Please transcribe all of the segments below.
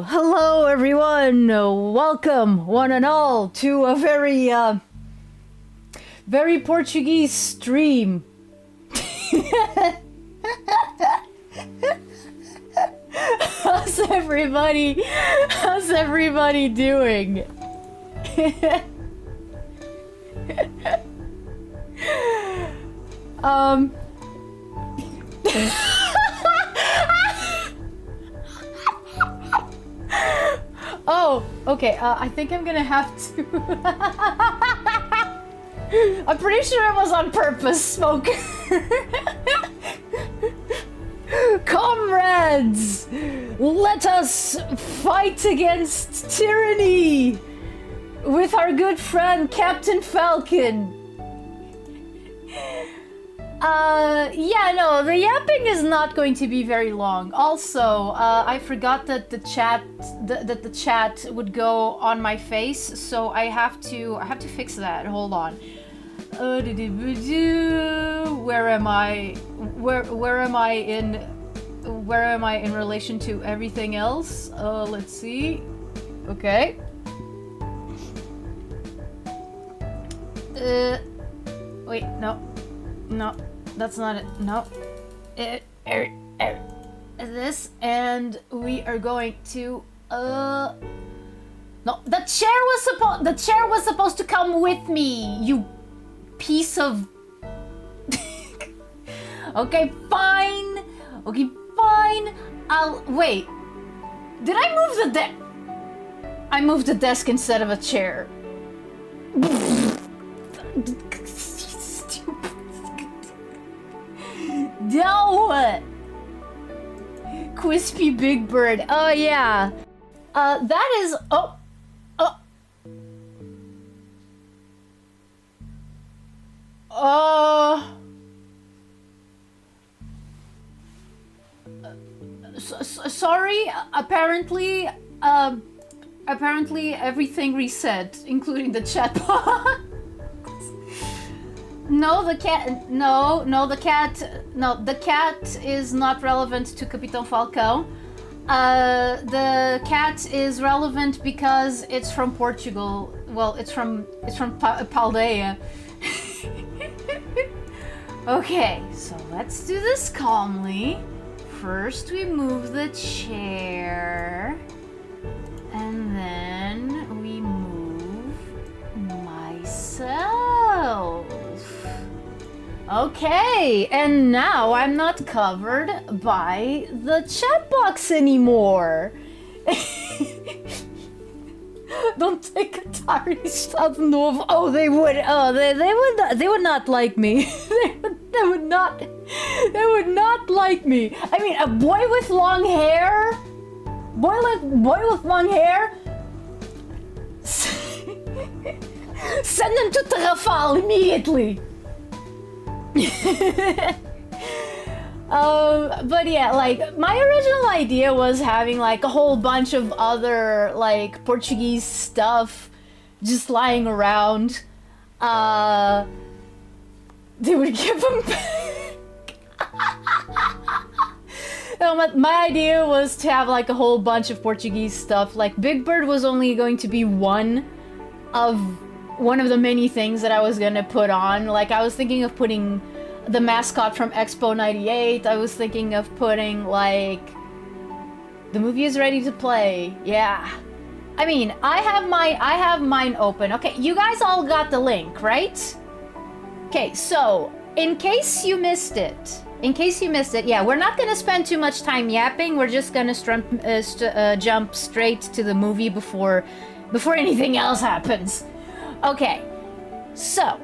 Hello everyone! Welcome, one and all, to a very Portuguese stream. How's everybody doing? Oh, okay, I think I'm gonna have to... I'm pretty sure it was on purpose, Smoker. Comrades, let us fight against tyranny with our good friend Captain Falcon. Yeah, no, the yapping is not going to be very long. Also, I forgot that the chat would go on my face, so I have to fix that. Hold on. Where am I? Where am I in relation to everything else? Let's see. Okay. Wait, no. No, that's not it. No. This, and we are going to no, the chair was supposed to come with me, you piece of... Okay, fine. Okay, fine. Wait. Did I move the desk? I moved the desk instead of a chair. No! Crispy Big Bird. Oh, yeah. That is... Oh. Sorry. Apparently everything reset, including the chat box. No, the cat is not relevant to Capitão Falcão. The cat is relevant because it's from Portugal. Well, it's from Paldeia. Okay, so let's do this calmly. First we move the chair, and then we move myself. Okay, and now I'm not covered by the chat box anymore. Don't take Atari stuff novo. Oh, they would. Oh, they would not like me. They would not like me. I mean, a boy with long hair. Boy with long hair. Send him to Trafal immediately. But yeah, like, my original idea was having like a whole bunch of other like Portuguese stuff just lying around. They would give them back. No, my idea was to have like a whole bunch of Portuguese stuff. Like, Big Bird was only going to be one of the many things that I was gonna put on. Like, I was thinking of putting the mascot from Expo 98. I was thinking of putting, like, the movie is ready to play. Yeah. I mean, I have mine open. Okay, you guys all got the link, right? Okay, so, in case you missed it, yeah, we're not gonna spend too much time yapping. We're just gonna jump straight to the movie before anything else happens. Okay, so,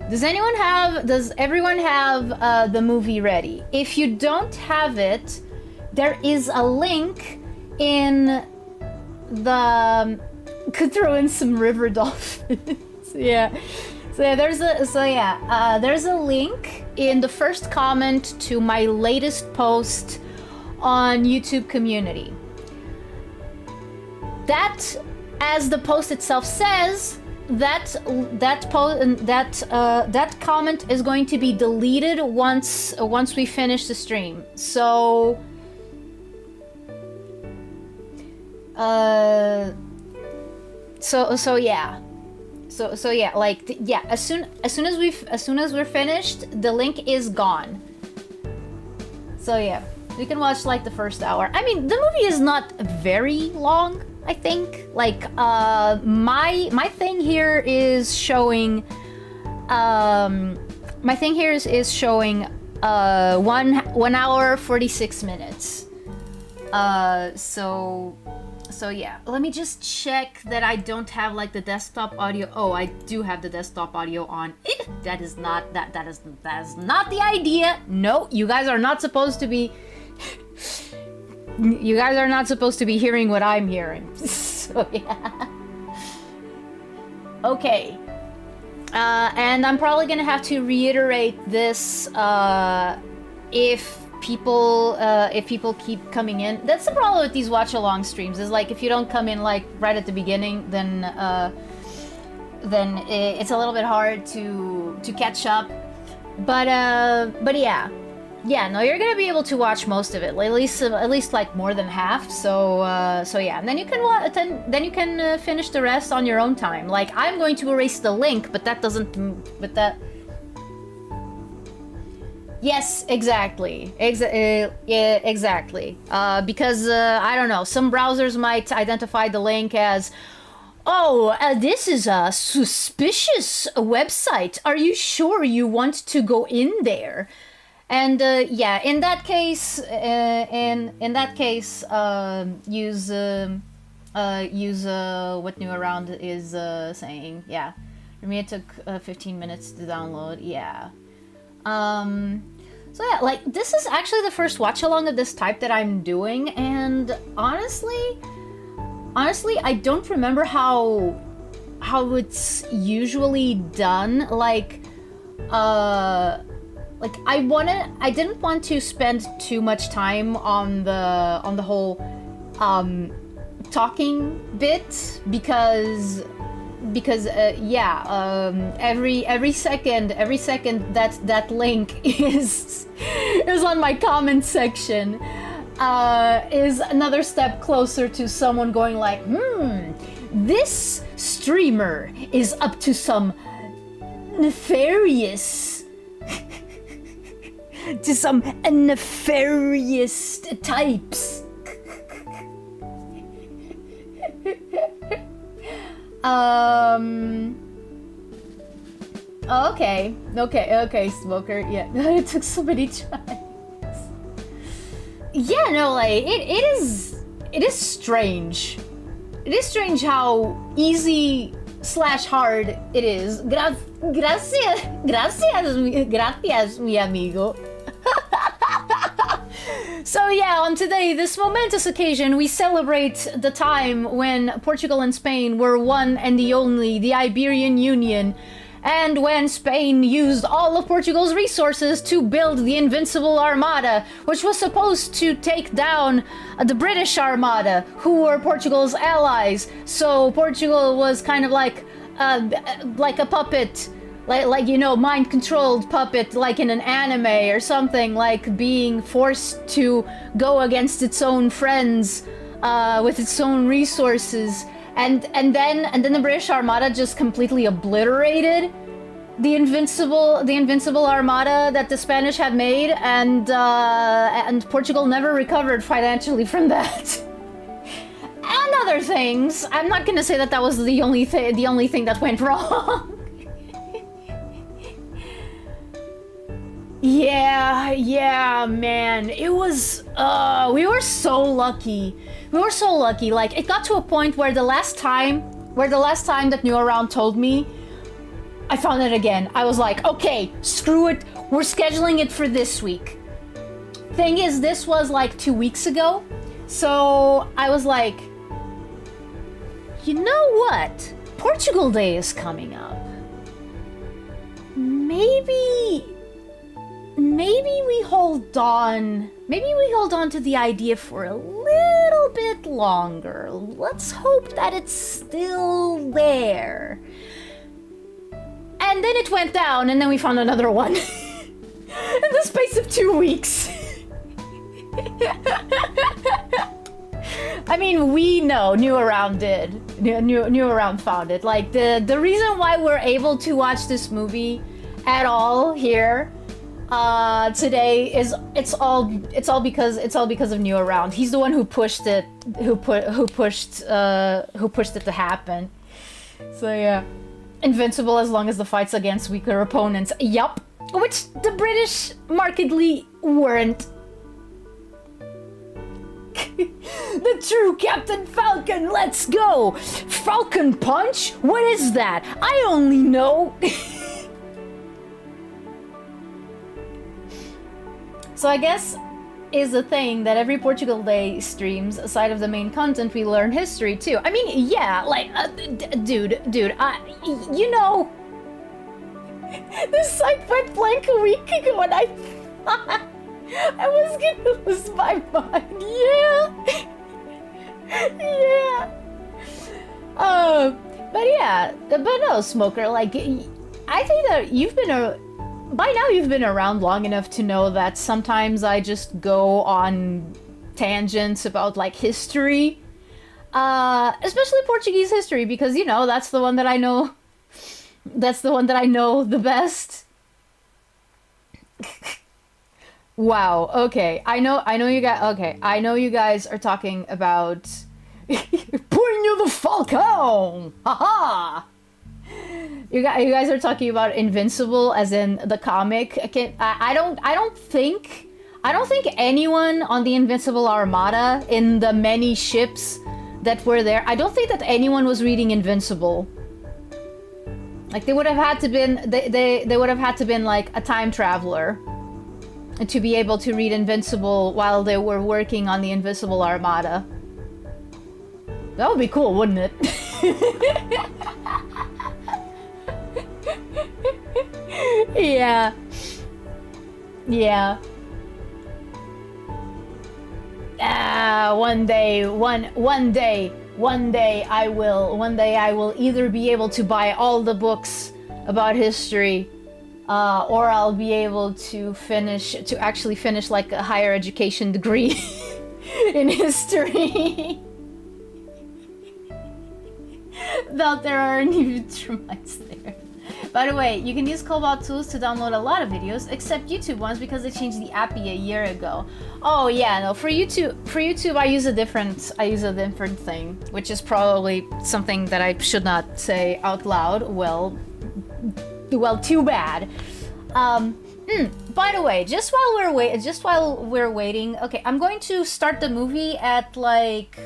does everyone have the movie ready? If you don't have it, there is a link in the... Could throw in some river dolphins. Yeah. There's a link in the first comment to my latest post on YouTube community. That, as the post itself says, that comment is going to be deleted once we finish the stream. So so yeah. So yeah, like yeah, as soon as we're finished, the link is gone. So yeah, we can watch like the first hour. I mean, the movie is not very long, I think. Like my thing here is showing my thing here is showing 1 hour 46 minutes. So yeah, let me just check that I don't have like the desktop audio. Oh, I do have the desktop audio on. That is not the idea. No, you guys are not supposed to be you guys are not supposed to be hearing what I'm hearing. So yeah. Okay. And I'm probably gonna have to reiterate this if people keep coming in. That's the problem with these watch along streams, is like if you don't come in like right at the beginning, then it's a little bit hard to catch up. But yeah, no, you're gonna be able to watch most of it, at least like more than half. So yeah, and then you can then you can finish the rest on your own time. Like I'm going to erase the link, but that doesn't. But that. Yes, exactly. Exactly. Because I don't know, some browsers might identify the link as, oh, this is a suspicious website. Are you sure you want to go in there? And yeah, in that case, use what New Around is saying. Yeah, for me it took 15 minutes to download. Yeah. So yeah, like this is actually the first watch along of this type that I'm doing, and honestly, I don't remember how it's usually done. Like I didn't want to spend too much time on the whole talking bit because yeah, every second that link is on my comment section is another step closer to someone going like, this streamer is up to some nefarious nefarious types. Okay, Smoker. Yeah, it took so many tries. Yeah, no, like it is strange. It is strange how easy / hard it is. Gracias, mi amigo. So yeah, on today, this momentous occasion, we celebrate the time when Portugal and Spain were one and the only, the Iberian Union, and when Spain used all of Portugal's resources to build the Invincible Armada, which was supposed to take down the British Armada, who were Portugal's allies. So Portugal was kind of like a puppet. Like you know, mind-controlled puppet, like in an anime or something, like being forced to go against its own friends with its own resources, and then the British Armada just completely obliterated the invincible Armada that the Spanish had made, and Portugal never recovered financially from that. And other things. I'm not gonna say that was the only thing that went wrong. Yeah, man. It was, we were so lucky. Like, it got to a point where the last time that New Around told me, I found it again. I was like, okay, screw it. We're scheduling it for this week. Thing is, this was like 2 weeks ago. So I was like, you know what? Portugal Day is coming up. Maybe we hold on to the idea for a little bit longer. Let's hope that it's still there. And then it went down, and then we found another one. In the space of 2 weeks. I mean, we know New Around did. New Around found it. Like, the reason why we're able to watch this movie at all here today is it's all because of New Around. He's the one who pushed it, who pushed it to happen. So yeah, invincible as long as the fight's against weaker opponents. Yup, which the British markedly weren't. The true Captain Falcon, let's go! Falcon Punch? What is that? I only know. So I guess is the thing that every Portugal Day streams, aside of the main content, we learn history too. I mean, yeah, like, dude, you know, this site went blank a week ago and I thought I was gonna lose my mind. Yeah. Yeah. But no, Smoker, like, I think that by now you've been around long enough to know that sometimes I just go on tangents about, like, history. Especially Portuguese history, because, you know, that's the one that I know. That's the one that I know the best. Wow, okay. I know you guys, okay. I know you guys are talking about Punho the Falcon! Haha! You guys are talking about Invincible as in the comic. I don't think anyone on the Invincible Armada, in the many ships that were there, I don't think that anyone was reading Invincible. Like, they would have had to been they would have had to been like a time traveler and to be able to read Invincible while they were working on the Invincible Armada. That would be cool, wouldn't it? Yeah. Yeah. One day I will either be able to buy all the books about history, or I'll be able to actually finish like a higher education degree in history. Though there aren't even termites there. By the way, you can use Cobalt tools to download a lot of videos, except YouTube ones because they changed the API a year ago. Oh yeah, no, for YouTube I use a different thing, which is probably something that I should not say out loud. Well, too bad. By the way, just while we're waiting, okay, I'm going to start the movie at like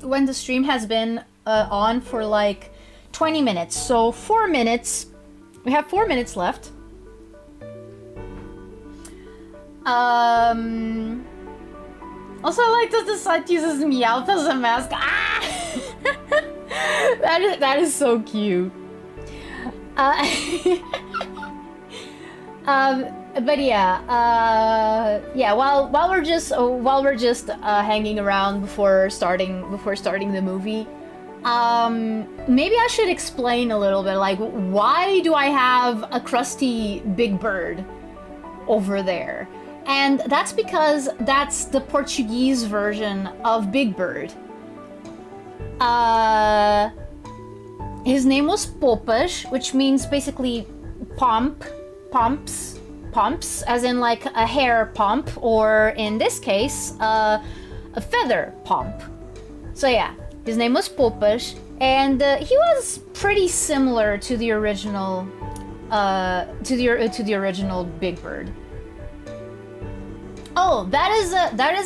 when the stream has been on for like 20 minutes. So 4 minutes. We have 4 minutes left. Also, I like that the site uses Meowth as a mask. Ah! that is so cute. But yeah, yeah. While we're just hanging around before starting the movie, maybe I should explain a little bit, like, why do I have a crusty Big Bird over there? And that's because that's the Portuguese version of Big Bird. His name was Popas, which means basically pumps, as in like a hair pump, or in this case, a feather pump. So yeah, his name was Popas, and he was pretty similar to the original, to the original Big Bird. Oh, that is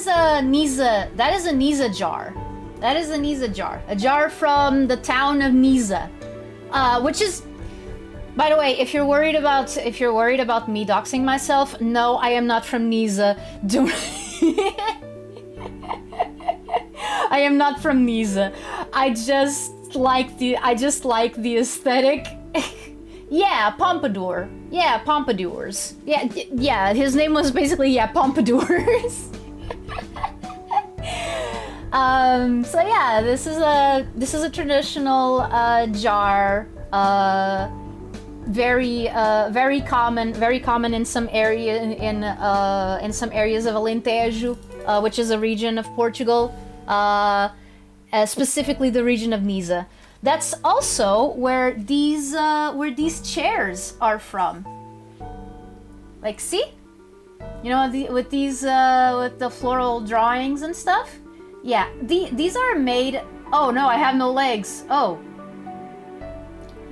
a Nisa jar. That is a Nisa jar. A jar from the town of Nisa, which is, by the way, if you're worried about me doxing myself, no, I am not from Nisa. Don't. I am not from Nisa. I just like the aesthetic. Yeah, Pompadour. Yeah, Pompadours. Yeah, his name was basically, yeah, Pompadours. So yeah, this is a traditional jar. very common in some area in some areas of Alentejo, which is a region of Portugal, specifically the region of Nisa. That's also where these chairs are from. Like, see? You know, with the floral drawings and stuff? Yeah, these are made... Oh no, I have no legs. Oh.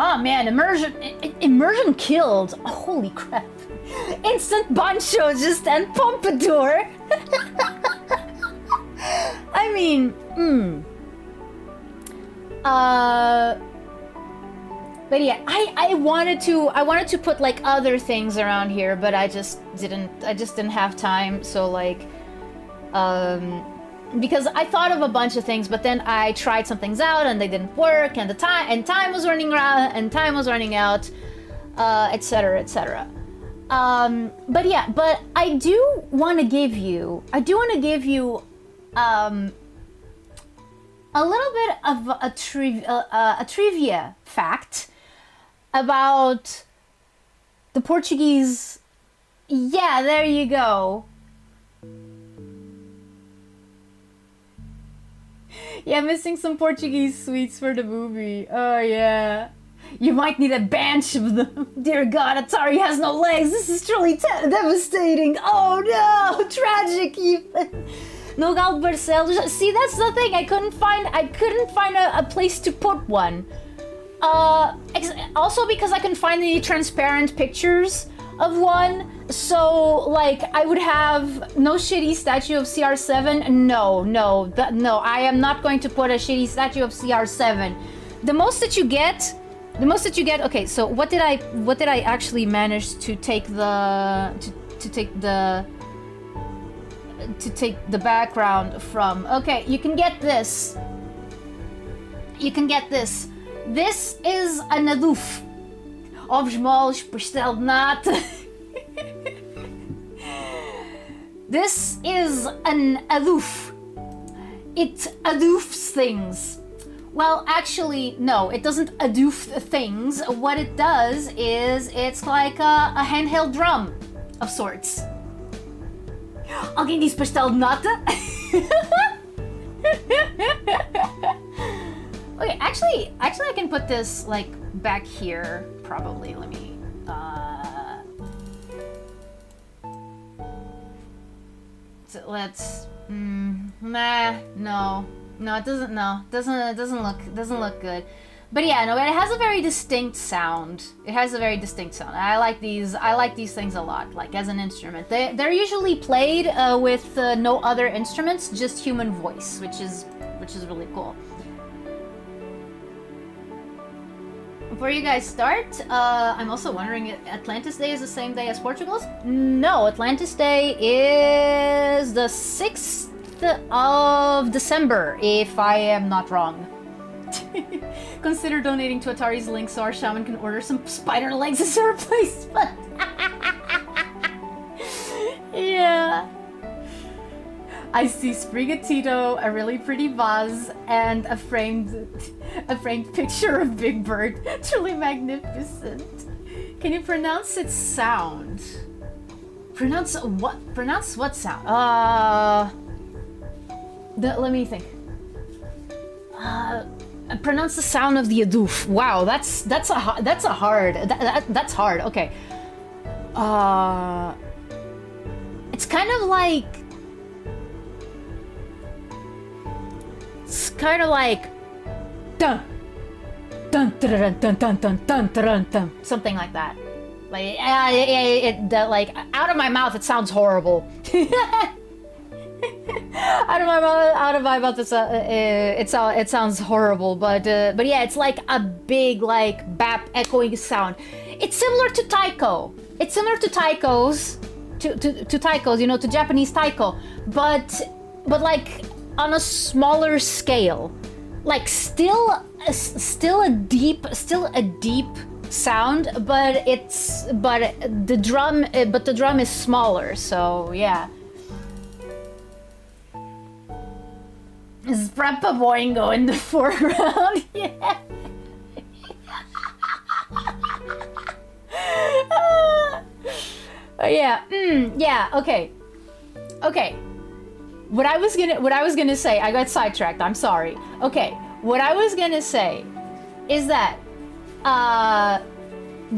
Oh man, immersion killed. Holy crap. Instant bancho just and pompadour. I mean, but yeah, I wanted to put like other things around here, but I just didn't have time. So like, because I thought of a bunch of things, but then I tried some things out and they didn't work, and time was running out, etc., etc. But yeah, but I do want to give you a little bit of a trivia fact about the Portuguese. Yeah, there you go. Yeah, missing some Portuguese sweets for the movie. Oh yeah. You might need a bunch of them. Dear God, Atari has no legs. This is truly devastating. Oh no, tragic even. No Gal Barcelos. See, that's the thing. I couldn't find a place to put one. Also because I couldn't find any transparent pictures of one. So like I would have no shitty statue of CR7. No, I am not going to put a shitty statue of CR7. The most that you get. Okay, so what did I actually manage to take the background from? Okay, you can get this. This is an adoof. Ovos moles, pastel de nata. This is an adoof. It adoofs things. Well, actually, no, it doesn't adoof things. What it does is it's like a handheld drum of sorts. Alguém disse pastel de nata? Okay, actually I can put this like back here probably. Let me so let's no, it doesn't. No, doesn't look good. But yeah, no, it has a very distinct sound. I like these things a lot. Like as an instrument, they're usually played with no other instruments, just human voice, which is really cool. Before you guys start, I'm also wondering, Atlantis Day is the same day as Portugal's? No, Atlantis Day is the 6th of December, if I am not wrong. Consider donating to Atari's link so our shaman can order some spider legs as a replacement. Yeah. I see Sprigatito, a really pretty vase, and a framed picture of Big Bird. Truly magnificent. Can you pronounce its sound? Pronounce what sound? Let me think. Pronounce the sound of the adoof. Wow, that's hard. Okay. It's kind of like. Dun dun dun dun dun dun dun dun dun, something like that. Like like out of my mouth, it sounds horrible. out of my mouth, it sounds horrible. But yeah, it's like a big like bap echoing sound. It's similar to taiko. It's similar to taikos, to taikos, you know, to Japanese taiko, but like on a smaller scale. Like still a deep sound, but the drum is smaller. So yeah. Is Preppa Boingo in the foreground? Yeah. Yeah. Yeah. Okay. Okay. What I was gonna say, I got sidetracked. I'm sorry. Okay. What I was gonna say is that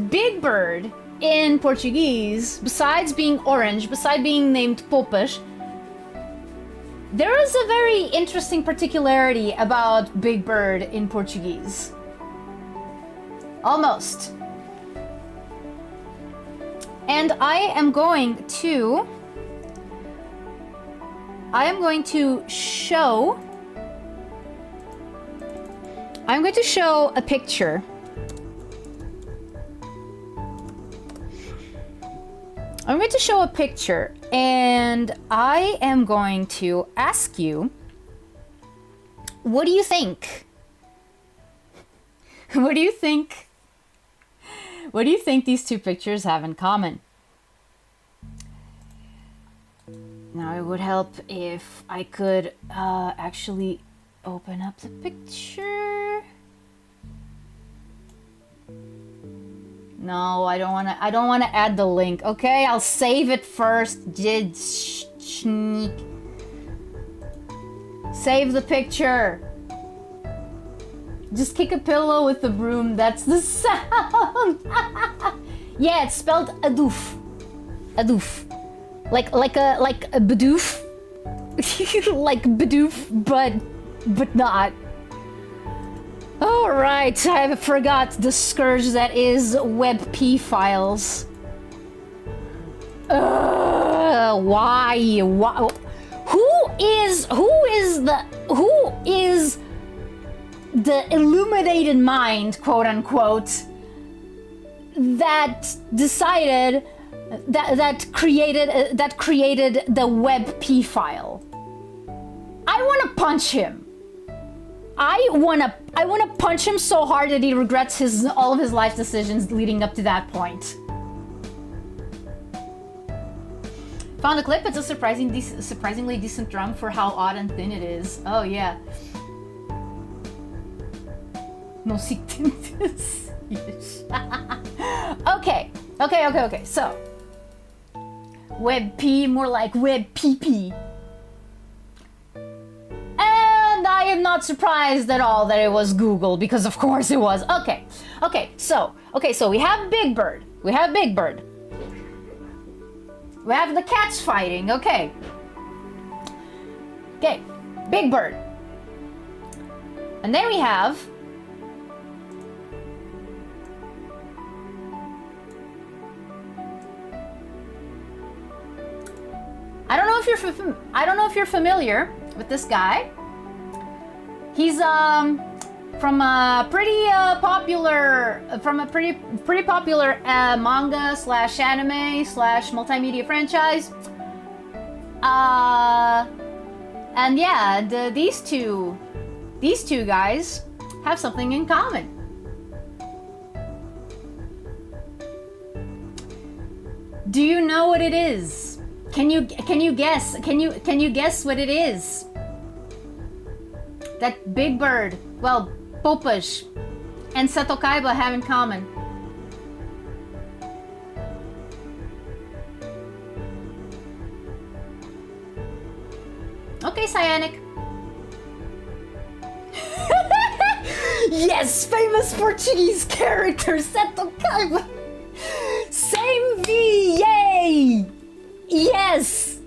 Big Bird in Portuguese, besides being orange, besides being named Poupas, there is a very interesting particularity about Big Bird in Portuguese. Almost. And I am going to show a picture. I'm going to show a picture, and I am going to ask you, what do you think? What do you think? What do you think these two pictures have in common? Now, it would help if I could actually open up the picture. No, I don't want to add the link. Okay, I'll save it first. Sneak. Save the picture. Just kick a pillow with the broom. That's the sound. Yeah, it's spelled adoof. Adoof. Like a badoof. Like badoof, but not. All right, I forgot the scourge that is WebP files. Why? Who is the illuminated mind, quote unquote, that decided that created the WebP file? I want to punch him. I wanna punch him so hard that he regrets all of his life decisions leading up to that point. Found a clip. It's a surprisingly decent drum for how odd and thin it is. Oh yeah. No sectins. Okay. So WebP, more like WebPP. And I am not surprised at all that it was Google, because of course it was. Okay, so we have Big Bird. We have Big Bird. We have the cats fighting. Okay, Big Bird. And then we have I don't know if you're familiar with this guy. He's from a pretty popular manga slash anime slash multimedia franchise. And yeah, these two guys have something in common. Do you know what it is? Can you guess? Can you guess what it is? That Big Bird, well, Poupas and Seto Kaiba have in common. Okay, Cyanic. Yes, famous Portuguese character Seto Kaiba. Same V, yay! Yes!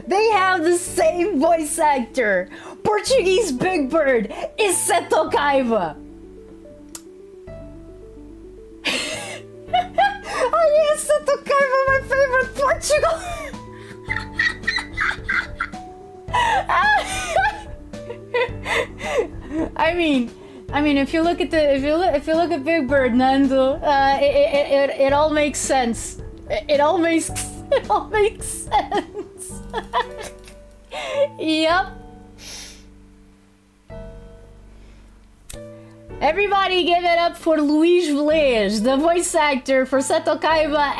They have the same voice actor. Portuguese Big Bird is Seto Kaiba. Oh yes, Seto Kaiba, my favorite Portugal. I mean, if you look at Big Bird, Nando, it all makes sense. It all makes sense. Yep. Everybody give it up for Luís Velez, the voice actor for Seto Kaiba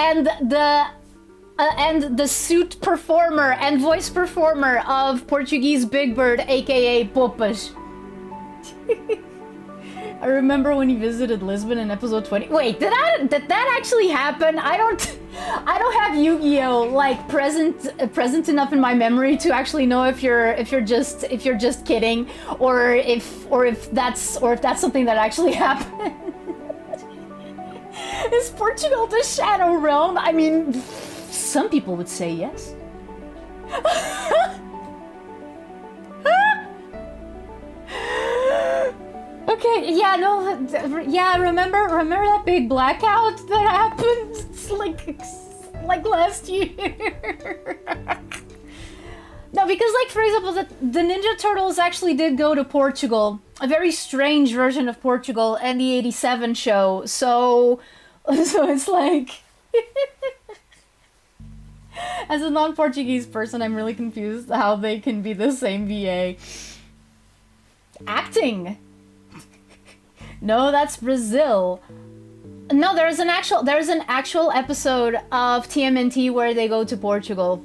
and the suit performer and voice performer of Portuguese Big Bird, aka Poupas. I remember when he visited Lisbon in episode 20. Wait, did that actually happen? I don't I don't have Yu-Gi-Oh like present enough in my memory to actually know if you're just kidding, or if that's something that actually happened. Is Portugal the Shadow Realm? I mean, some people would say yes. Okay, yeah, no, yeah, remember that big blackout that happened like last year? No, because like, for example, the Ninja Turtles actually did go to Portugal, a very strange version of Portugal, and the '87 show, so it's like... As a non-Portuguese person, I'm really confused how they can be the same VA. Acting! No, that's Brazil. No, there's an actual episode of TMNT where they go to Portugal.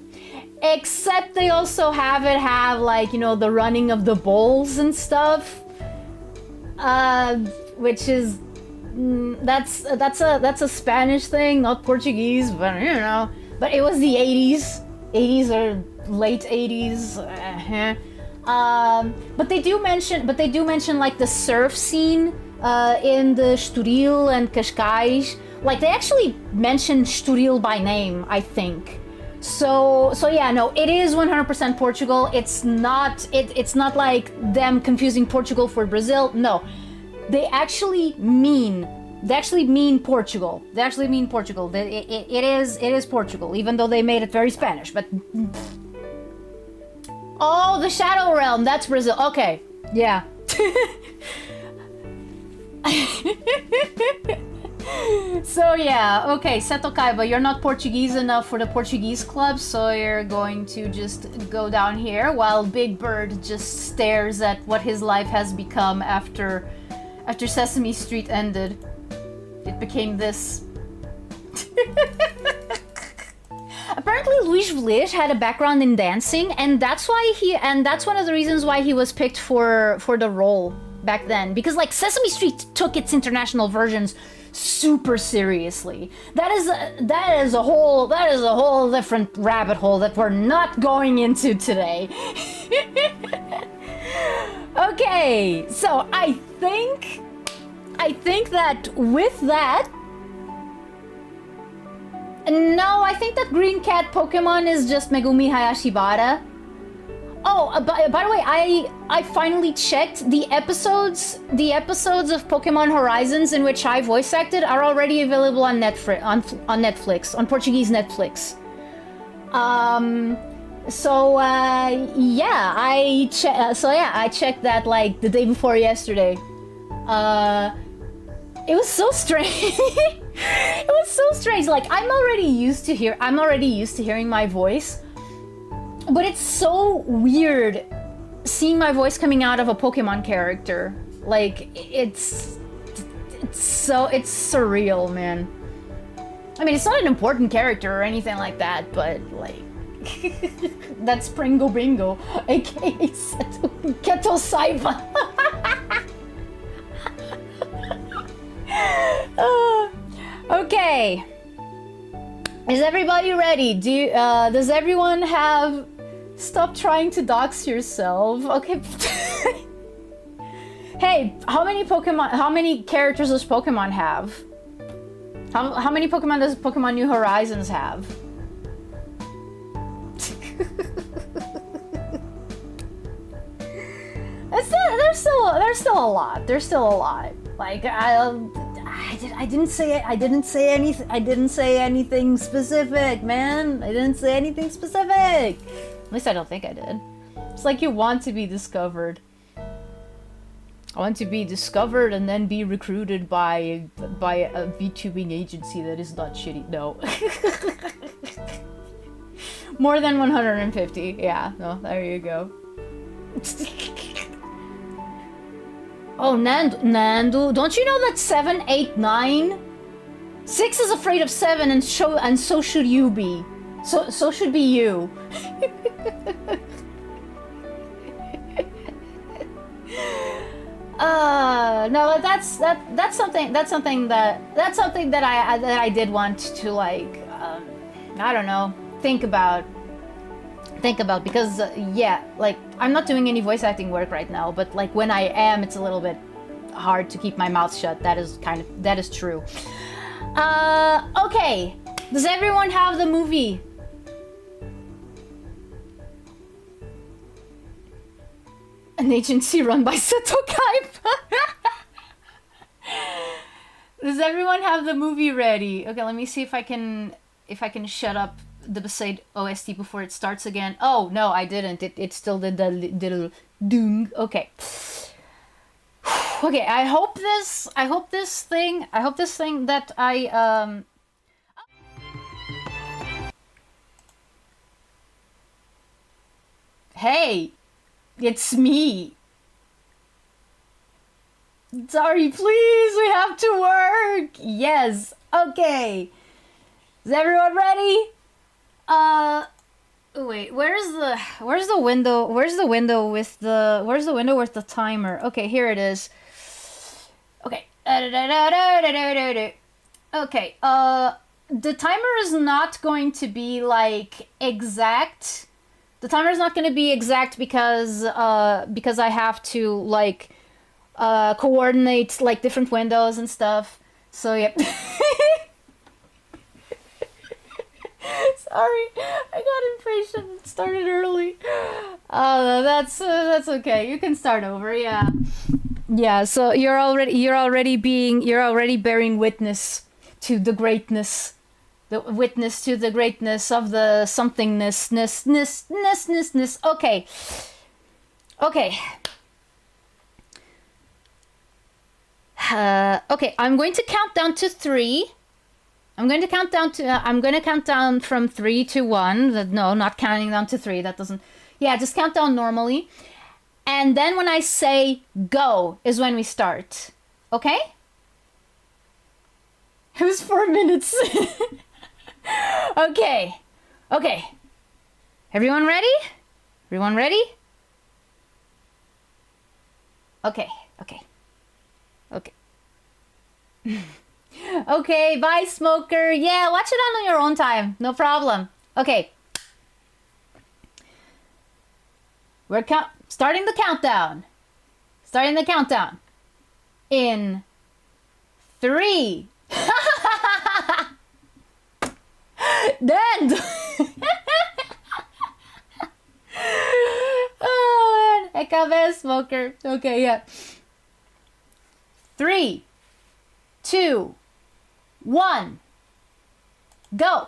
Except they also have like, you know, the running of the bulls and stuff. Which is that's a Spanish thing, not Portuguese, but you know. But it was the 80s or late 80s. But they do mention like the surf scene in the Estoril and Cascais. Like, they actually mention Estoril by name, I think. So yeah, no, it is 100% Portugal. It's not like them confusing Portugal for Brazil. No, they actually mean Portugal. They actually mean Portugal. It is Portugal, even though they made it very Spanish. But oh, the Shadow Realm, that's Brazil. Okay, yeah. So yeah, okay, Seto Kaiba, you're not Portuguese enough for the Portuguese club, so you're going to just go down here while Big Bird just stares at what his life has become after Sesame Street ended. It became this. Apparently Luís Velez had a background in dancing, and that's one of the reasons why he was picked for the role back then, because like Sesame Street took its international versions super seriously. That is a whole different rabbit hole that we're not going into today. Okay, so I think that with that, no, I think that Green Cat Pokemon is just Megumi Hayashibara. Oh, by the way, I finally checked the episodes of Pokemon Horizons in which I voice acted are already available on Netflix, on Portuguese Netflix. Yeah, I checked that like the day before yesterday. It was so strange. It was so strange. Like, I'm already used to hearing my voice. But it's so weird seeing my voice coming out of a Pokemon character. Like, it's surreal, man. I mean, it's not an important character or anything like that, but like, that's Pringo Bingo, aka Keto Saiba. Okay. Is everybody ready? Does everyone have... Stop trying to dox yourself. Okay. Hey, how many characters does Pokemon have? How many Pokemon does Pokemon New Horizons have? There's still a lot. There's still a lot. Like, I didn't say anything specific, man. I didn't say anything specific. At least I don't think I did. It's like you want to be discovered. I want to be discovered and then be recruited by a VTubing agency that is not shitty. No. More than 150. Yeah, no, there you go. Oh, Nandu, don't you know that 7, 8, 9? 6 is afraid of 7, and so should you be. So should be you. No, that's something that I did want to like I don't know, think about because yeah, like I'm not doing any voice acting work right now, but like when I am, it's a little bit hard to keep my mouth shut. That is true. Okay, does everyone have the movie? An agency run by Seto Kaiba. Does everyone have the movie ready? Okay, let me see if I can shut up the Besaid OST before it starts again. Oh no, I didn't. It still did the little doom. Okay. Okay, I hope this thing that I Hey, it's me. Sorry, please, we have to work. Yes. Okay. Is everyone ready? Wait, where's the window? Where's the window with the timer? Okay, here it is. Okay. Okay. The timer is not going to be like exact. The timer is not going to be exact because I have to like coordinate like different windows and stuff. So yep. Sorry, I got impatient and started early. That's okay. You can start over. Yeah. Yeah. So you're already bearing witness to the greatness. The witness to the greatness of the somethingness. Okay. Okay. Okay, I'm going to count down to 3. I'm going to count down from 3 to 1. No, not counting down to 3. That doesn't... Yeah, just count down normally. And then when I say go is when we start. Okay? It was 4 minutes. Okay. Okay. Everyone ready? Everyone ready? Okay. Okay. Okay. Okay, bye, Smoker. Yeah, watch it on your own time. No problem. Okay. We're starting the countdown. Starting the countdown. In 3. Then. Oh, man. Ekabe, Smoker. Okay, yeah. 3, 2, 1, go.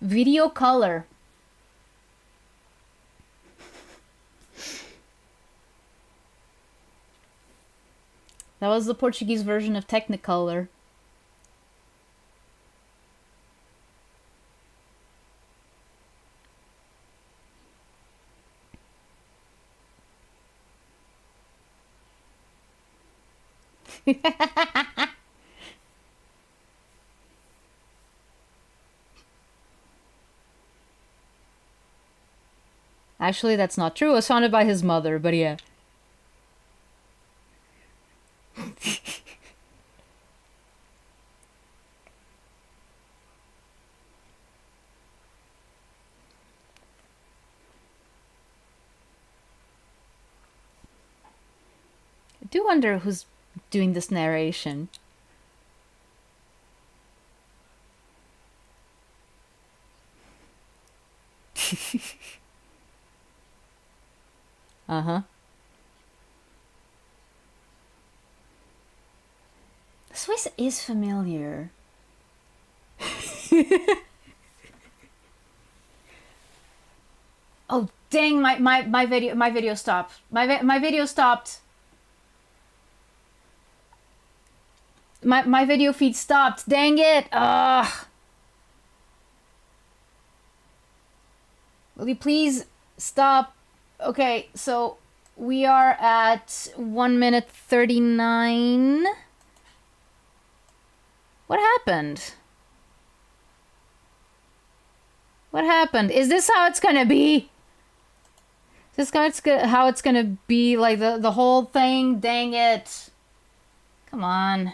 Video color. That was the Portuguese version of Technicolor. Actually, that's not true. It was founded by his mother, but yeah. I do wonder who's doing this narration. Uh-huh. This voice is familiar. Oh dang, my video stopped. My video stopped. My video feed stopped. Dang it. Ugh. Will you please stop? Okay, so we are at 1 minute 39. What happened? What happened? Is this how it's gonna be? Is this how it's gonna be? Like the whole thing? Dang it. Come on.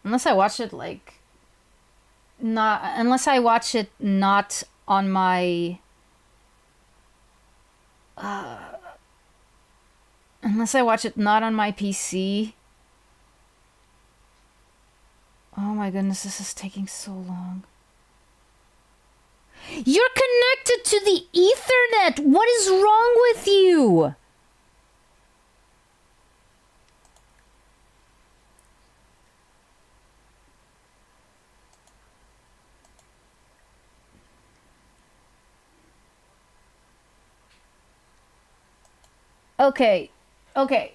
Unless I watch it like not unless I watch it not on my unless I watch it not on my PC. Oh my goodness, this is taking so long. You're connected to the Ethernet. What is wrong with you? Okay. Okay.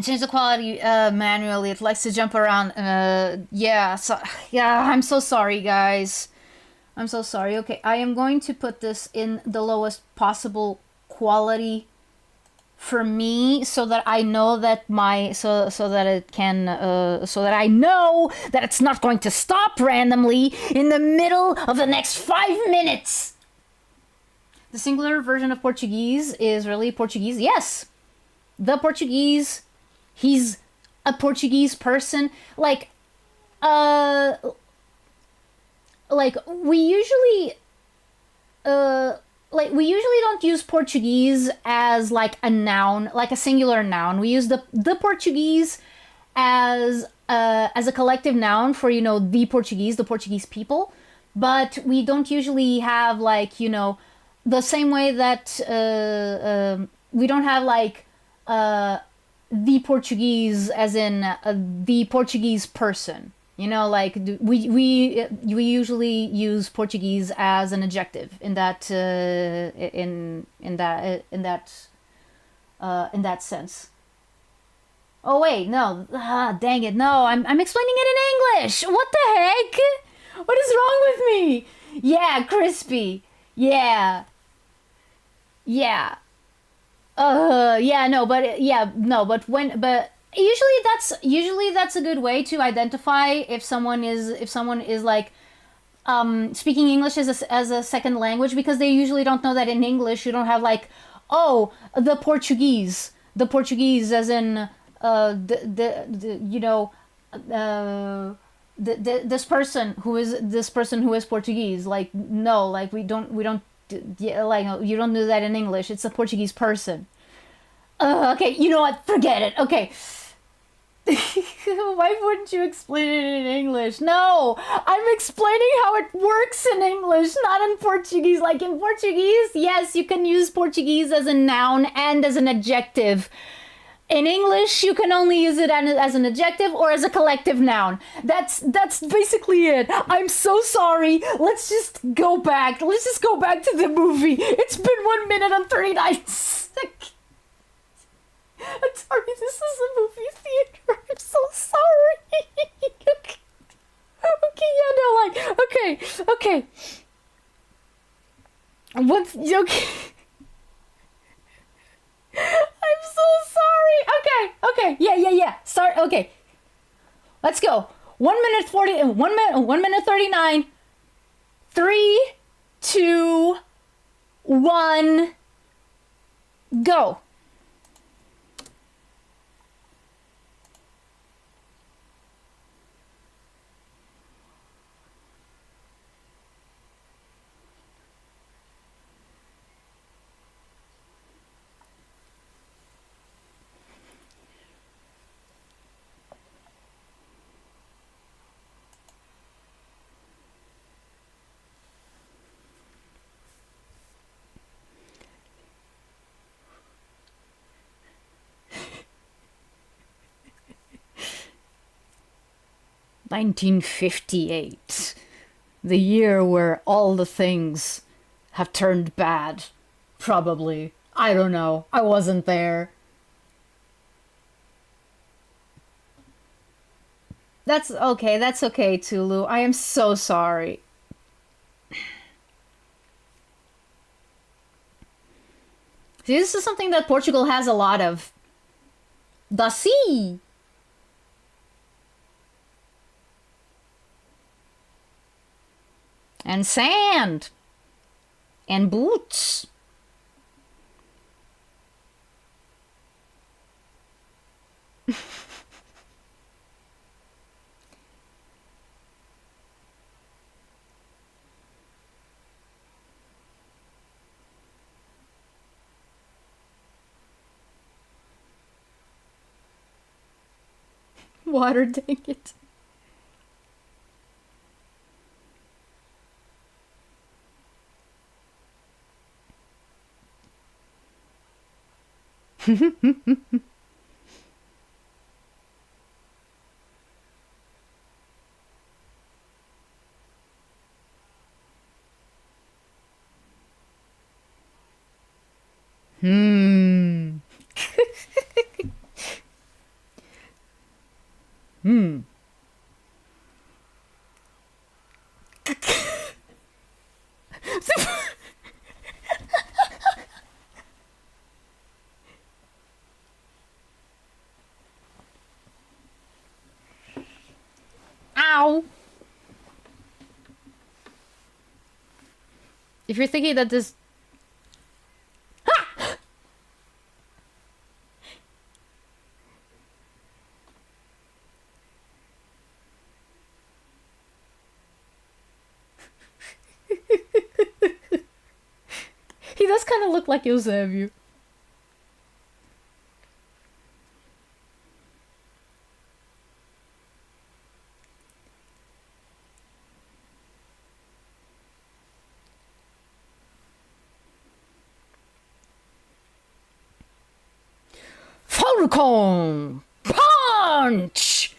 Change the quality manually. It likes to jump around. Yeah. So, yeah, I'm so sorry, guys. I'm so sorry. Okay, I am going to put this in the lowest possible quality for me so that I know that so that it can so that I know that it's not going to stop randomly in the middle of the next 5 minutes. The singular version of Portuguese is really Portuguese. Yes. The Portuguese. He's a Portuguese person. Like we usually we usually don't use Portuguese as like a noun, like a singular noun. We use the Portuguese as a collective noun for, you know, the Portuguese people, but we don't usually have like, you know, the same way that we don't have like the Portuguese as in the Portuguese person. You know, like we usually use Portuguese as an adjective in that in that sense. Oh wait, no, dang it, no, I'm explaining it in English. What the heck? What is wrong with me? Yeah, crispy. Yeah, yeah. Yeah, no, but yeah, no, but usually that's a good way to identify if someone is like speaking English as a second language, because they usually don't know that in English you don't have like, oh, the Portuguese as in the you know this person who is Portuguese. Like, no, like we don't yeah, like you don't do that in English. It's a Portuguese person. Okay, you know what? Forget it. Okay. Why wouldn't you explain it in English? No, I'm explaining how it works in English, not in Portuguese. Like in Portuguese, yes, you can use Portuguese as a noun and as an adjective. In English, you can only use it as an adjective or as a collective noun. That's basically it. I'm so sorry. Let's just go back. Let's just go back to the movie. It's been 1 minute and 39 seconds. I'm sorry, this is a movie theater. I'm so sorry. Okay. Okay, yeah, no, like, okay. What's, okay. I'm so sorry. Okay, yeah. Start, okay. Let's go. 1 minute 40, 1 minute 39. 3, 2, 1, go. "1958, the year where all the things have turned bad. Probably. I don't know. I wasn't there." That's okay, Tulu. I am so sorry. See, this is something that Portugal has a lot of. The sea! And sand! And boots! Water, dang it. Hmm. Hmm. Ow! If you're thinking that this... Ha! He does kind of look like Eusebio. FALCON! Punch!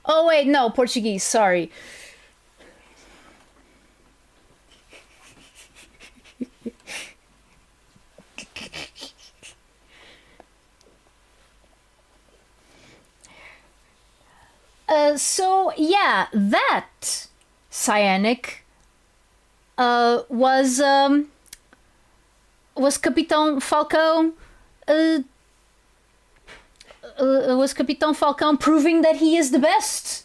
Oh wait, no, Portuguese, sorry. So yeah, that cyanic was Capitão Falcão was Capitão Falcão proving that he is the best.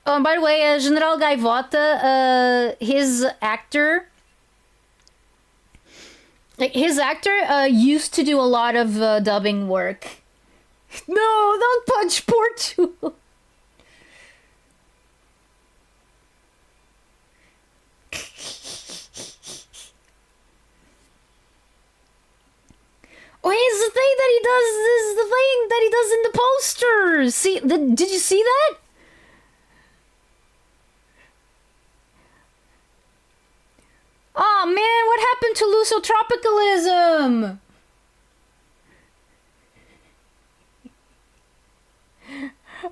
Oh, and by the way, General Gaivota, his actor used to do a lot of dubbing work. No, don't punch Portugal. Oh, it's the thing that he does. This is the thing that he does in the posters. See, did you see that? Oh man, what happened to Lusotropicalism?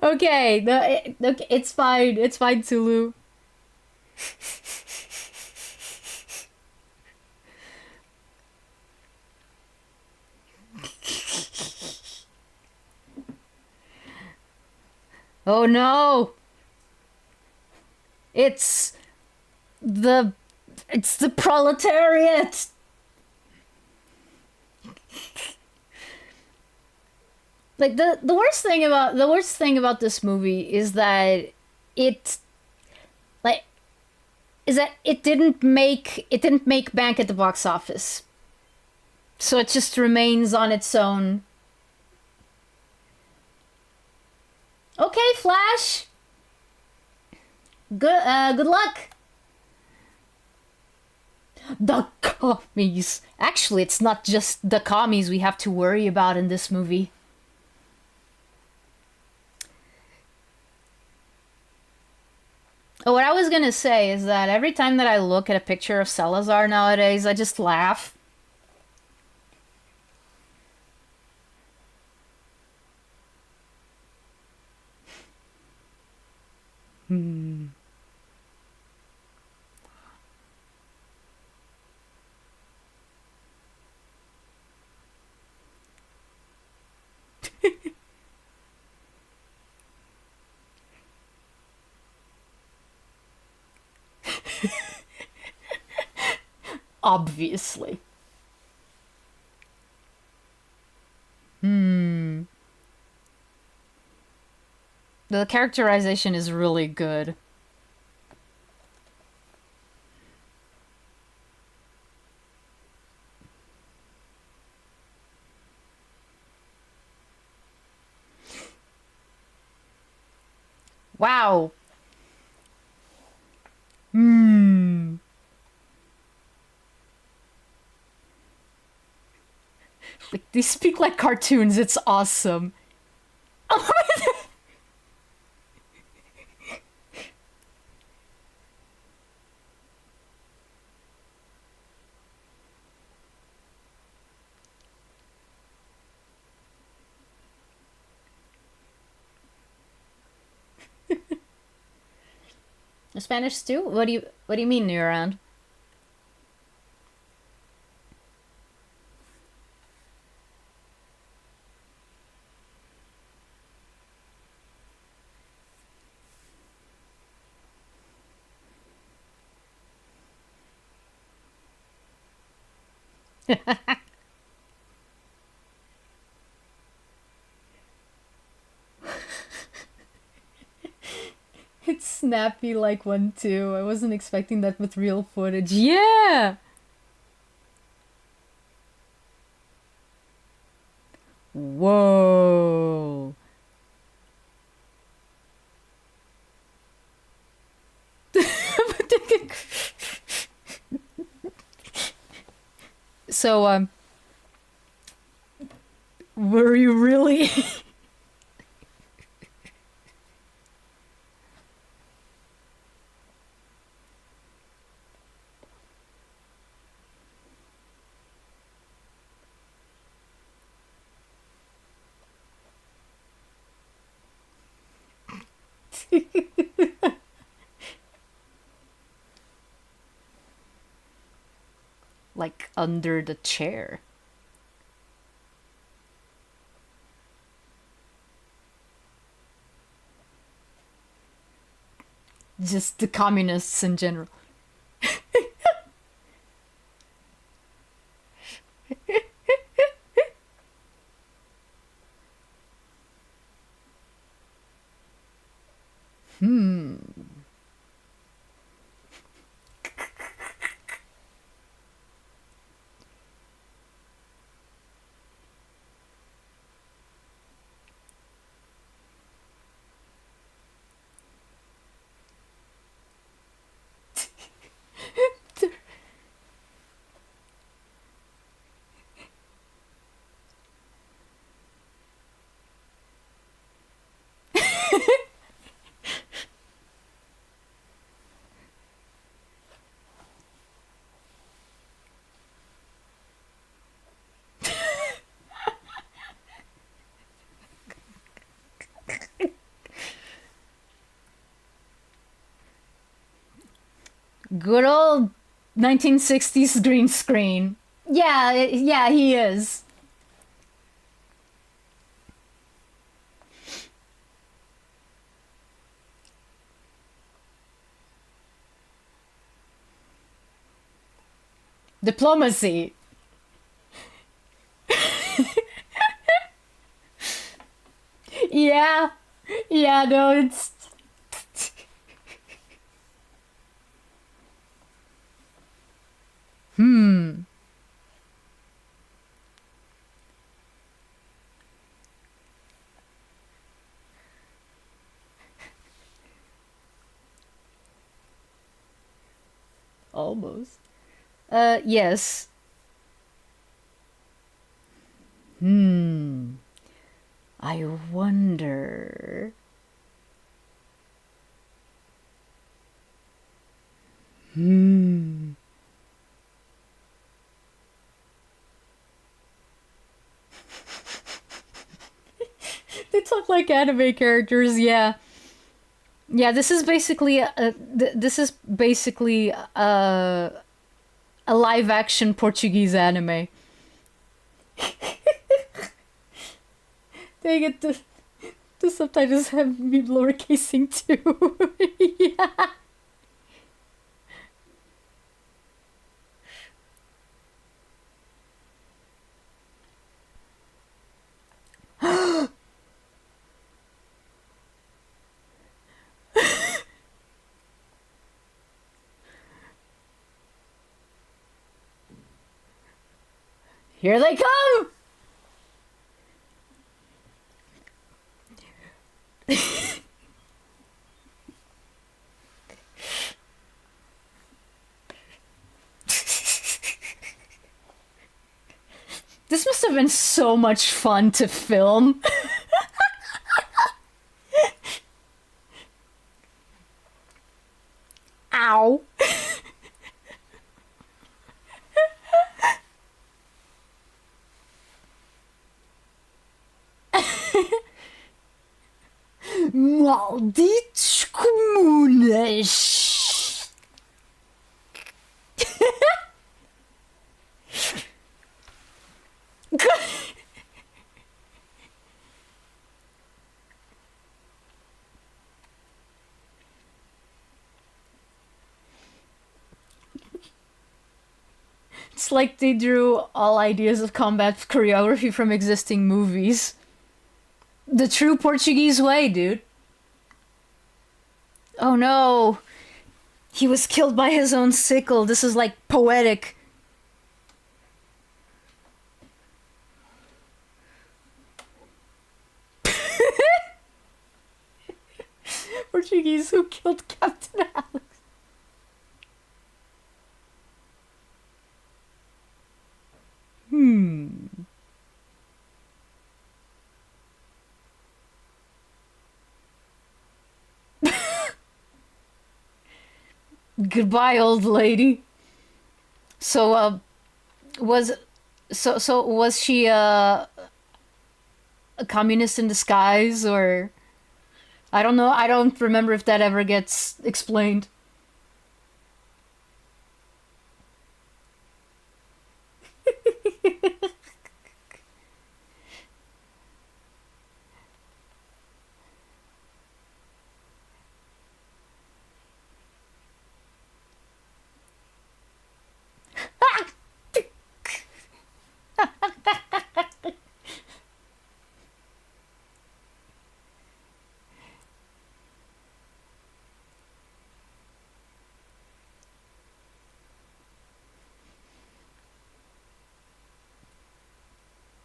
Okay, okay, it's fine. It's fine, Tulu. Oh no! It's the proletariat. Like the worst thing about this movie is that it like it didn't make bank at the box office. So it just remains on its own. Okay, Flash. Good luck. The commies. Actually, it's not just the commies we have to worry about in this movie. Oh, what I was gonna say is that every time that I look at a picture of Salazar nowadays, I just laugh. Hmm. obviously. Hmm. The characterization is really good. Wow. Hmm. Like, they speak like cartoons. It's awesome. Spanish stew? What do you mean new around? It's snappy like one too. I wasn't expecting that with real footage. Yeah. Whoa. So were you really? Like under the chair. Just the communists in general. Hmm. Good old 1960s green screen. Yeah, yeah, he is. Diplomacy. Yeah. Yeah, no, it's hmm. Almost. Yes. Hmm. I wonder. Hmm. They talk like anime characters, yeah. Yeah, this is basically a live action Portuguese anime. Dang it, the subtitles have me lowercasing too. Yeah. Here they come! This must have been so much fun to film. Ow. Malditos comunas. It's like they drew all ideas of combat choreography from existing movies. The true Portuguese way, dude. Oh no. He was killed by his own sickle. This is like poetic. Portuguese who killed Captain Alex. Goodbye, old lady. So, was was she a communist in disguise, or I don't know. I don't remember if that ever gets explained.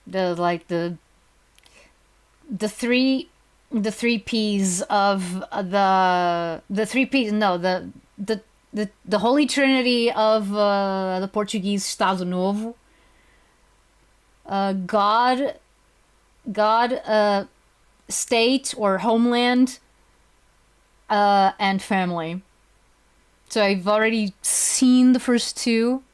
The like the three P's of the three P's, no, the holy trinity of the Portuguese Estado Novo. God, state or homeland, and family. So I've already seen the first two.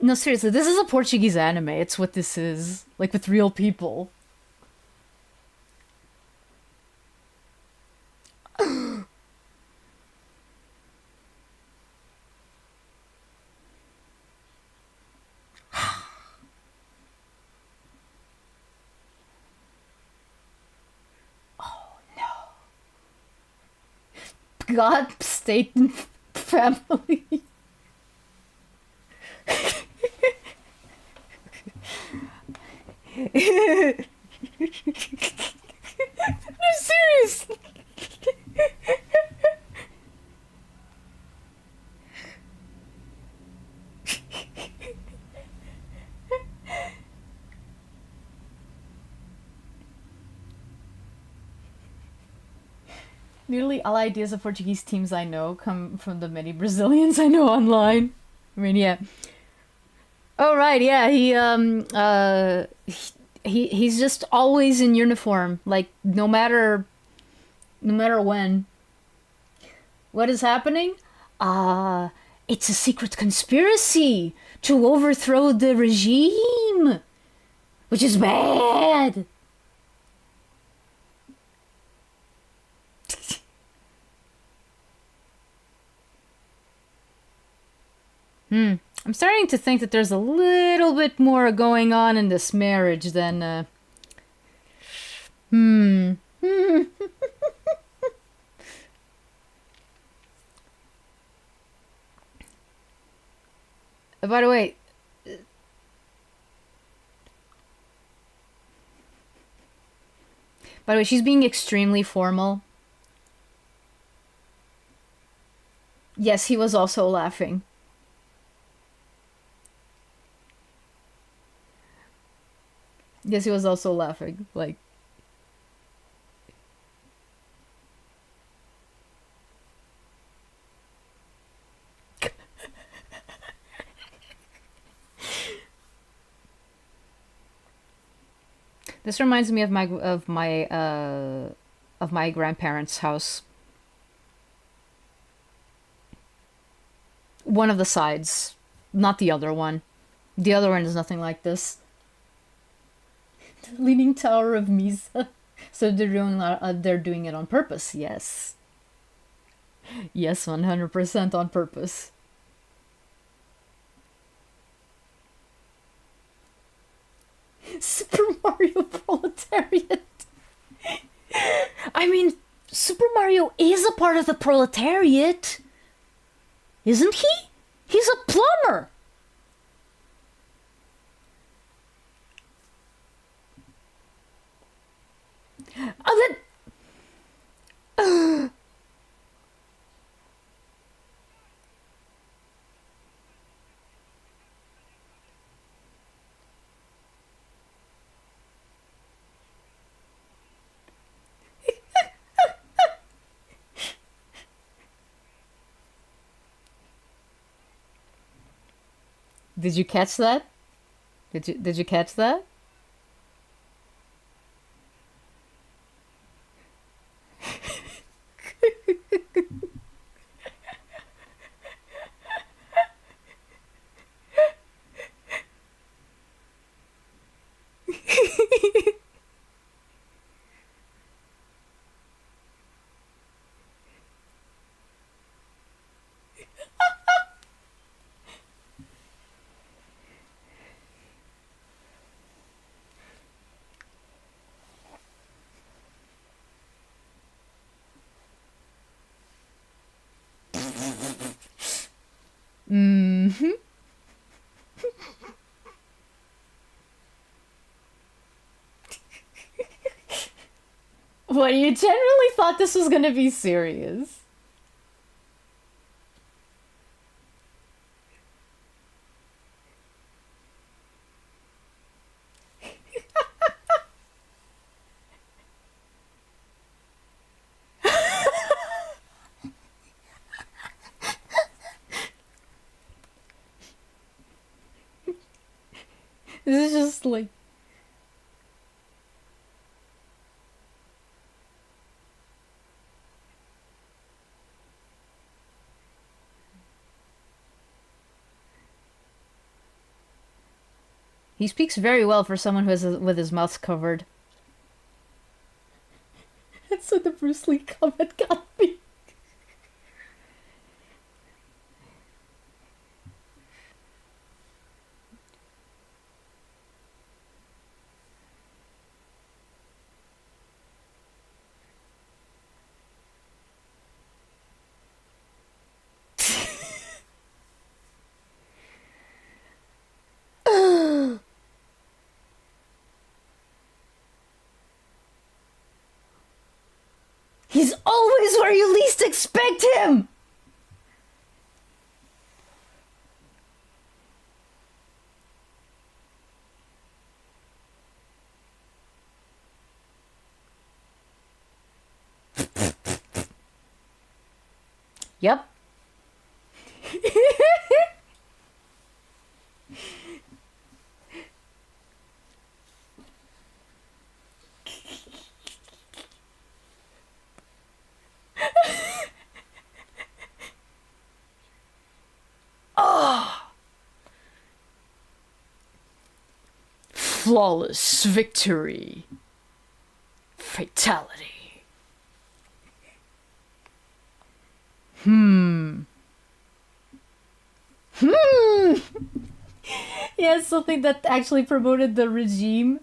No, seriously, this is a Portuguese anime. It's what this is. Like, with real people. God, state, and family. I'm serious. Nearly all ideas of Portuguese teams I know come from the many Brazilians I know online. I mean, yeah. Oh right, yeah. He's just always in uniform, like no matter when. What is happening? It's a secret conspiracy to overthrow the regime, which is bad. I'm starting to think that there's a little bit more going on in this marriage than, By the way, By the way, she's being extremely formal. Yes, he was also laughing. Yes, he was also laughing. Like, this reminds me of my grandparents' house. One of the sides, not the other one. The other one is nothing like this. The Leaning Tower of Misa. So they're doing it on purpose. Yes. Yes, 100% on purpose. Super Mario Proletariat. I mean, Super Mario is a part of the proletariat. Isn't he? He's a plumber. Oh, that. Did you catch that? Did you catch that? Mm-hmm. What, you generally thought this was gonna be serious? This is just like. He speaks very well for someone who is with his mouth covered. That's what the Bruce Lee comment got me. He's always where you least expect him! Yep. Oh! Flawless victory. Fatality. Hmm. Yeah, something that actually promoted the regime.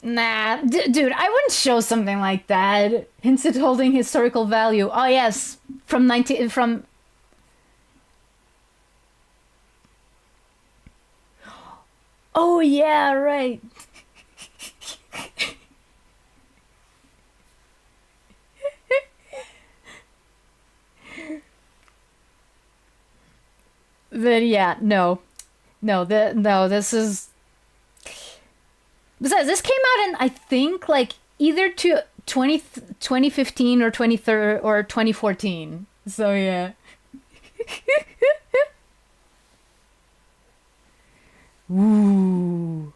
Nah, dude, I wouldn't show something like that. Hence it holding historical value. Oh yes, from 19 from. Oh yeah, right. then yeah, no. No, this is... Besides, this came out in, I think, like, either 2015 or 2013 or 2014. So, yeah. Ooh.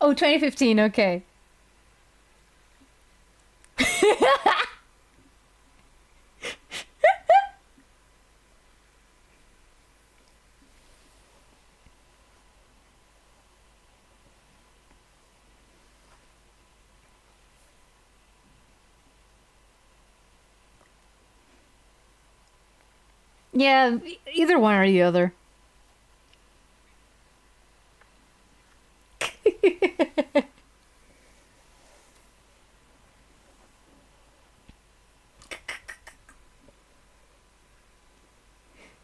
Oh, 2015, okay. Yeah, either one or the other.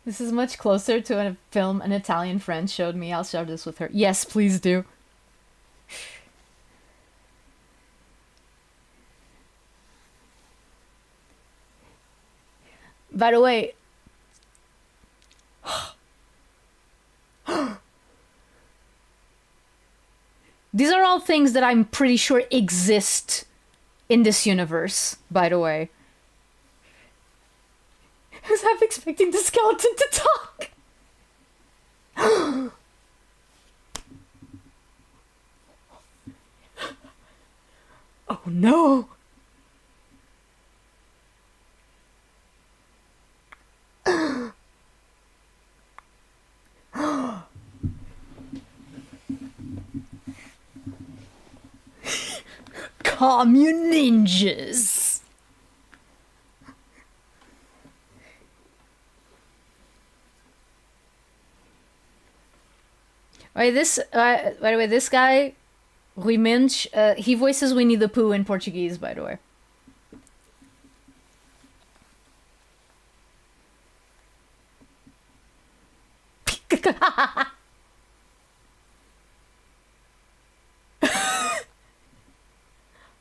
This is much closer to a film an Italian friend showed me. I'll share this with her. Yes, please do. By the way, these are all things that I'm pretty sure exist in this universe, by the way. I was half expecting the skeleton to talk. Oh no! Commune ninjas! By the way, this guy, Rui Mendes, he voices Winnie the Pooh in Portuguese, by the way.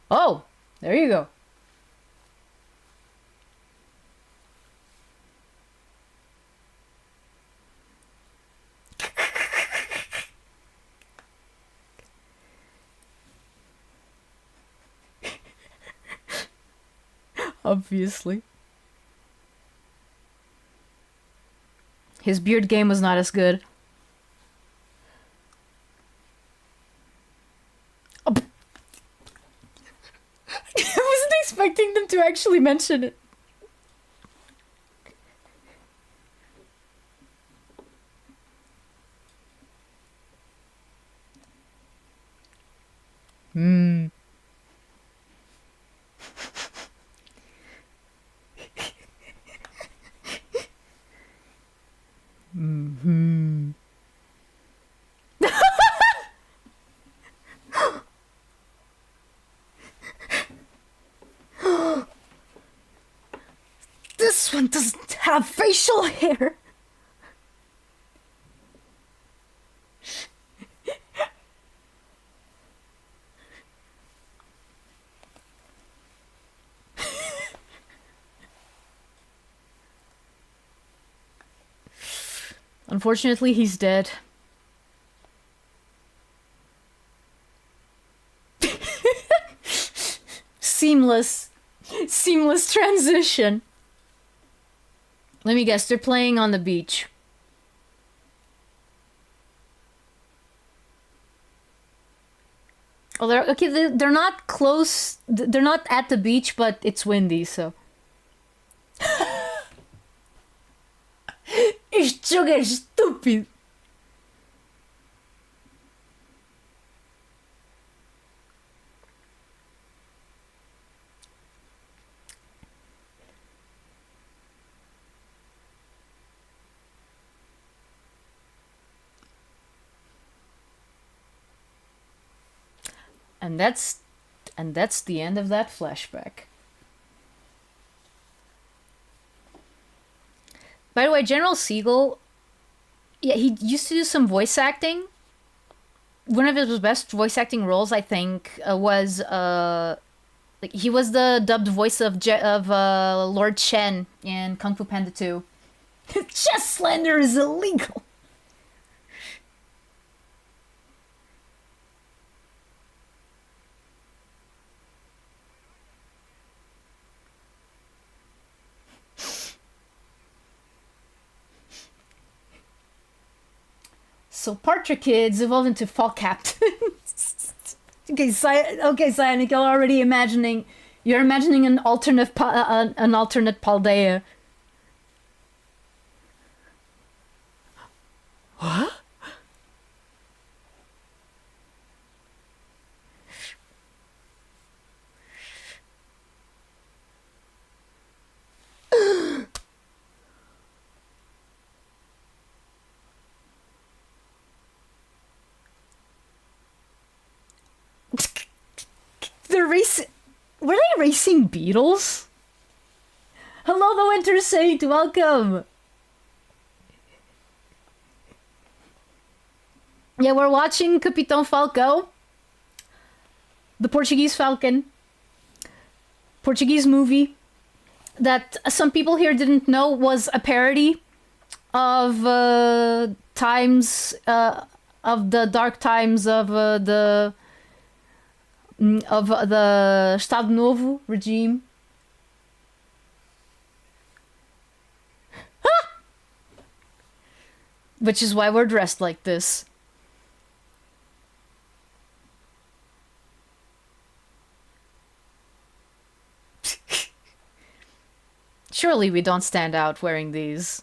Oh, there you go. Obviously. His beard game was not as good. Oh. I wasn't expecting them to actually mention it. Hmm. Hmm. This one doesn't have facial hair. Unfortunately, he's dead. Seamless. Seamless transition. Let me guess, they're playing on the beach. Oh, they're okay. They're not close. They're not at the beach, but it's windy, so. Este jogo é estúpido. And that's And that's the end of that flashback. By the way, General Siegel, yeah, he used to do some voice acting. One of his best voice acting roles, I think, was like he was the dubbed voice of Lord Shen in Kung Fu Panda 2. Chest slander is illegal. So Portuguese evolved into fall captains. Okay, Cyanic, you're already imagining. You're imagining an alternate Paldea. What? They're racing. Were they racing beetles? Hello, the Winter Saint. Welcome. Yeah, we're watching Capitão Falcão, the Portuguese Falcon, Portuguese movie that some people here didn't know was a parody of times of the dark times of the Estado Novo regime. Which is why we're dressed like this. Surely we don't stand out wearing these.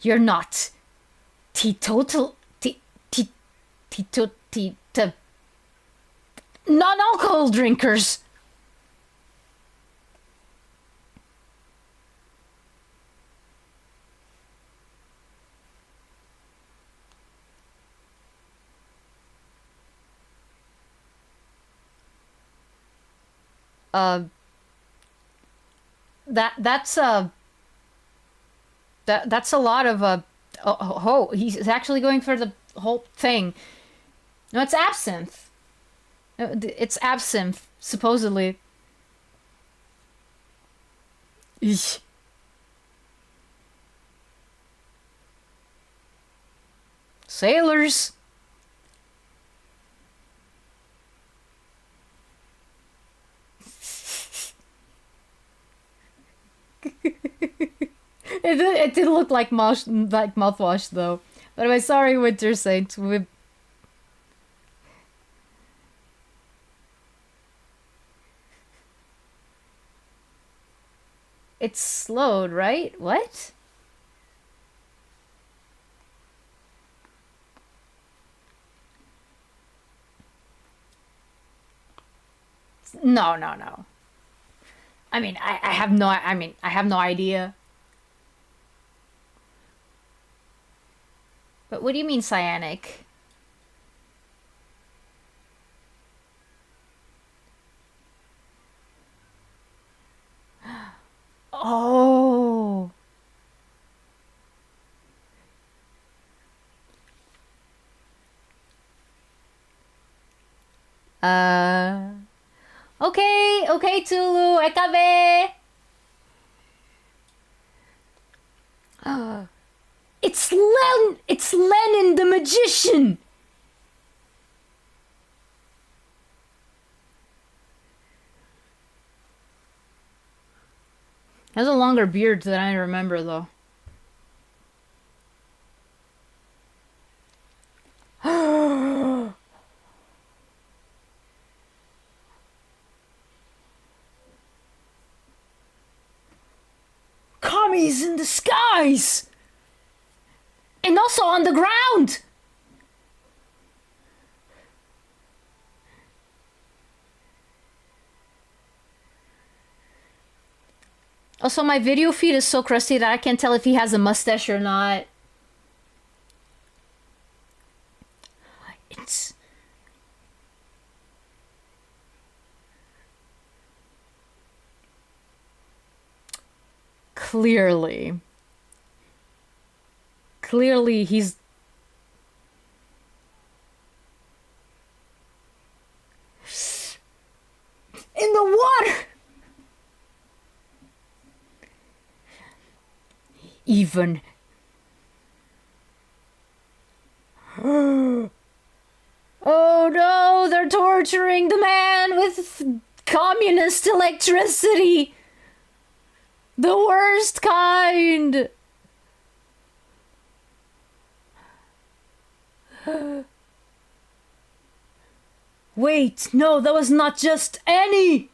You're not teetotal, non-alcohol drinkers. That's a lot of he's actually going for the whole thing. No, it's absinthe. It's absinthe, supposedly. Eesh. Sailors. It did look like mouthwash though. But anyway, sorry, Winter Saint. It's slowed, right? What? No, no, no. I mean, I have no. I mean, I have no idea. But what do you mean cyanic? Oh. Okay, okay, Tulu, ekabe. It's Lenin the magician. Has a longer beard than I remember, though. Commies in the skies! And also on the ground! Also, my video feed is so crusty that I can't tell if he has a mustache or not. It's... Clearly. Clearly, he's... in the water! Even... Oh no, they're torturing the man with communist electricity! The worst kind! Wait, no, that was not just any!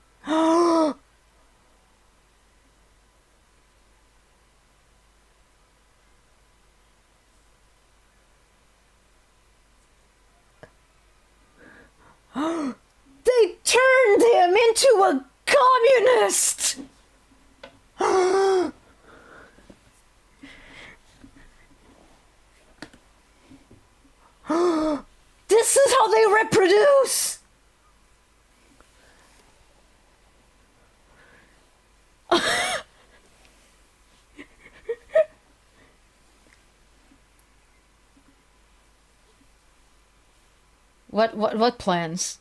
They turned him into a communist! This is how they reproduce! What plans?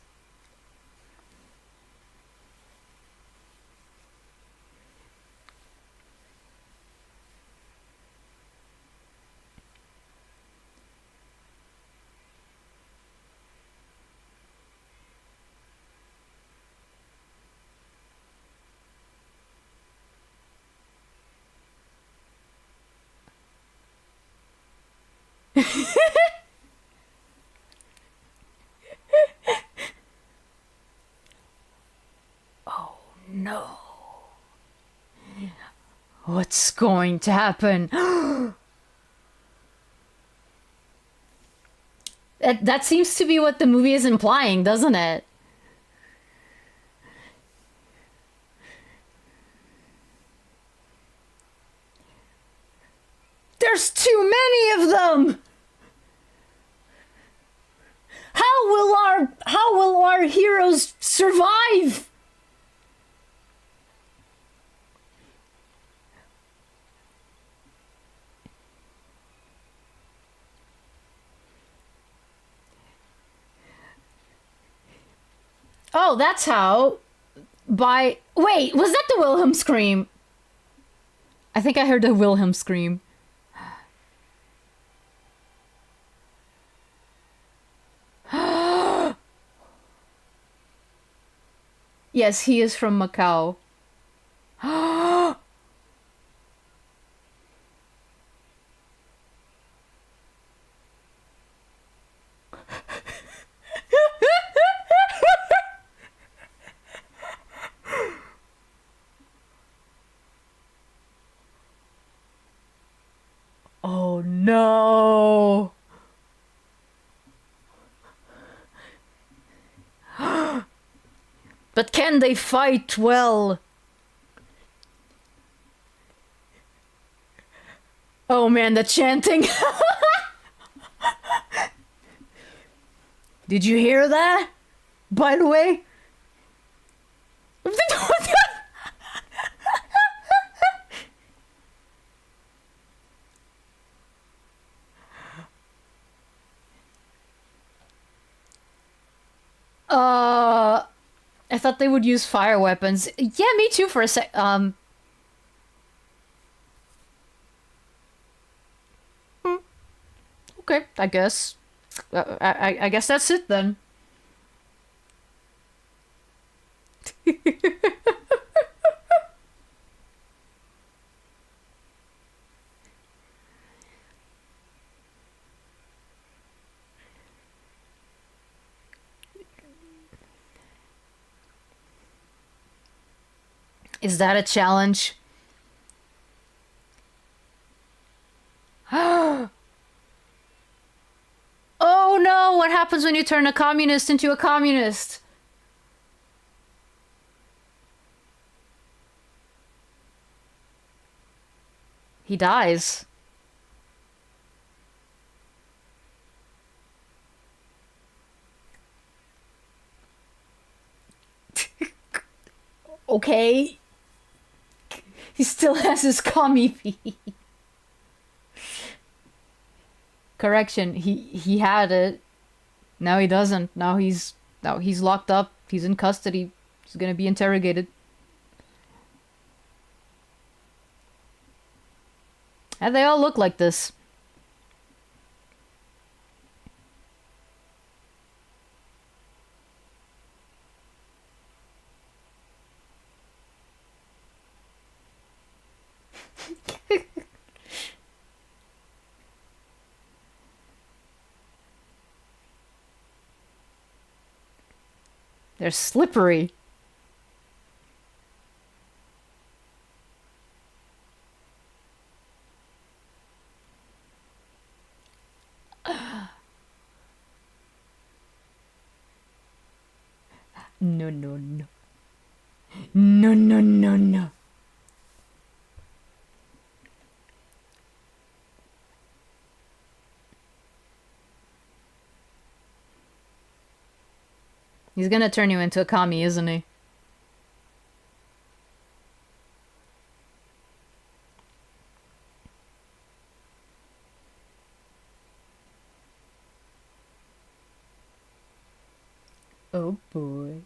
Oh no. What's going to happen? That seems to be what the movie is implying, doesn't it? There's too many of them! How will our heroes survive? Oh, that's how. Wait, was that the Wilhelm scream? I think I heard the Wilhelm scream. Yes, he is from Macau. Oh no. But can they fight well? Oh man, the chanting. Did you hear that? By the way? I thought they would use fire weapons. Yeah, me too for a sec. Okay, I guess. I guess that's it then. Is that a challenge? Oh no, what happens when you turn a communist into a communist? He dies. Okay. He still has his commie fee. Correction, he had it. Now he doesn't. Now he's locked up. He's in custody. He's gonna be interrogated. And they all look like this. They're slippery. No, no, no. No, no, no, no. He's gonna turn you into a commie, isn't he? Oh boy.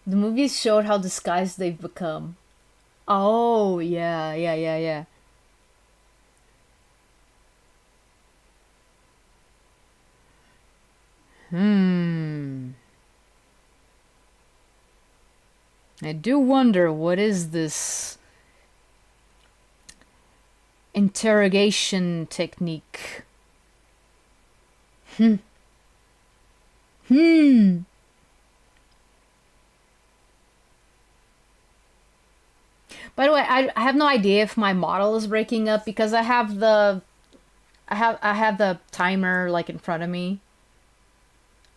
The movies showed how disguised they've become. Oh, yeah, yeah, yeah, yeah. Hmm. I do wonder what is this interrogation technique? Hmm. Hmm. By the way, I have no idea if my model is breaking up because I have the timer like in front of me.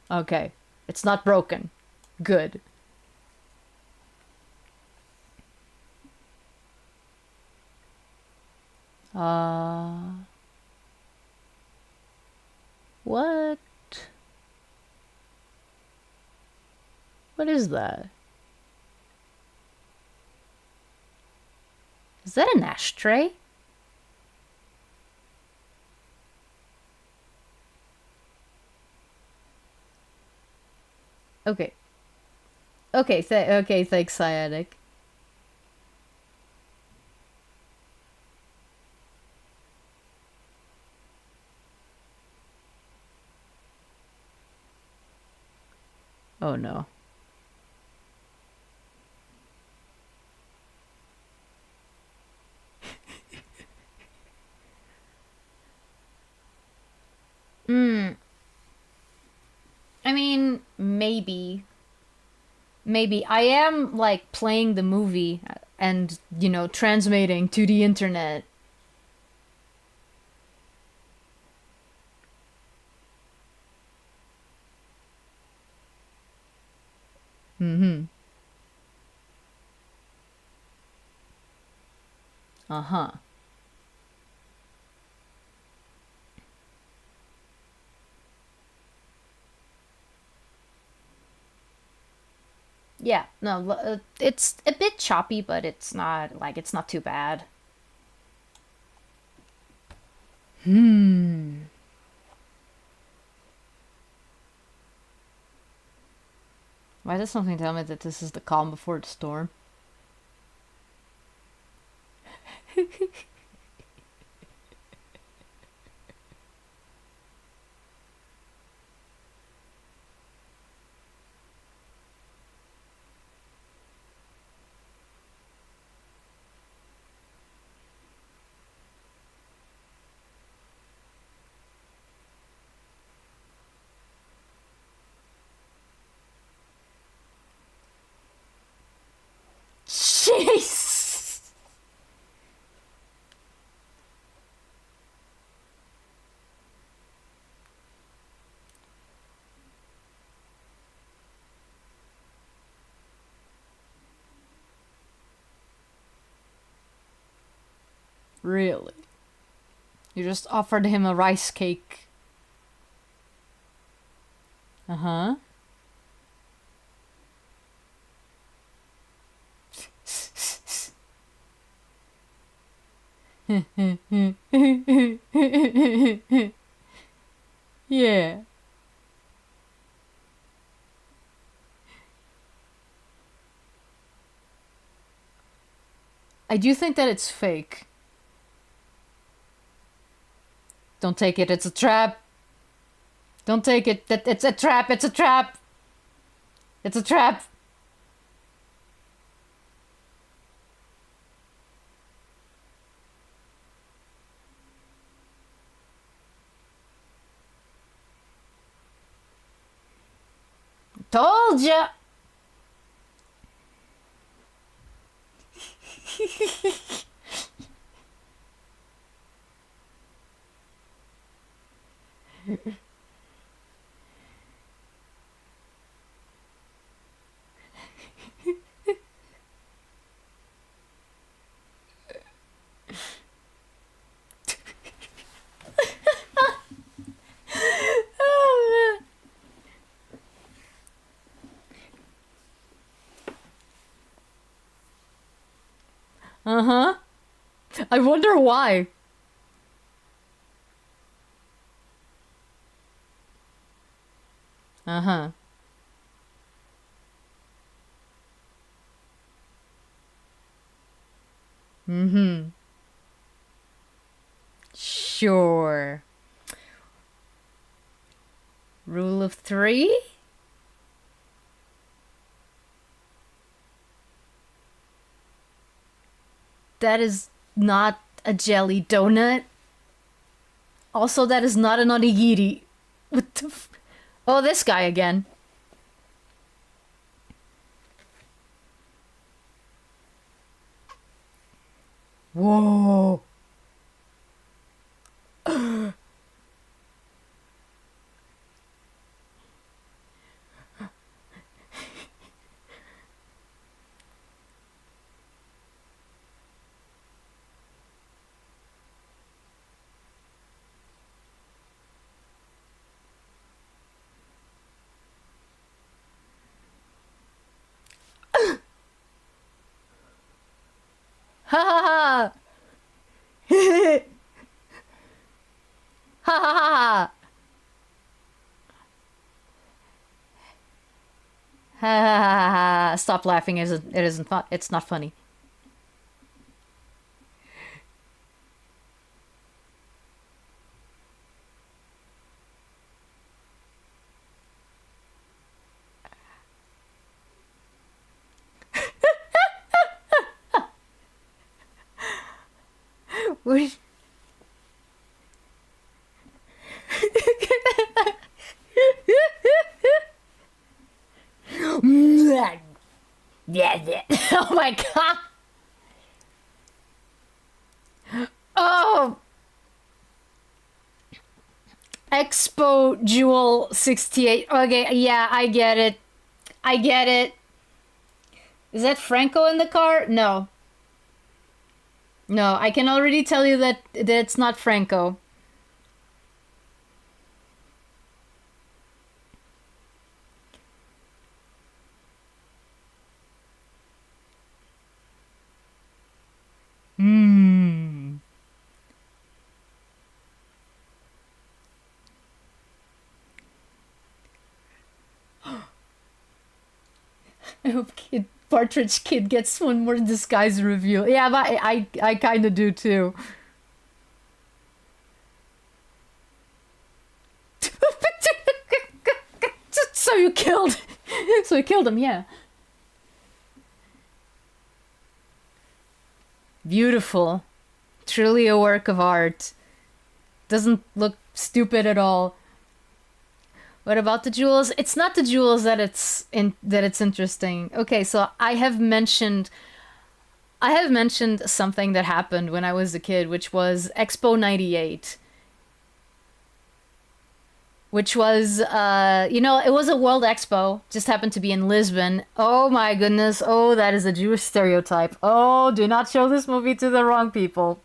Okay. It's not broken. Good. Uh what? What is that? Is that an ashtray? Okay. Okay, thanks, Sciatic. Oh no. Hmm. I mean, maybe. Maybe. I am like playing the movie and, transmitting to the internet. Mm-hmm. Uh-huh. Yeah, no, it's a bit choppy, but it's not too bad. Hmm. Why does something tell me that this is the calm before the storm? Really? You just offered him a rice cake. Uh-huh. Yeah. I do think that it's fake. Don't take it, it's a trap. Don't take it, it's a trap, it's a trap. It's a trap. Told ya. Oh, man. Uh-huh. I wonder why. Uh-huh. Mm-hmm. Sure. Rule of three? That is not a jelly donut. Also, that is not an onigiri. What the f- Oh, this guy again. Whoa. Ha ha ha! Ha ha ha! Ha ha ha ha! Stop laughing! It isn't fun. It's not funny. What? Oh my god! Oh! Expo Jewel 68. Okay, yeah, I get it. I get it. Is that Franco in the car? No. No, I can already tell you that it's not Franco. Hmm. I hope Partridge Kid gets one more disguise reveal. Yeah, but I kind of do too. So you killed. So you killed him, yeah. Beautiful. Truly a work of art. Doesn't look stupid at all. What about the jewels? It's not the jewels that it's interesting. Okay, so I have mentioned something that happened when I was a kid, which was Expo 98. Which was it was a world expo, just happened to be in Lisbon. Oh my goodness. Oh, that is a Jewish stereotype. Oh, do not show this movie to the wrong people.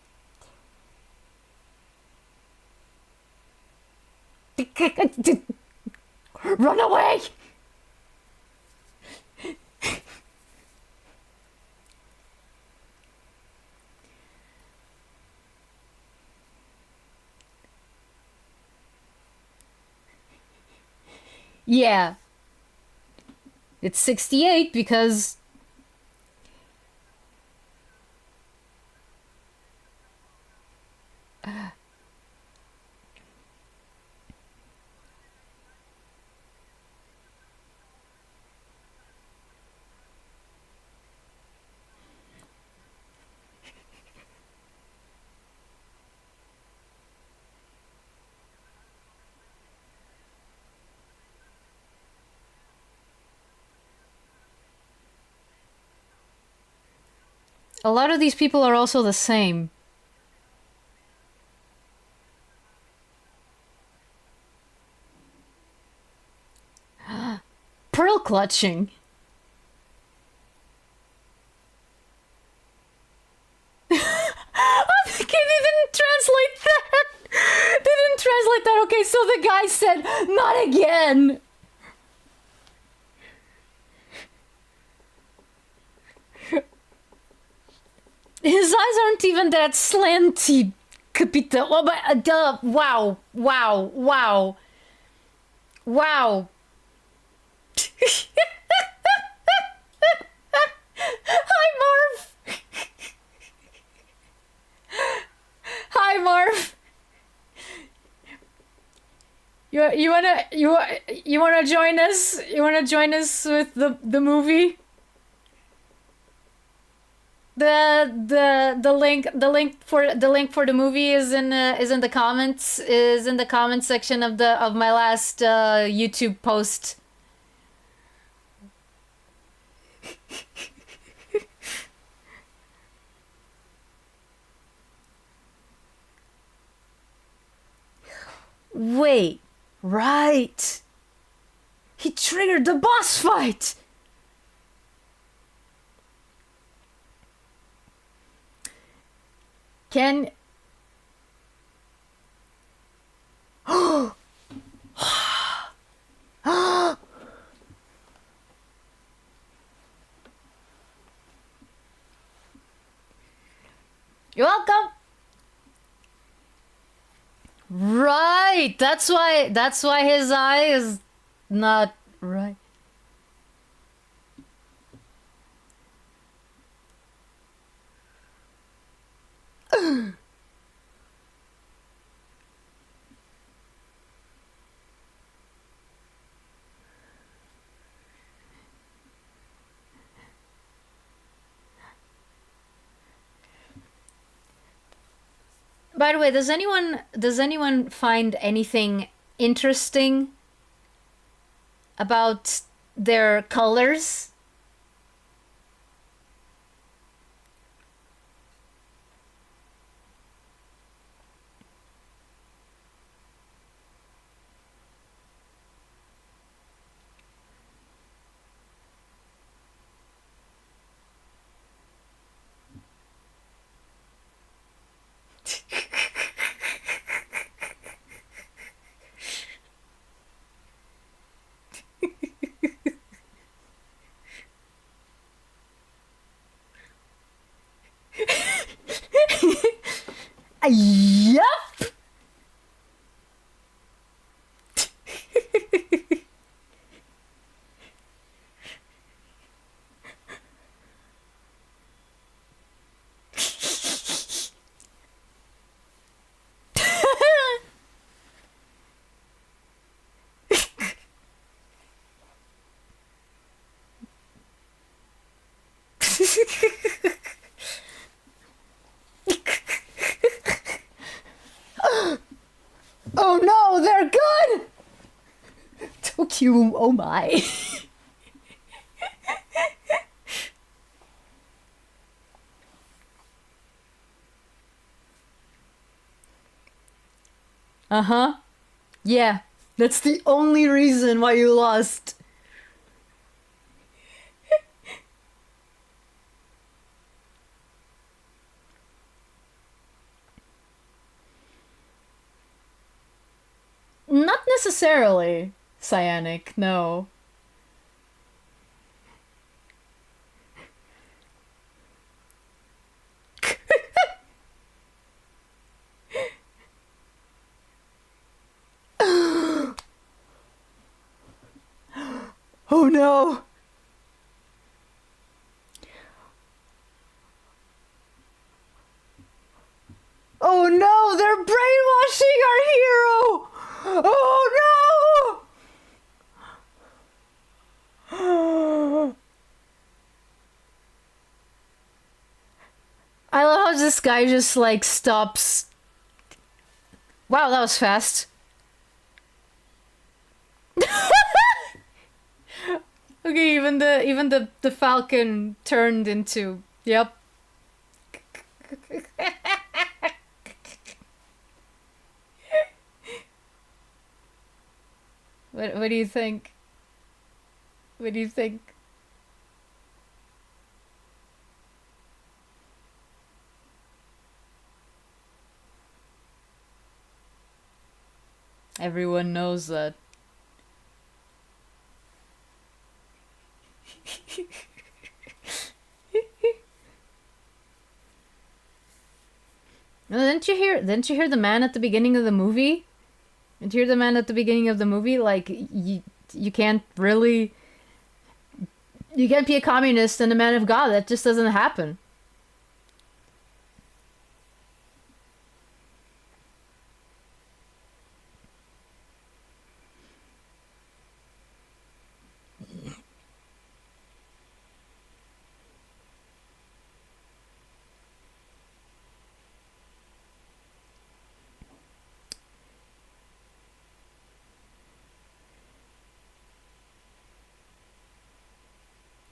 Run away! Yeah. It's 68 because... A lot of these people are also the same. Pearl clutching. Okay, they didn't translate that. They didn't translate that. Okay, so the guy said, not again. His eyes aren't even that slanty, Capita. Oh, but wow, wow, wow, wow. Hi, Marv. Hi, Marv. You wanna join us? You wanna join us with the movie? The link for the movie is in the comments section of my last YouTube post. Wait, right. He triggered the boss fight. Can... You're welcome. Right. That's why his eye is not right. By the way, does anyone find anything interesting about their colors? Yup. Oh no, they're good! Tokyo, oh my. Uh-huh. Yeah, that's the only reason why you lost. Not necessarily cyanic, no. Oh no! Oh no! They're brainwashing our hero! Oh no! I love how this guy just like stops. Wow, that was fast. Okay, even the falcon turned into yep. What do you think? What do you think? Everyone knows that. Didn't you hear the man at the beginning of the movie? Didn't you hear the man at the beginning of the movie? Like you can't really you can't be a communist and a man of God. That just doesn't happen.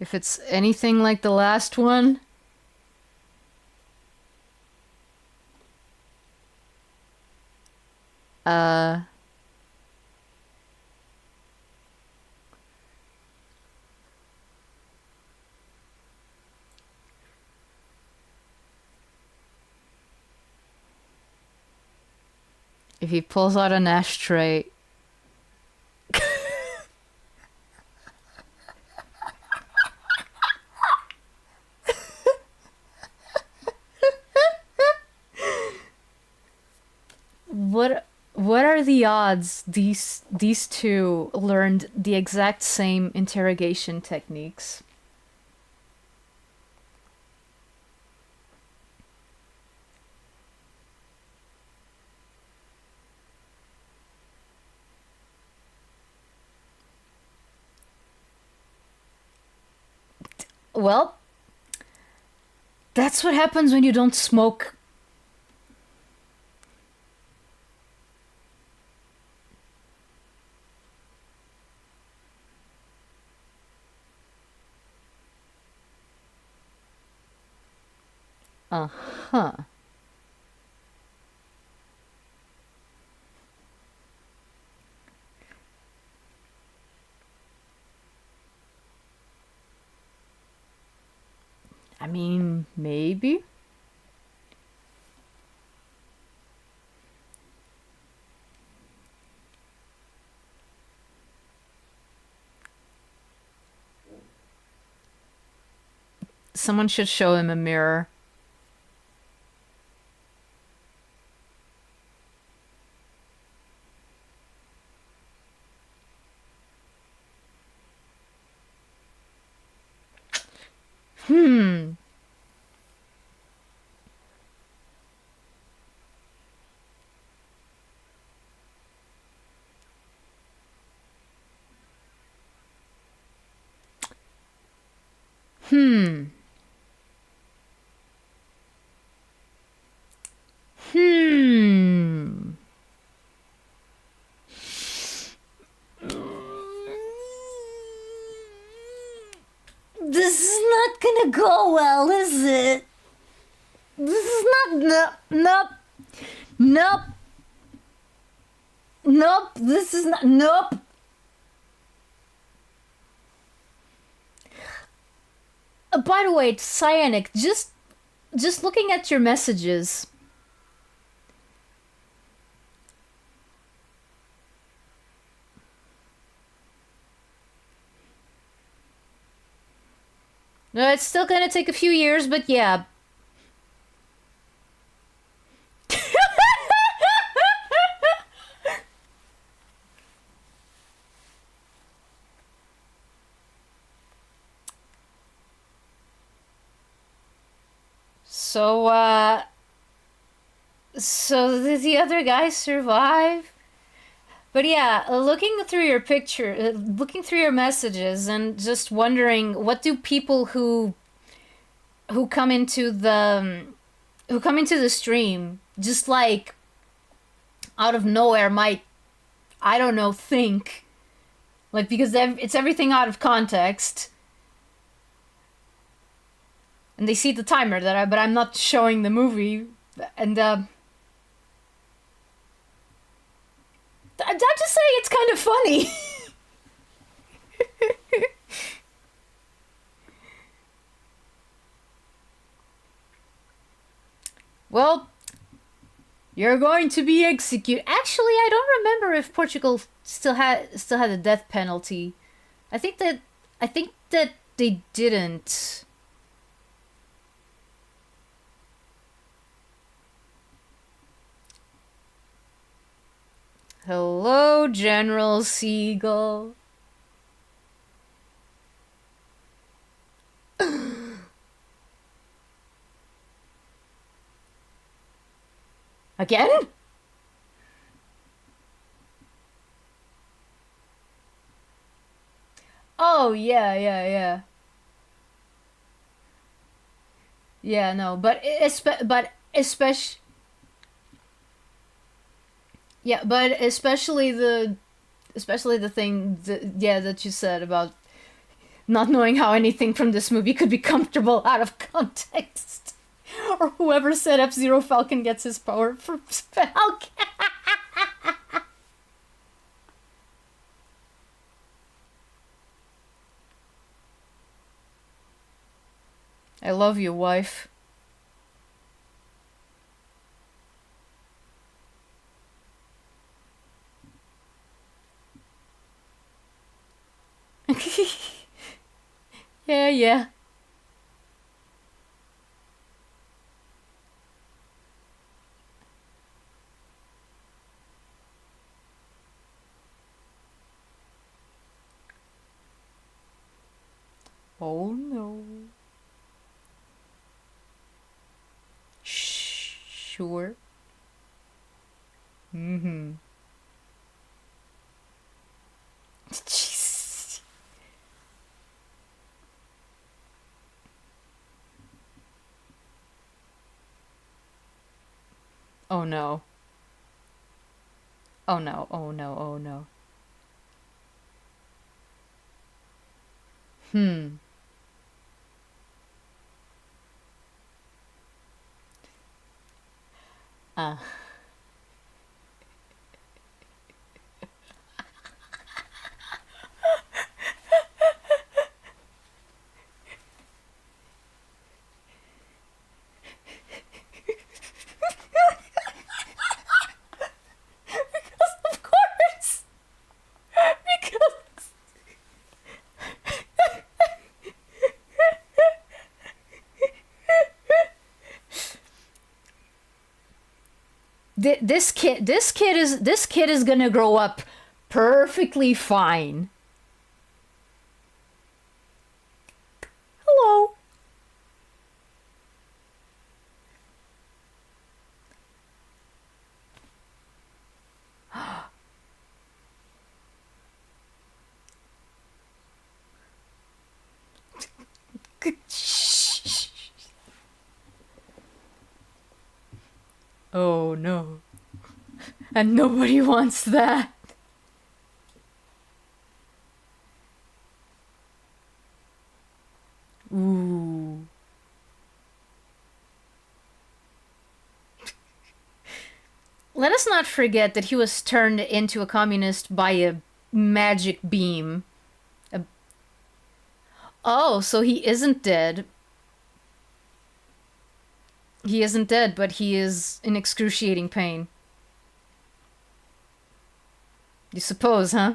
If it's anything like the last one, uh if he pulls out an ashtray. What are the odds these two learned the exact same interrogation techniques? Well, that's what happens when you don't smoke. Uh-huh. I mean, maybe. Someone should show him a mirror. Hmm. Hmm. Hmm. This is not gonna go well, is it? This is not. Nope. Nope. Nope. Nope. This is not. Nope. By the way, Cyanic, just looking at your messages. No, it's still gonna take a few years, but yeah. So, so did the other guy survive? But yeah, looking through your picture, looking through your messages, and just wondering, what do people who come into the stream just like out of nowhere might, I don't know, think like, because it's everything out of context, and they see the timer but I'm not showing the movie, and I'm just saying it's kind of funny. Well, you're going to be executed. Actually, I don't remember if Portugal still had a death penalty. I think that they didn't. Hello, General Siegel. Again? Oh, yeah, yeah, yeah. Yeah, no, but especially yeah, but especially the thing that, yeah, that you said about not knowing how anything from this movie could be comfortable out of context. Or whoever set up Zero Falcon gets his power from Falcon. I love you, wife. Yeah, yeah. Oh no. Sure. Mm-hmm. Jeez. Oh no. Oh no. Oh no. Oh no. Hmm. Uh. Of course. Because this kid is gonna grow up perfectly fine. Hello. Oh no. And nobody wants that. Ooh. Let us not forget that he was turned into a communist by a magic beam. A- oh, so he isn't dead. He isn't dead, but he is in excruciating pain. You suppose, huh?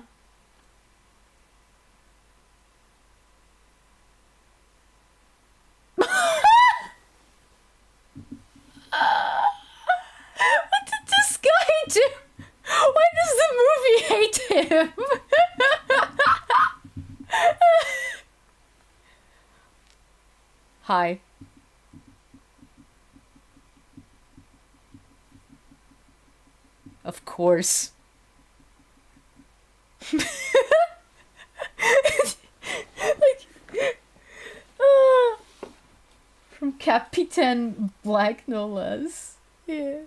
Hi. Of course. Like, ah, from Capitan Black, no less. Yeah.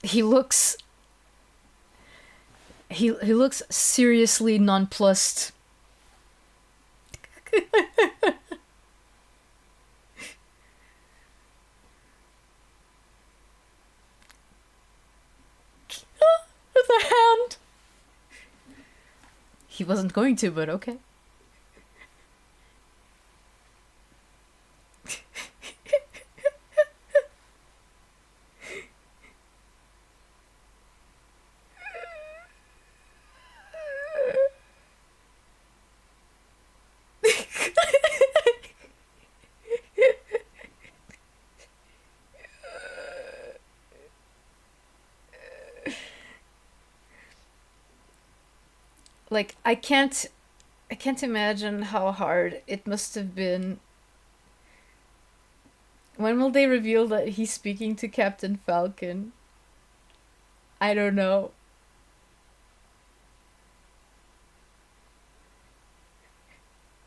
He looks he looks seriously nonplussed. With a hand. He wasn't going to, but okay. Like I can't imagine how hard it must have been. When will they reveal that he's speaking to Captain Falcon? I don't know.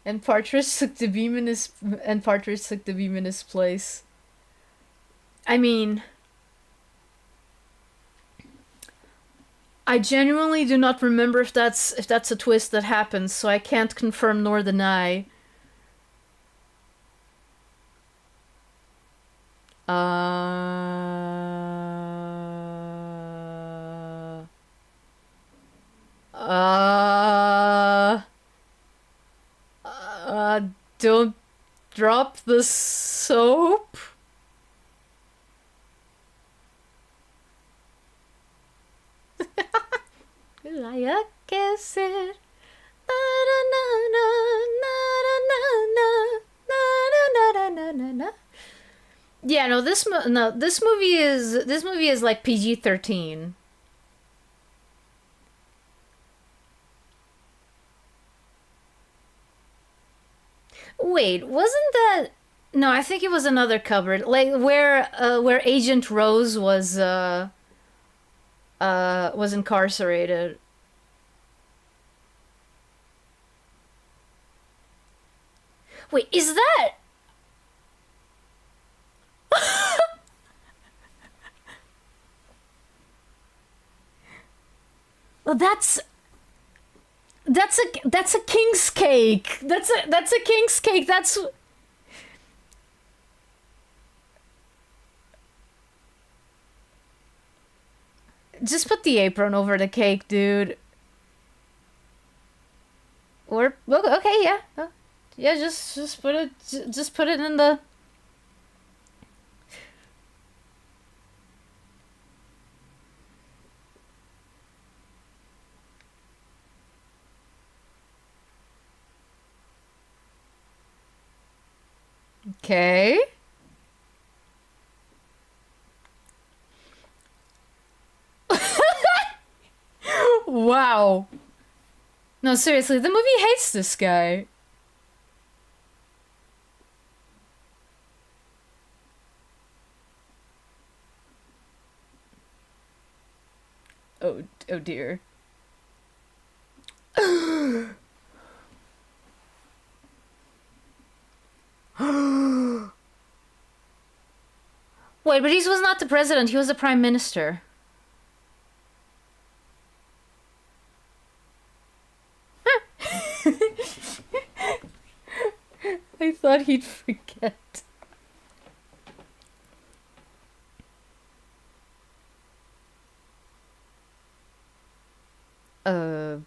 And Partridge took the beam in his and Partridge took the beam in his place. I mean, I genuinely do not remember if that's a twist that happens, so I can't confirm nor deny. Uh, uh, don't drop the soap. Like I said, na na na na na na na na na na na. Yeah, no, this movie is like PG-13. Wait, wasn't that? No, I think it was another cupboard, like where Agent Rose was incarcerated. Wait, is that? Well, that's a king's cake. That's a king's cake. That's just put the apron over the cake, dude. Or okay, yeah, yeah. Just put it in the. Okay. Wow. No, seriously, the movie hates this guy. Oh dear. Wait, but he was not the president. He was the prime minister. I thought he'd forget. Uh.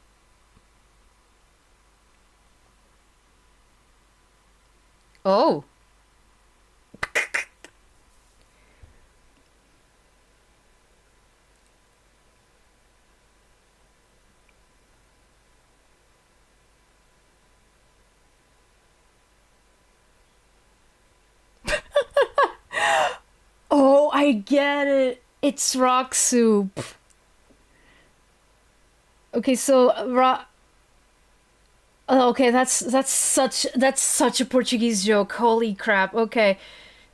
Oh. I get it. It's rock soup. Okay, so rock. Oh, okay, that's such a Portuguese joke. Holy crap. Okay.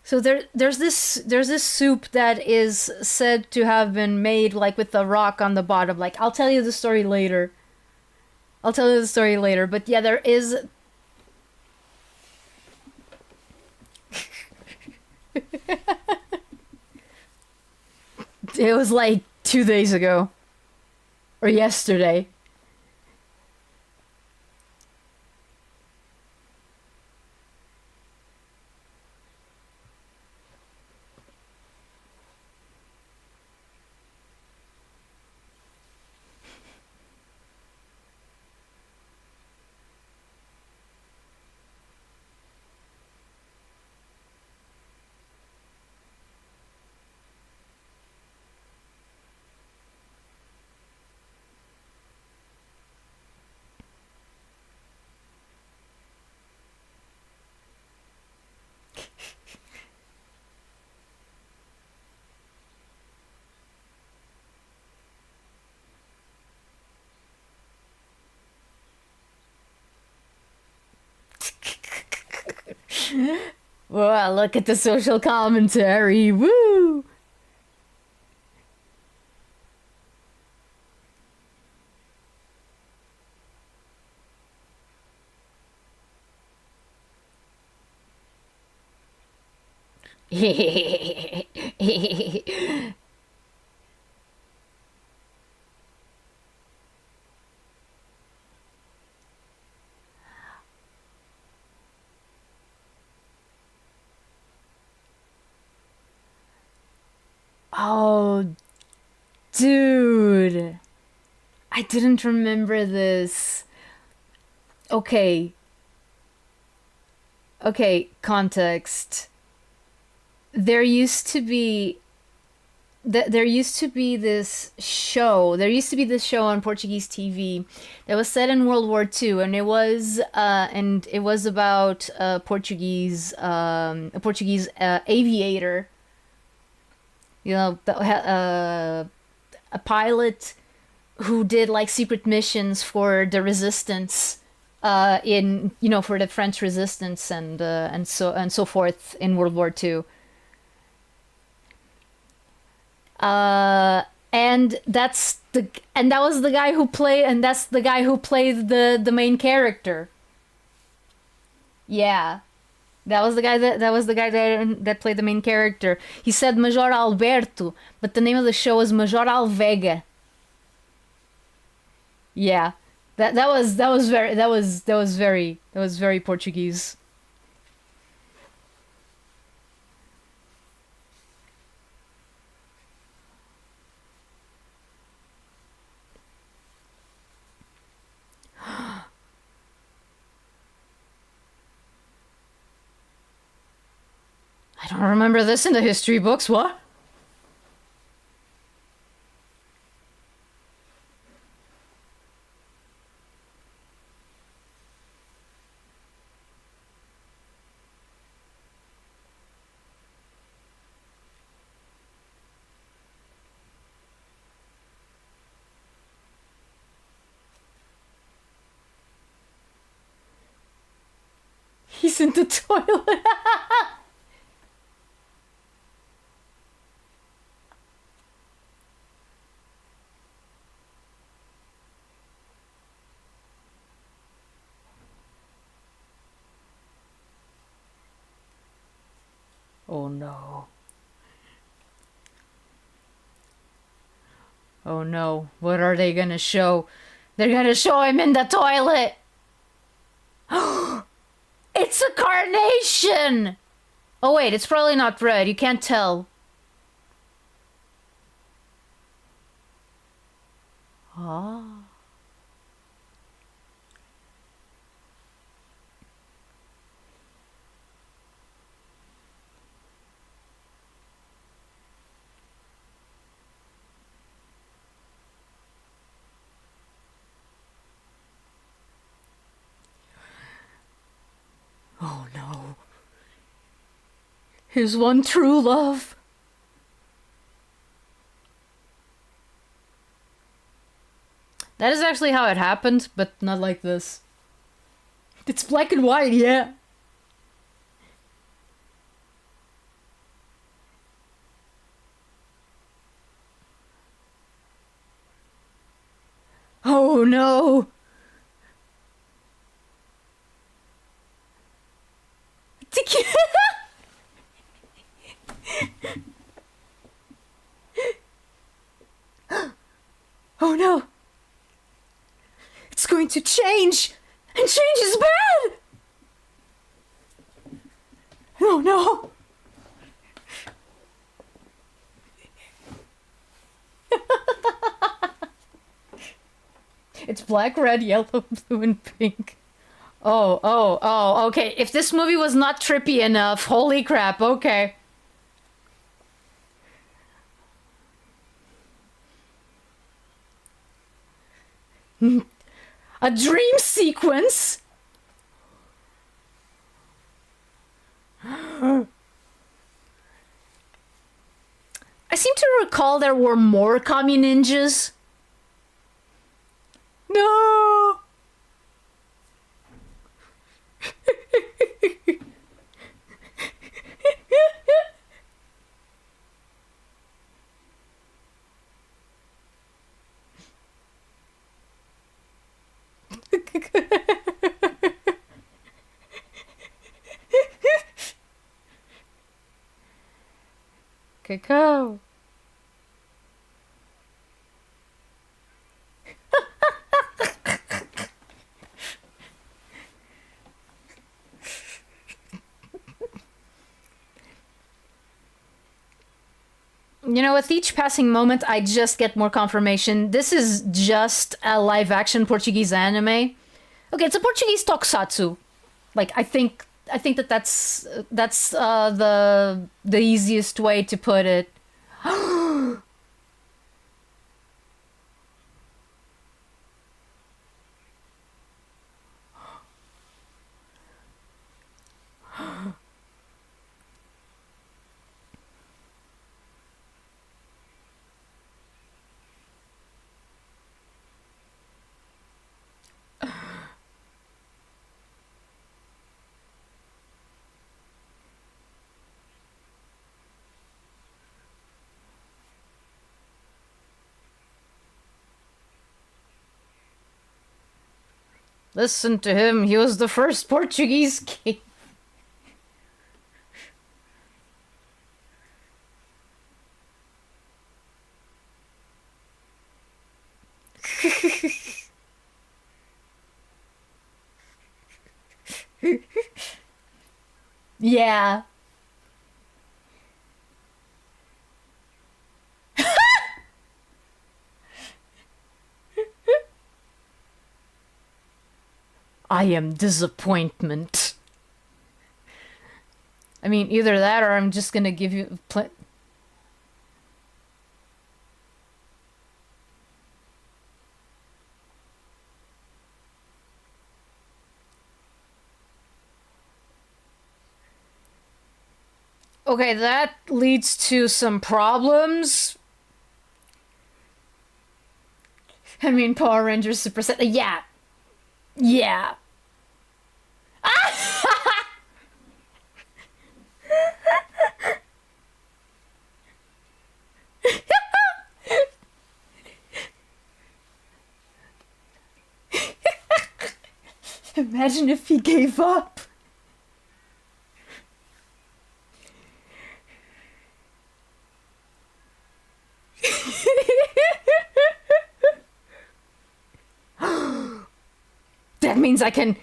So there's this soup that is said to have been made like with a rock on the bottom. Like I'll tell you the story later. I'll tell you the story later. But yeah, there is. It was like 2 days ago or yesterday. Well, look at the social commentary. Woo! Oh, dude. I didn't remember this. Okay. Okay, context. There used to be there used to be this show. There used to be this show on Portuguese TV that was set in World War II, and it was about a Portuguese aviator. A pilot who did like secret missions for the resistance in for the French resistance and so forth in World War II. Uh, and that was the guy who played and that's the guy who played the main character. Yeah. That played the main character. He said Major Alberto, but the name of the show was Major Alvega. Yeah. That was very Portuguese. I don't remember this in the history books. What? He's in the toilet. Oh no. Oh no. What are they gonna show? They're gonna show him in the toilet. It's a carnation! Oh wait, it's probably not red. You can't tell. Ah. Oh no. His one true love. That is actually how it happened, but not like this. It's black and white, yeah. Oh no! Oh no! It's going to change! And change is bad! Oh no! It's black, red, yellow, blue, and pink. Oh, okay. If this movie was not trippy enough, holy crap, okay. A dream sequence? I seem to recall there were more commie ninjas. No! Cacao. You know, with each passing moment, I just get more confirmation. This is just a live-action Portuguese anime. Okay, it's a Portuguese tokusatsu. Like, I think that that's the easiest way to put it. Listen to him. He was the first Portuguese king. Yeah. I am disappointment. I mean, either that or I'm just gonna give you... Okay, that leads to some problems. I mean, Power Rangers Super Set. Yeah. Yeah. Imagine if he gave up. That means I can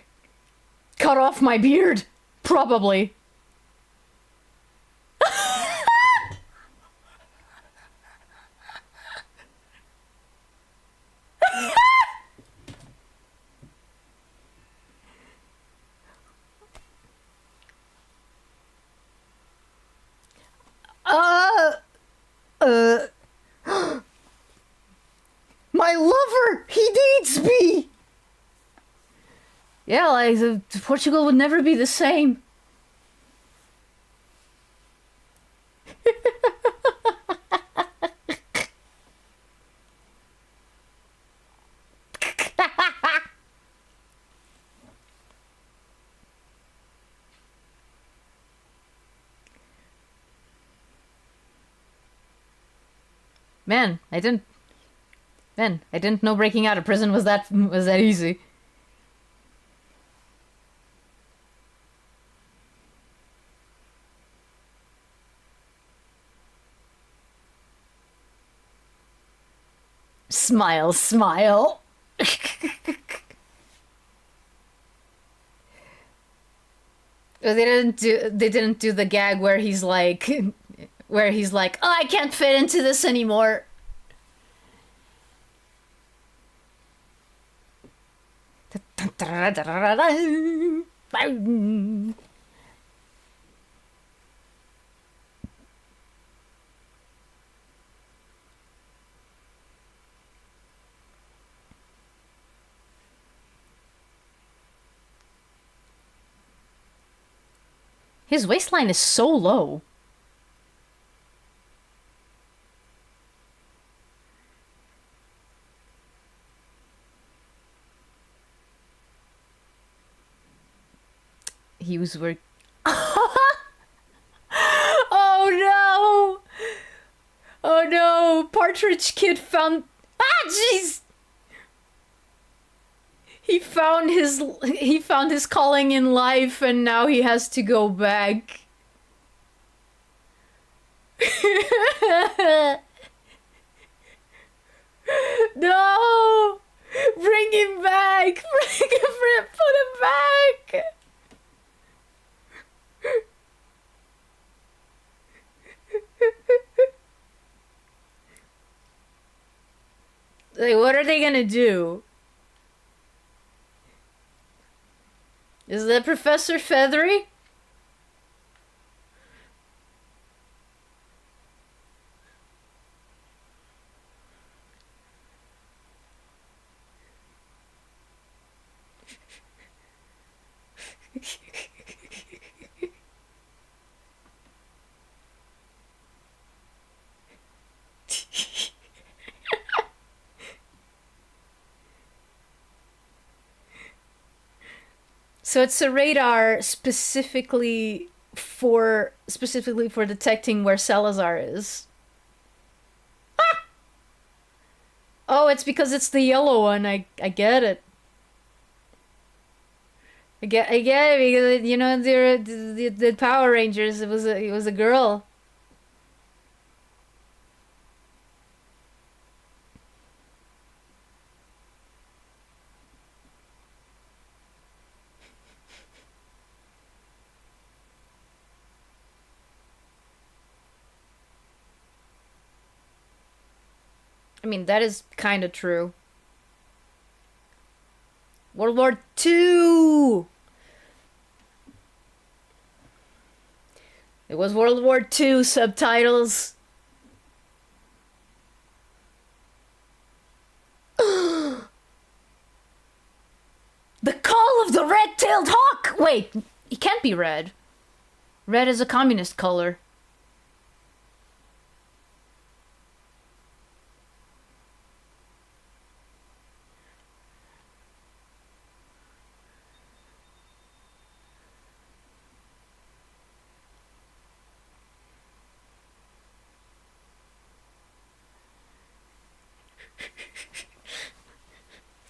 cut off my beard. Probably. Uh, my lover! He needs me! Yeah, like, Portugal would never be the same. Man, I didn't know breaking out of prison was that easy. Smile, smile. They didn't do the gag where he's like oh, I can't fit into this anymore. His waistline is so low. He was work. Oh no! Oh no! Partridge Kid found. Ah, jeez! He found his calling in life, and now he has to go back. No! Bring him back! Put him back! Like, what are they gonna do? Is that Professor Feathery? So it's a radar specifically for detecting where Salazar is. Ah! Oh, it's because it's the yellow one. I get it. I get it because you know the Power Rangers. It was a girl. I mean, that is kind of true. World War II! It was World War II subtitles. The call of the red-tailed hawk! Wait, it can't be red. Red is a communist color.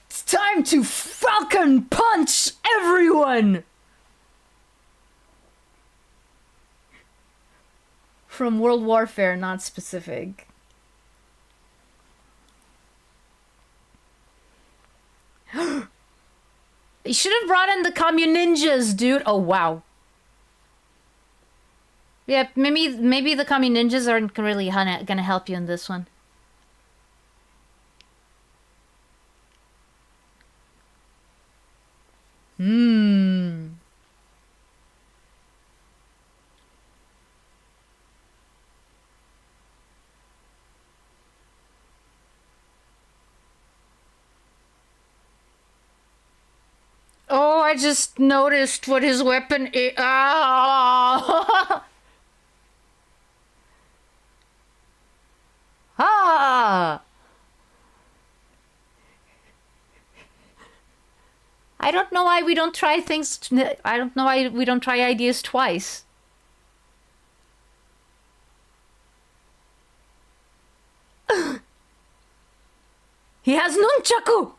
It's time to Falcon punch everyone! From World Warfare, not specific. You should have brought in the Commun Ninjas, dude. Oh, wow. Yeah, maybe the Commun Ninjas aren't really gonna help you in this one. Oh, I just noticed what his weapon is. Ah! Ah! I don't know why we don't try things. I don't know why we don't try ideas twice. He has nunchaku!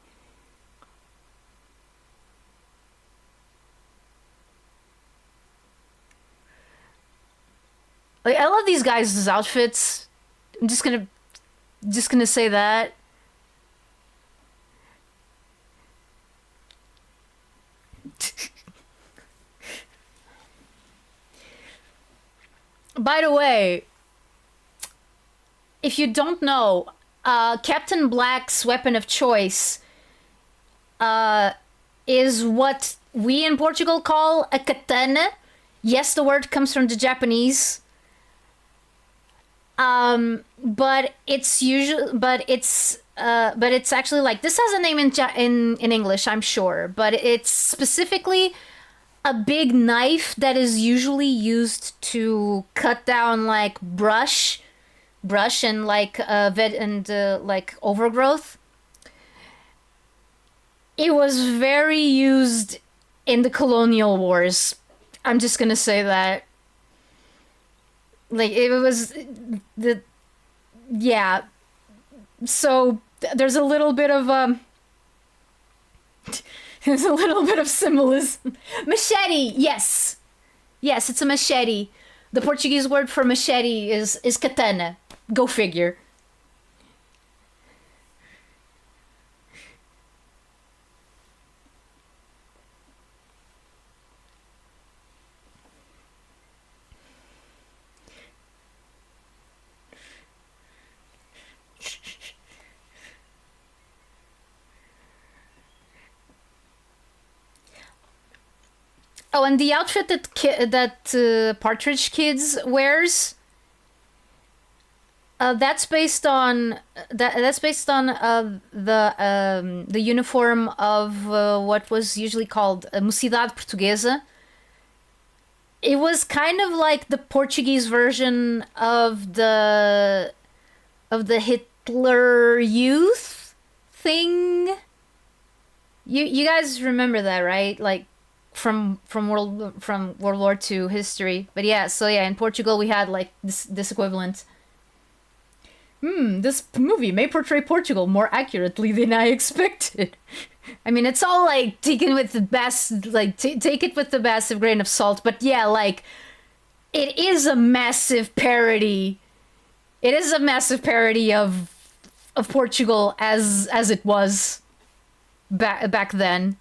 Like, I love these guys' outfits. I'm just gonna say that. By the way, if you don't know, Captain Black's weapon of choice is what we in Portugal call a katana. Yes, the word comes from the Japanese. But it's usually, but it's actually like, this has a name in English, I'm sure, but it's specifically a big knife that is usually used to cut down like brush and like like overgrowth. It was very used in the colonial wars. I'm just gonna say that. Like, it was the, yeah. So there's a little bit of there's a little bit of symbolism. Machete, yes. Yes, it's a machete. The Portuguese word for machete is katana. Go figure. Oh, and the outfit that Partridge Kids wears, that's based on the uniform of what was usually called Mocidade Portuguesa. It was kind of like the Portuguese version of the Hitler Youth thing. You guys remember that, right? Like, from World War II history. But yeah, so yeah, in Portugal we had like this equivalent. This movie may portray Portugal more accurately than I expected. I mean, it's all like taken with the best, like take it with the massive grain of salt. But yeah, like, it is a massive parody. It is a massive parody of Portugal as it was back then,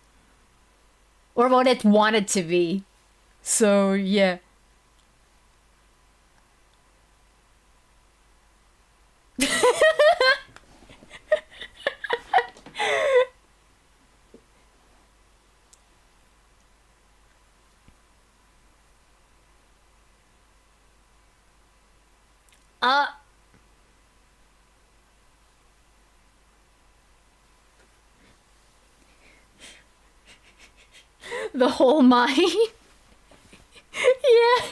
or what it wanted to be. So yeah. uh the whole mine. Yeah.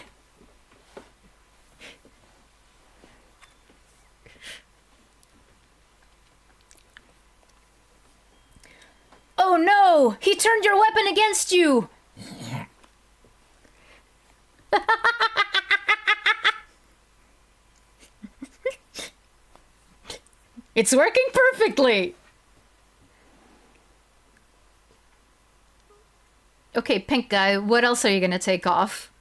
Oh no! He turned your weapon against you! It's working perfectly! Okay, pink guy, what else are you gonna take off?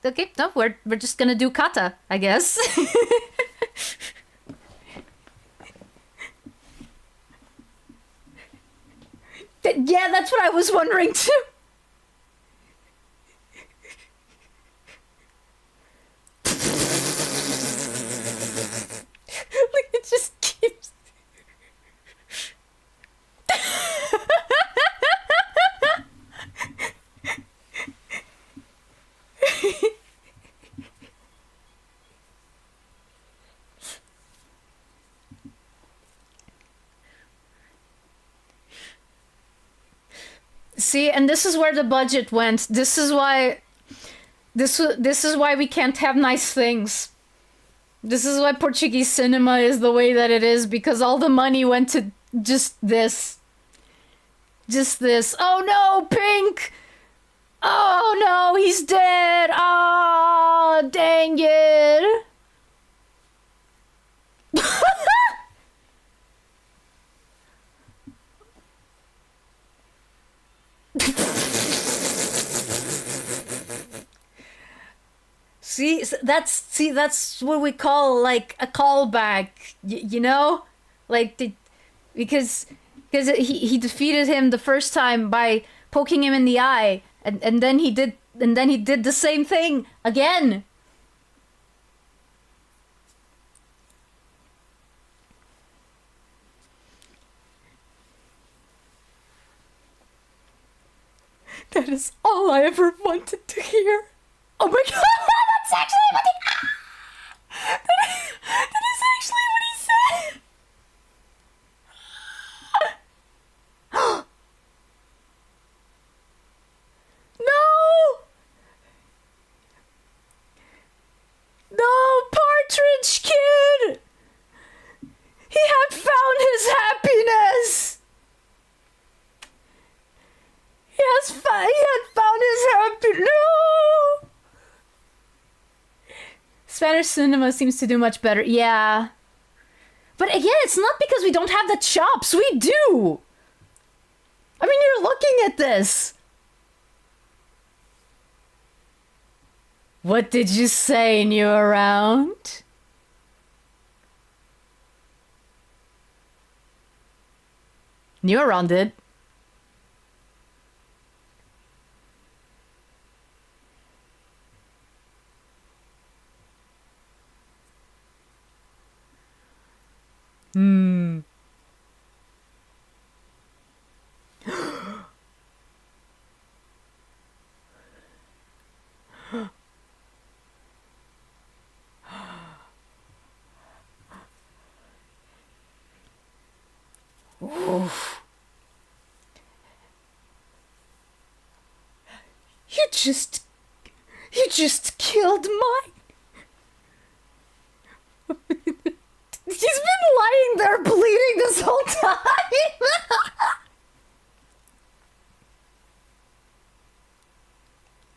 Okay, no, we're just gonna do kata, I guess. Yeah, that's what I was wondering too. Like, it just keeps... See, and this is where the budget went. This is why this is why we can't have nice things. This is why Portuguese cinema is the way that it is, because all the money went to just this. Just this. Oh no, Pink! Oh no, he's dead! Oh, dang it! See, that's what we call like a callback, you know? Like because he defeated him the first time by poking him in the eye, and then he did the same thing again. That is all I ever wanted to hear. Oh my god, that's actually what that is actually what he said. No! No, Partridge Kid! He had found his happiness! He had found his happiness! No! Spanish cinema seems to do much better. Yeah. But again, it's not because we don't have the chops. We do! I mean, you're looking at this. What did you say, New Around? New Around did. Hmm. Oof. You just killed my... He's been lying there bleeding this whole time.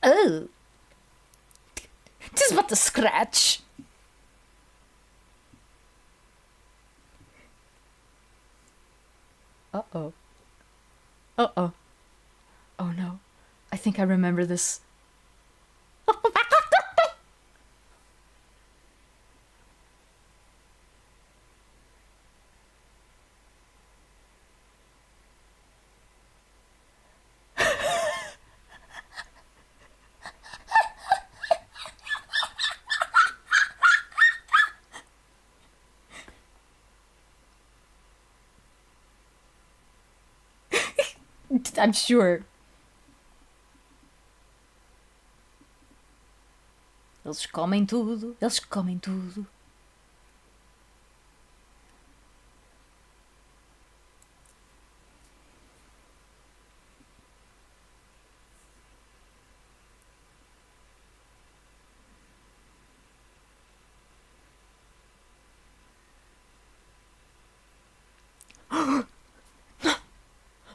Oh. Tis but a scratch. Uh-oh. Uh-oh. Oh no. I think I remember this. I'm sure. Eles comem tudo, eles comem tudo.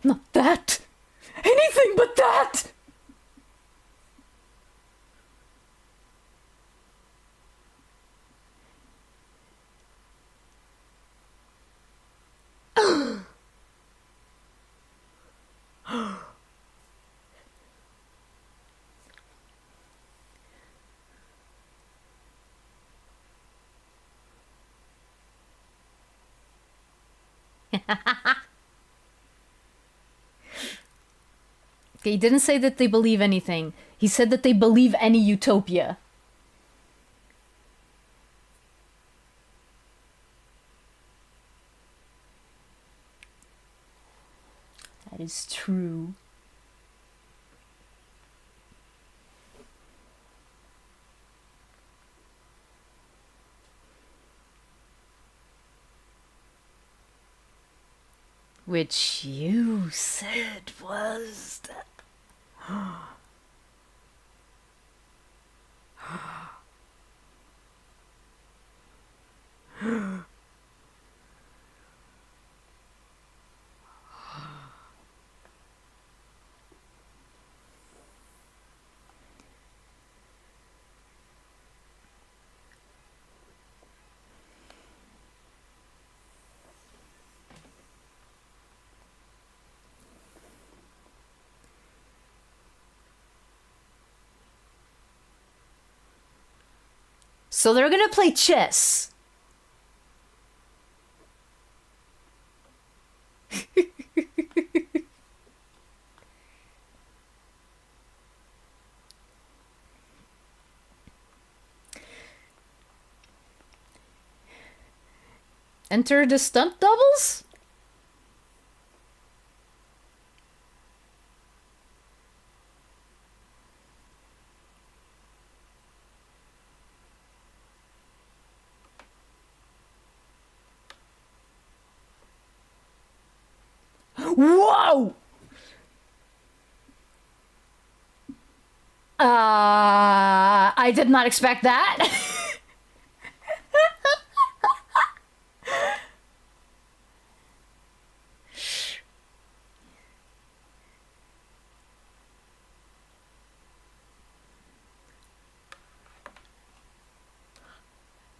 Not that! Anything but that! Okay, he didn't say that they believe anything. He said that they believe any utopia. That is true. Which you said was that... So they're gonna play chess. Enter the stunt doubles? Whoa! I did not expect that.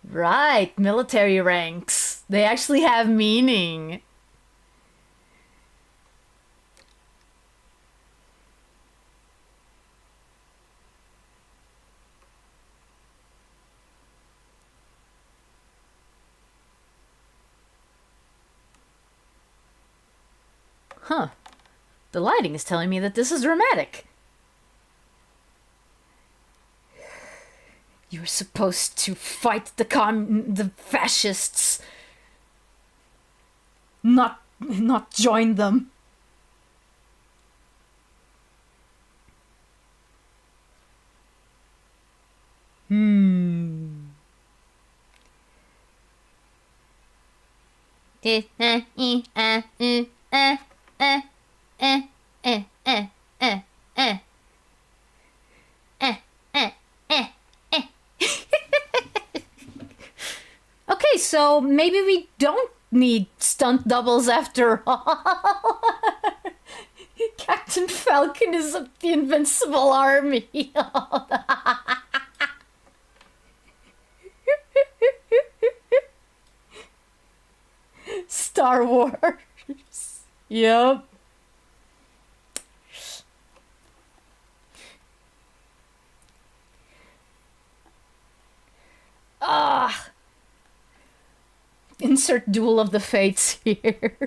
Right, military ranks. They actually have meaning. Huh. The lighting is telling me that this is dramatic. You're supposed to fight the fascists. Not join them. Okay, so maybe we don't need stunt doubles after all. Captain Falcon is the invincible army. Star Wars. Yep. Ah. Insert Duel of the Fates here.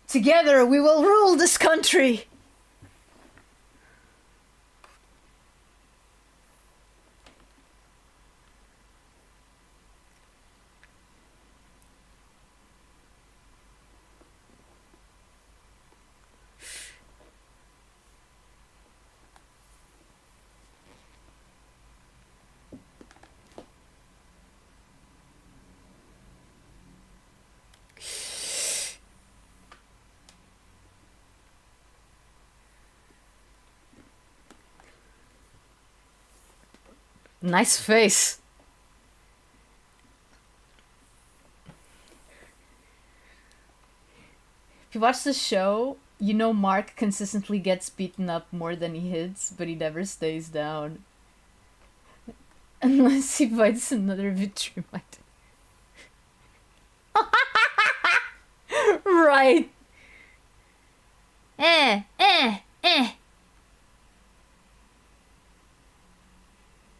Together we will rule this country. Nice face. If you watch the show, you know Mark consistently gets beaten up more than he hits, but he never stays down. Unless he fights another Vtuber. Right.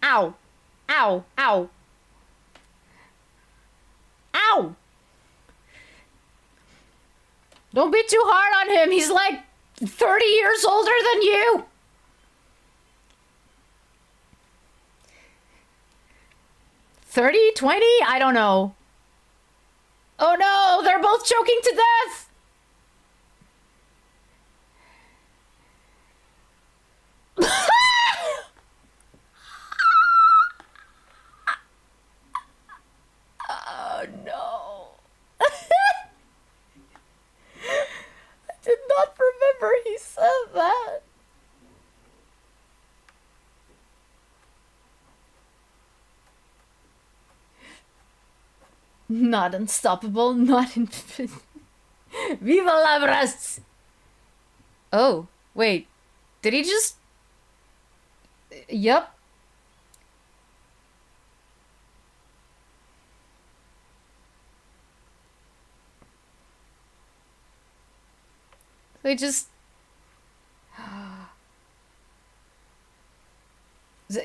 Ow. Ow. Ow. Ow! Don't be too hard on him. He's like 30 years older than you. $30, $20? I don't know. Oh no, they're both choking to death. Oh no. I did not remember he said that. Not unstoppable, not in... Viva la Bras! Oh, wait. Did he just... Yup. They just...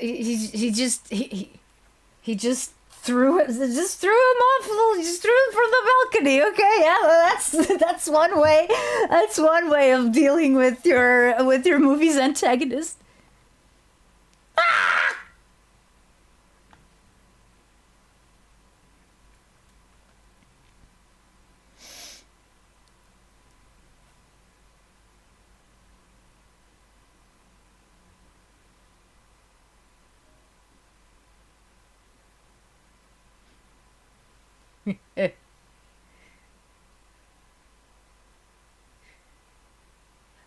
He just threw him off, just threw him from the balcony. Okay, yeah, that's one way. That's one way of dealing with your movie's antagonist. Ah!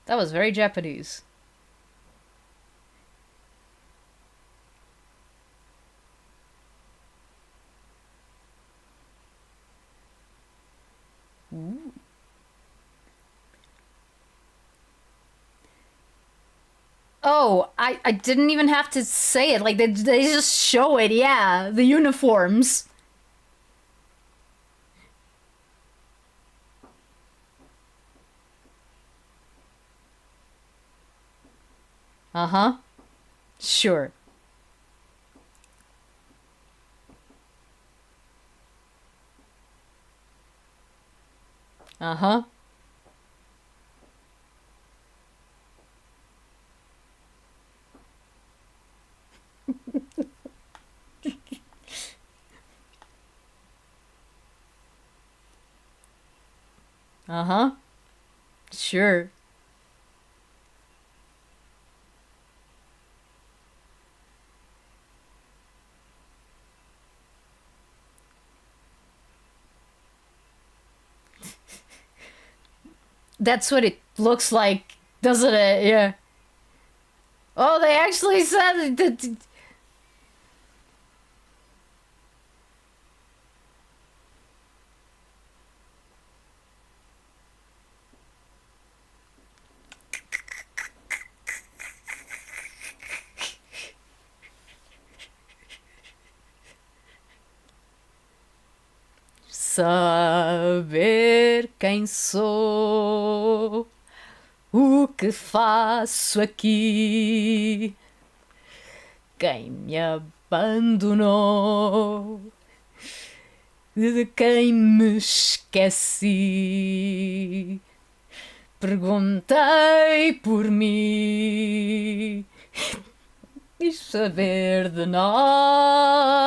That was very Japanese. Ooh. Oh, I didn't even have to say it. Like they just show it. Yeah, the uniforms. Uh-huh. Sure. Uh-huh. Uh-huh. Sure. That's what it looks like, doesn't it? Yeah. Oh, they actually said that. Saber quem sou, o que faço aqui, quem me abandonou, de quem me esqueci. Perguntei por mim e saber de nós.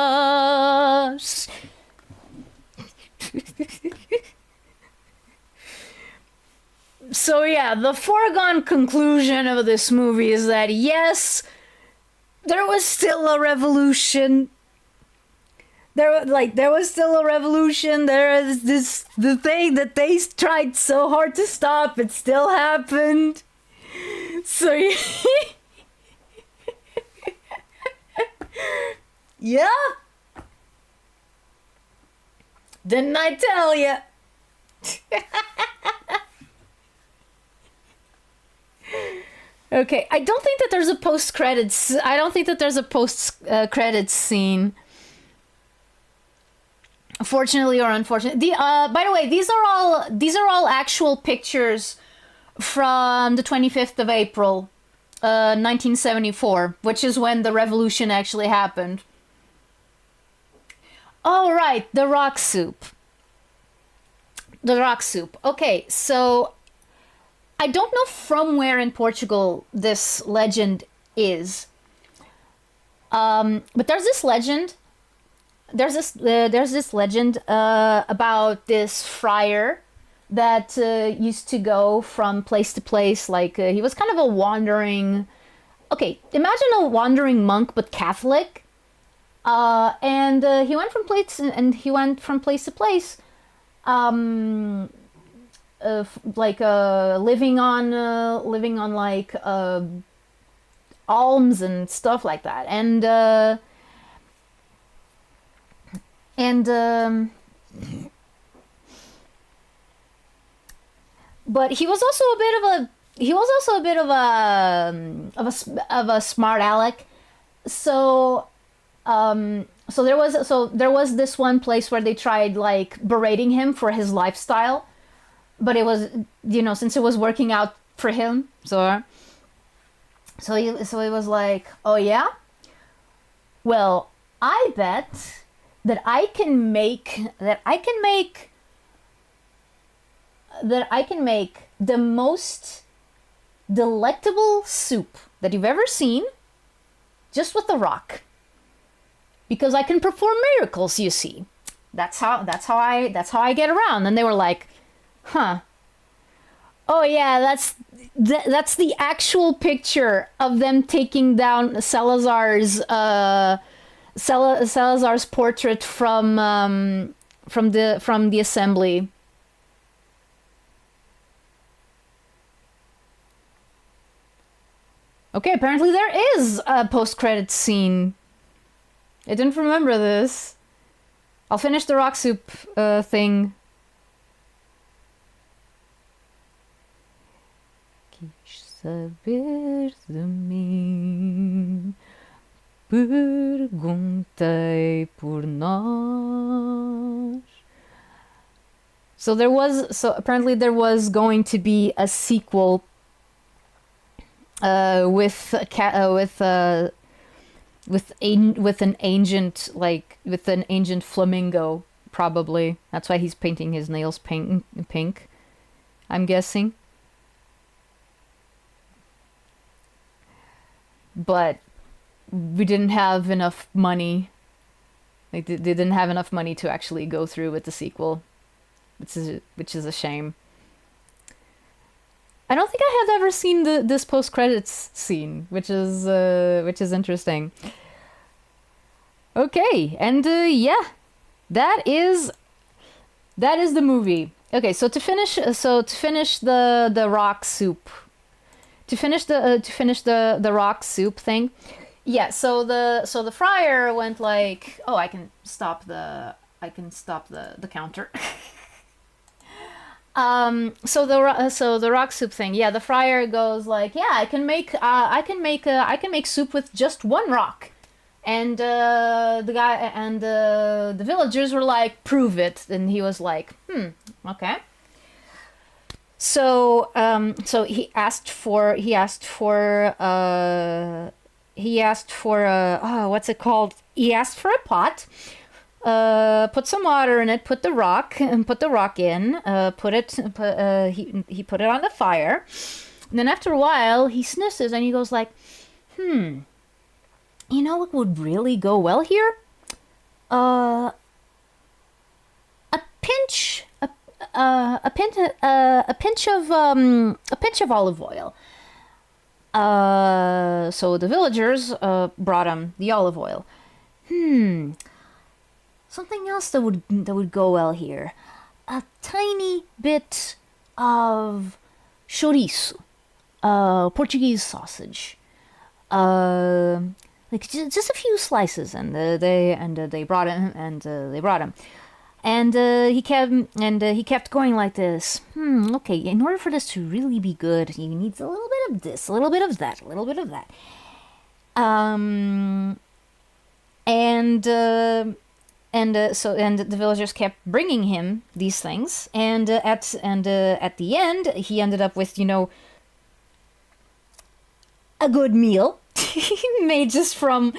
So yeah, the foregone conclusion of this movie is that yes, there was still a revolution. There was still a revolution. There is the thing that they tried so hard to stop. It still happened. So yeah, didn't I tell you? Okay, I don't think that there's a post credits. I don't think that there's a post credits scene. Fortunately or unfortunately, by the way, these are all actual pictures from the 25th of April, 1974, which is when the revolution actually happened. Oh right, the rock soup. The rock soup. Okay, so I don't know from where in Portugal this legend is, but there's this legend. There's this legend about this friar that used to go from place to place. Like he was kind of a wandering. Okay, imagine a wandering monk but Catholic, and he went from place to place. Like living on like alms and stuff like that, and but he was also a bit of a of a smart aleck. So there was this one place where they tried like berating him for his lifestyle, but it was, since it was working out for him, so he was like, oh yeah, Well, I bet that I can make the most delectable soup that you've ever seen just with the rock. Because I can perform miracles, you see. That's how I get around. And they were like, "Huh. Oh yeah, that's the actual picture of them taking down Salazar's portrait from the assembly." Okay, apparently there is a post-credits scene. I didn't remember this. I'll finish the rock soup thing. Quis saber de mim, perguntei por nós. So apparently there was going to be a sequel with an ancient flamingo, probably. That's why he's painting his nails pink, I'm guessing. But we didn't have enough money. They didn't have enough money to actually go through with the sequel, which is a shame. I don't think I have ever seen this post credits scene, which is interesting. Okay, and yeah, that is the movie. Okay, so to finish the rock soup, to finish the rock soup thing, yeah. So the friar went like, oh, I can stop the counter. So the rock soup thing, yeah. The friar goes like, yeah, I can make soup with just one rock, and the villagers were like, prove it, and he was like, okay. So he asked for what's it called? He asked for a pot. Put some water in it. Put the rock in. He put it on the fire. And then after a while, he snisses and he goes like, you know what would really go well here? A pinch of olive oil. So the villagers brought him the olive oil. Something else that would go well here. A tiny bit of chorizo, Portuguese sausage. Like just a few slices, and they brought him, and he kept going like this. Okay, in order for this to really be good, he needs a little bit of this, a little bit of that, a little bit of that. So the villagers kept bringing him these things, and at the end he ended up with, a good meal made from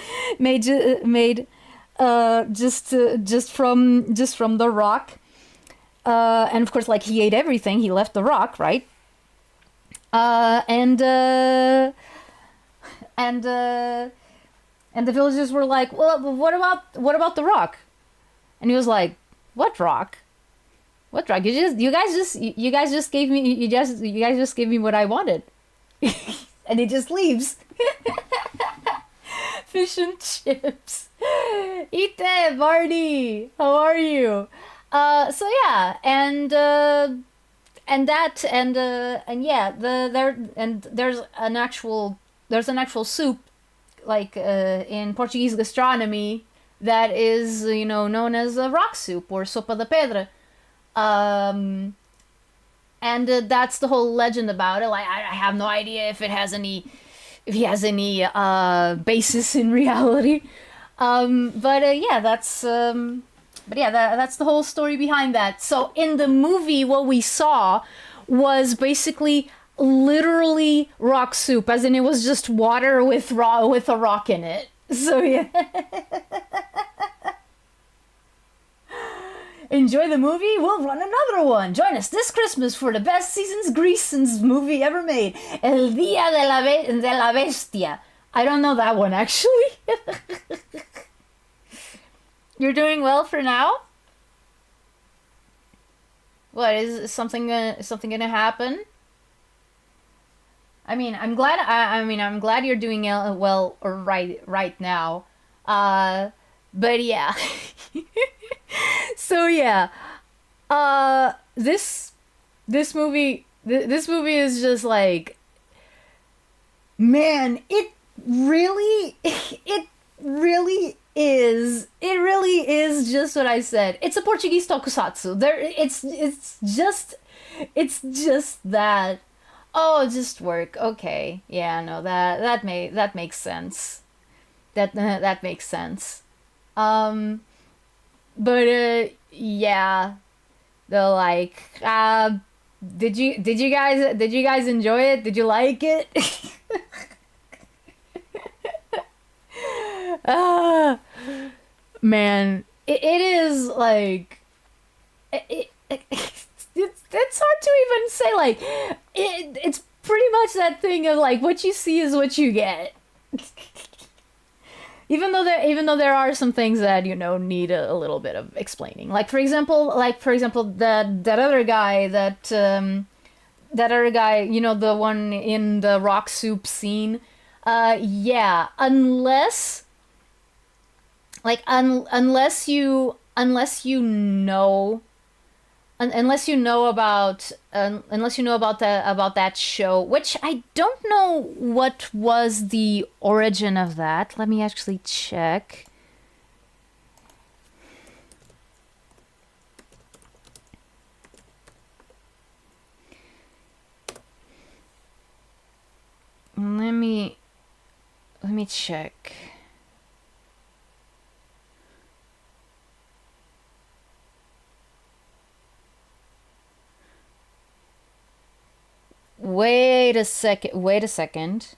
the rock, and of course, like, he ate everything. He left the rock, right? And the villagers were like, well, what about the rock? And he was like, "What rock? What rock? You guys just gave me what I wanted." And he just leaves. Fish and chips. Ite, Barney, how are you? So yeah, and there's an actual soup, like in Portuguese gastronomy, that is, known as a rock soup or sopa de pedra. And that's the whole legend about it. Like, I have no idea if he has any basis in reality. That's the whole story behind that. So in the movie, what we saw was basically literally rock soup, as in it was just water with a rock in it. So yeah. Enjoy the movie? We'll run another one. Join us this Christmas for the best season's Greason's movie ever made. El Día de la Bestia. I don't know that one, actually. You're doing well for now? What, is something gonna happen? I mean, I'm glad. I'm glad you're doing well right now. But yeah. So yeah, this movie is just like, man, it really is just what I said. It's a Portuguese tokusatsu. It's just that. Oh, just work. Okay, yeah, no, that makes sense. That makes sense. But yeah, the like, did you guys enjoy it? Did you like it? Ah, man, it is like, it's hard to even say, like, it's pretty much that thing of like, what you see is what you get. Even though there are some things that need a little bit of explaining, like for example that other guy the one in the rock soup scene, yeah, unless you know about that show, which I don't know what was the origin of that. Let me actually check. Let me check. Wait a second.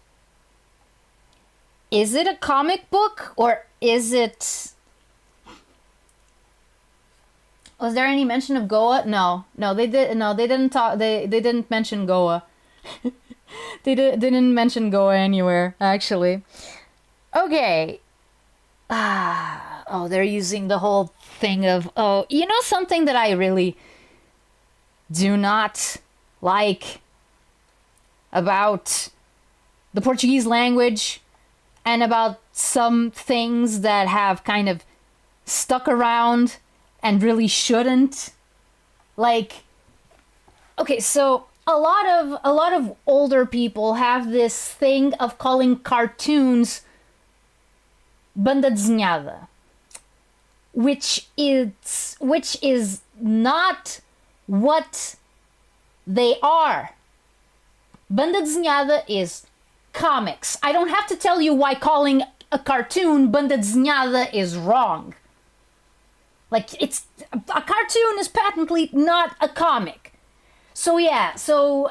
Is it a comic book or is it... Was there any mention of Goa? No, they didn't talk. They didn't mention Goa. Didn't mention Goa anywhere, actually. Okay. Oh, they're using the whole thing of, oh, something that I really do not like about the Portuguese language and about some things that have kind of stuck around and really shouldn't. Like, okay, so a lot of older people have this thing of calling cartoons banda desenhada, which is not what they are. Banda desenhada is comics. I don't have to tell you why calling a cartoon banda desenhada is wrong. Like, a cartoon is patently not a comic. So yeah, the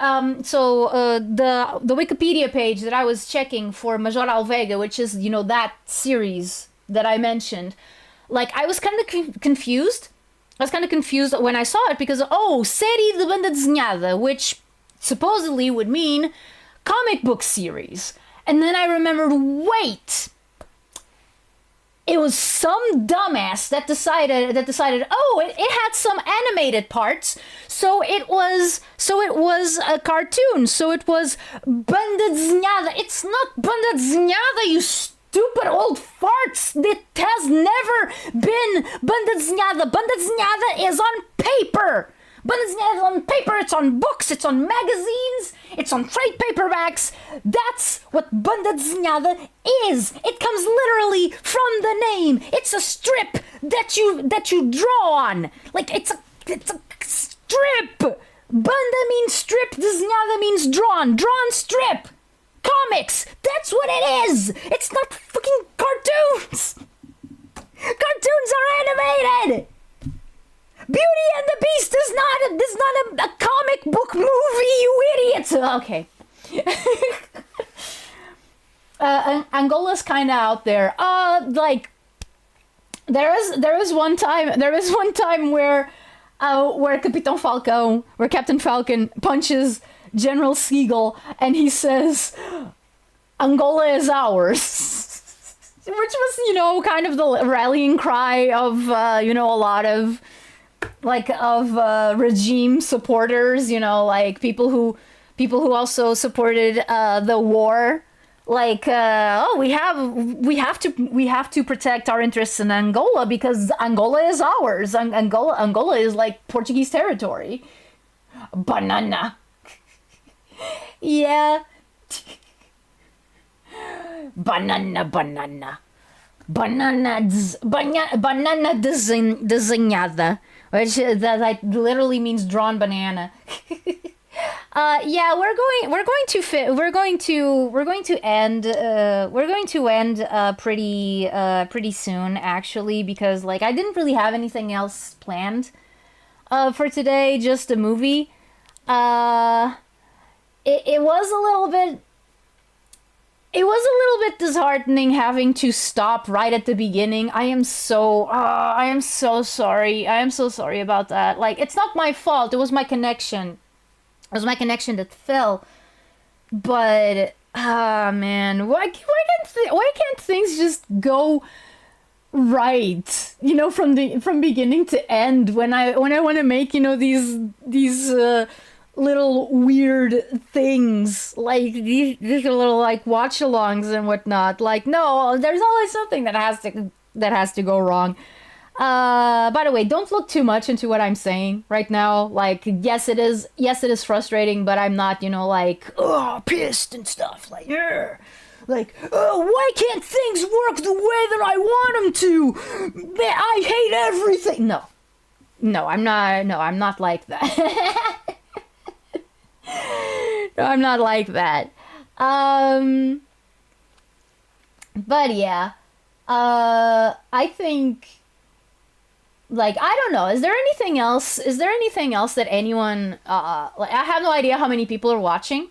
Wikipedia page that I was checking for Major Alvega, which is that series that I mentioned, like, I was kind of confused. I was kind of confused when I saw it because série de banda desenhada, which supposedly would mean comic book series. And then I remembered, wait, it was some dumbass that decided, it had some animated parts, so it was a cartoon, so it was banda desenhada. It's not banda desenhada, you stupid old farts. It has never been banda desenhada. Banda desenhada is on paper. Banda desenhada is on paper, it's on books, it's on magazines, it's on trade paperbacks. That's what banda desenhada is. It comes literally from the name. It's a strip that you draw on. Like, it's a strip. Banda means strip, desenhada means drawn. Drawn strip. Comics. That's what it is. It's not fucking cartoons. Cartoons are animated. Beauty and the Beast is not a comic book movie, you idiot. Okay. Angola's kind of out there. Like there is one time where Captain Falcon punches General Siegel, and he says, "Angola is ours," which was, kind of the rallying cry of, a lot of regime supporters, like people who also supported the war. Like, we have to protect our interests in Angola because Angola is ours. Angola is like Portuguese territory. Banana. Yeah. Banana. Banana desenhada, which that literally means drawn banana. Yeah, we're going to end pretty soon, actually, because like I didn't really have anything else planned for today, just a movie. It was a little bit disheartening having to stop right at the beginning. I am so sorry. I am so sorry about that. Like, it's not my fault. It was my connection. It was my connection that fell. But man, why can't things just go right? From beginning to end. When I want to make these little weird things, like these little like watch-alongs and whatnot. Like, no, there's always something that has to go wrong. By the way, don't look too much into what I'm saying right now. Like, yes, it is frustrating, but I'm not, like, pissed and stuff. Like, like, why can't things work the way that I want them to? Man, I hate everything. No, I'm not like that. No, I'm not like that. But yeah, I think, like, I don't know. Is there anything else? That anyone? Like, I have no idea how many people are watching.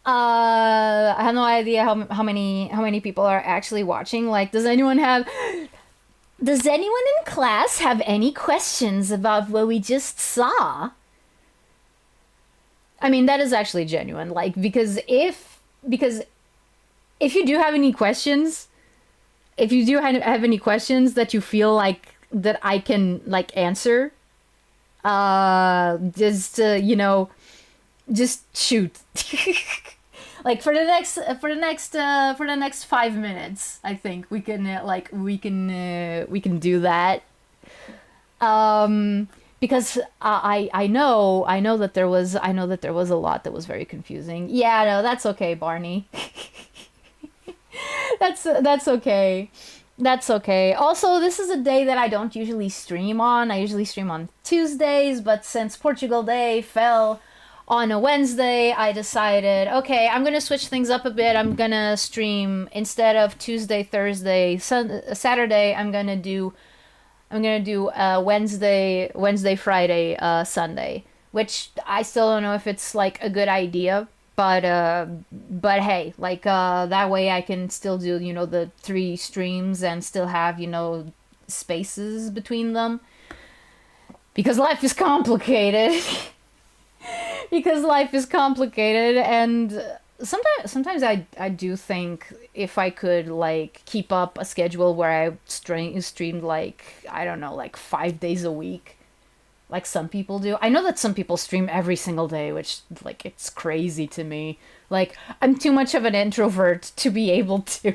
I have no idea how many people are actually watching. Like, does anyone in class have any questions about what we just saw? I mean, that is actually genuine. Like, because if you do have any questions, if you do have any questions that you feel like that I can like answer, just just shoot. Like, for the next 5 minutes, I think we can do that. Because I know that there was a lot that was very confusing. Yeah, no, that's okay, Barney. That's okay. That's okay. Also, this is a day that I don't usually stream on. I usually stream on Tuesdays, but since Portugal Day fell on a Wednesday, I decided, okay, I'm gonna switch things up a bit. I'm gonna stream instead of Tuesday, Thursday, Saturday. I'm gonna do Wednesday, Friday, Sunday, which I still don't know if it's like a good idea, but hey, like, that way I can still do, the 3 streams and still have, spaces between them, because life is complicated. And sometimes I do think if I could like keep up a schedule where I streamed, like, I don't know, like 5 days a week, like some people do. I know that some people stream every single day, which, like, it's crazy to me. Like, I'm too much of an introvert to be able to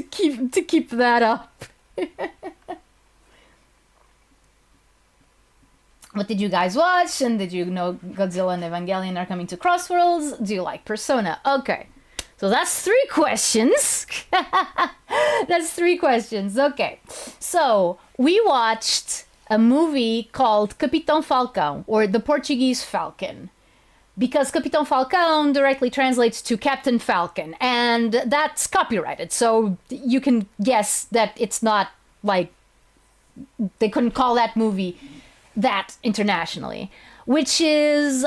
keep that up. What did you guys watch? And did you know Godzilla and Evangelion are coming to Crossworlds? Do you like Persona? Okay. So that's 3 questions. That's 3 questions. Okay. So we watched a movie called Capitão Falcão, or The Portuguese Falcon. Because Capitão Falcão directly translates to Captain Falcon, and that's copyrighted. So you can guess that it's not, like, they couldn't call that movie that internationally, which is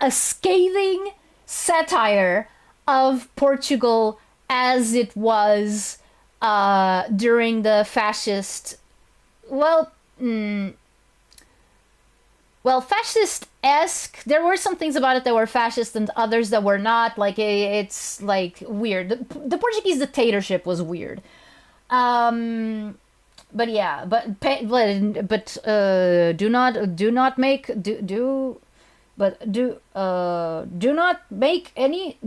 a scathing satire of Portugal as it was during the fascist, well, well, fascist-esque. There were some things about it that were fascist and others that were not. Like it's like weird. The Portuguese dictatorship was weird. But yeah, do not make do not make any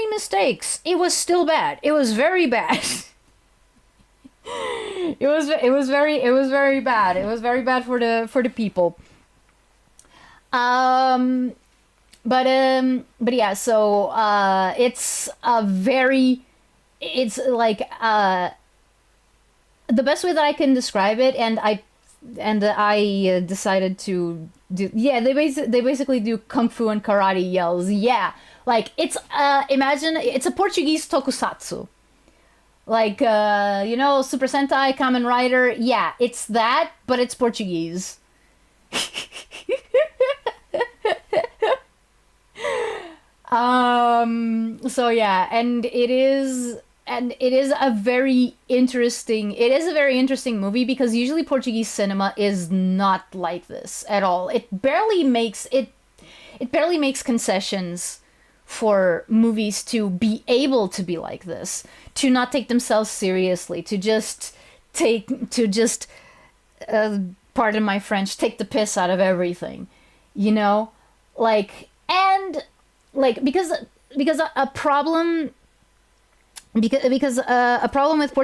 mistakes. It was still bad. It was very bad. It was very bad. It was very bad for the people. But yeah, so it's a very, it's like the best way that I can describe it, and I decided to do, yeah, they basically do kung fu and karate yells. Yeah, like it's imagine it's a Portuguese tokusatsu. Like Super Sentai, Kamen Rider. Yeah, it's that, but it's Portuguese. So yeah, and it is a very interesting, it is a very interesting movie because usually Portuguese cinema is not like this at all. It barely makes concessions for movies to be able to be like this, to not take themselves seriously, to just pardon my French, take the piss out of everything, you know? Like, and like because a problem a problem with the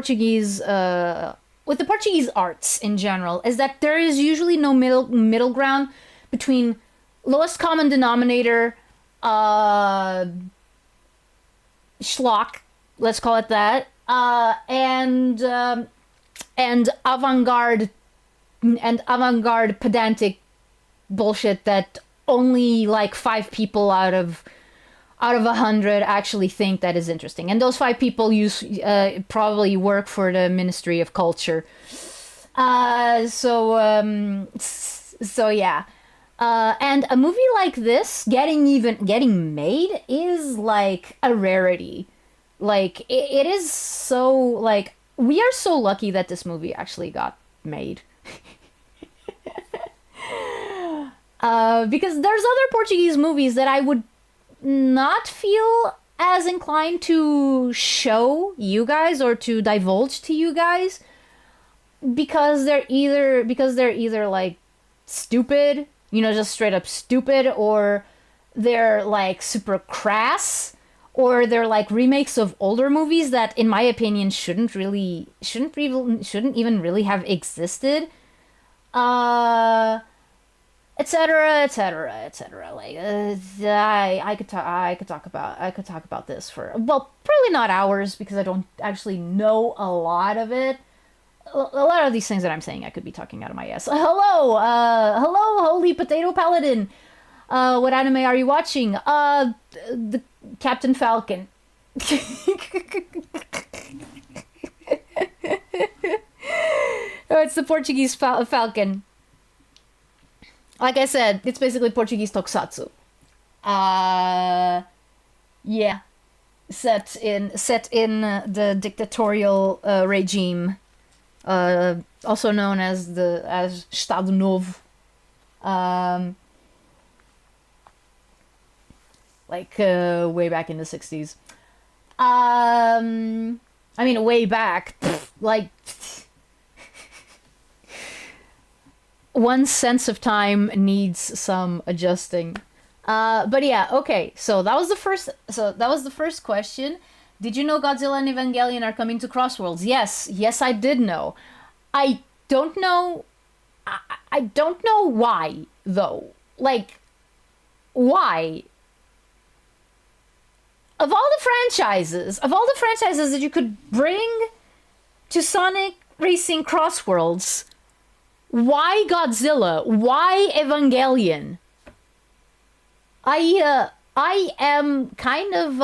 Portuguese arts in general is that there is usually no middle ground between lowest common denominator, schlock, let's call it that, and avant-garde pedantic bullshit that only like 5 people out of 100 actually think that is interesting, and those 5 people probably work for the Ministry of Culture. So yeah, and a movie like this getting made is like a rarity. Like it is so, like, we are so lucky that this movie actually got made. Because there's other Portuguese movies that I would not feel as inclined to show you guys or to divulge to you guys, because they're either like stupid, just straight up stupid, or they're like super crass, or they're like remakes of older movies that in my opinion shouldn't even really have existed, etc, etc, etc. Like I could talk about this for, well, probably not hours, because I don't actually know a lot of it. A lot of these things that I'm saying I could be talking out of my ass. Hello, holy potato paladin. What anime are you watching? The Captain Falcon. Oh, it's the Portuguese Falcon. Like I said, it's basically Portuguese tokusatsu. Yeah, set in the dictatorial regime, also known as Estado Novo. Like way back in the 60s. I mean, way back, like. One's sense of time needs some adjusting. But yeah, okay. So that was the first question. Did you know Godzilla and Evangelion are coming to Crossworlds? Yes, I did know. I don't know why though. Like, why? Of all the franchises that you could bring to Sonic Racing Crossworlds, why Godzilla? Why Evangelion? I am kind of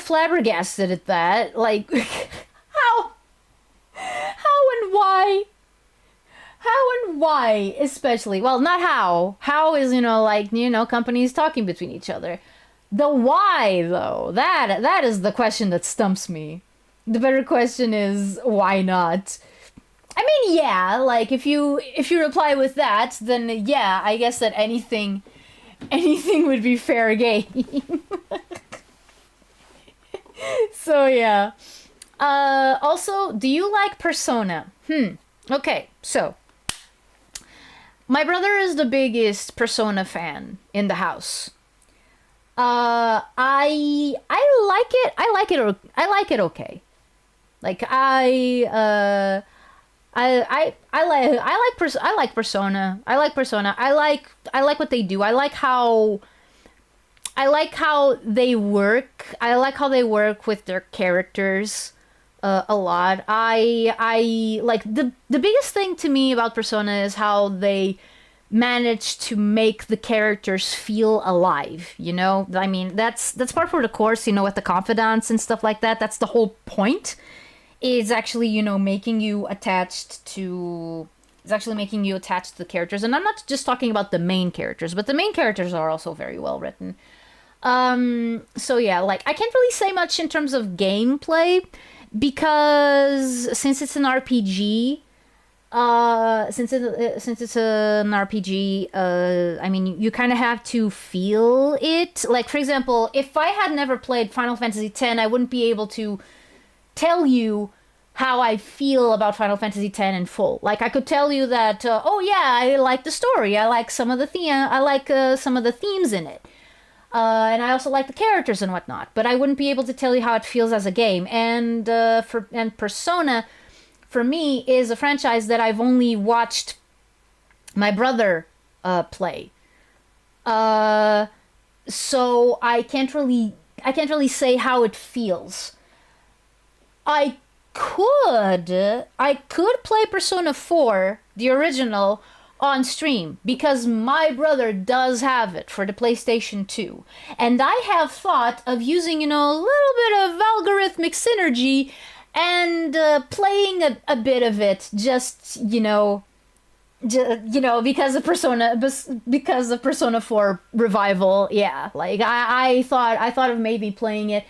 flabbergasted at that. Like, how and why? How and why why, especially, well, not how. How is, like, companies talking between each other. The why, though, that is the question that stumps me. The better question is, why not? I mean, yeah, like, if you reply with that, then yeah, I guess that anything would be fair game. So, yeah. Also, do you like Persona? Okay, so my brother is the biggest Persona fan in the house. I like it. I like it. Okay. Like I like Persona. I like Persona. I like what they do. I like how they work. I like how they work with their characters a lot. I like the biggest thing to me about Persona is how they manage to make the characters feel alive, I mean, that's part for the course, with the confidants and stuff like that. That's the whole point. Is actually, making you attached to the characters. And I'm not just talking about the main characters, but the main characters are also very well written. So yeah, like, I can't really say much in terms of gameplay because since it's an RPG, since it's an RPG, I mean, you kind of have to feel it. Like, for example, if I had never played Final Fantasy X, I wouldn't be able to tell you how I feel about Final Fantasy X in full. Like, I could tell you that, oh yeah, I like the story, I like some of the some of the themes in it. And I also like the characters and whatnot, but I wouldn't be able to tell you how it feels as a game. And Persona, for me, is a franchise that I've only watched my brother play. So I can't really say how it feels. I could play Persona 4, the original, on stream because my brother does have it for the PlayStation 2. And I have thought of using, a little bit of algorithmic synergy and playing a bit of it just, because of Persona 4 revival. Yeah, like I thought of maybe playing it.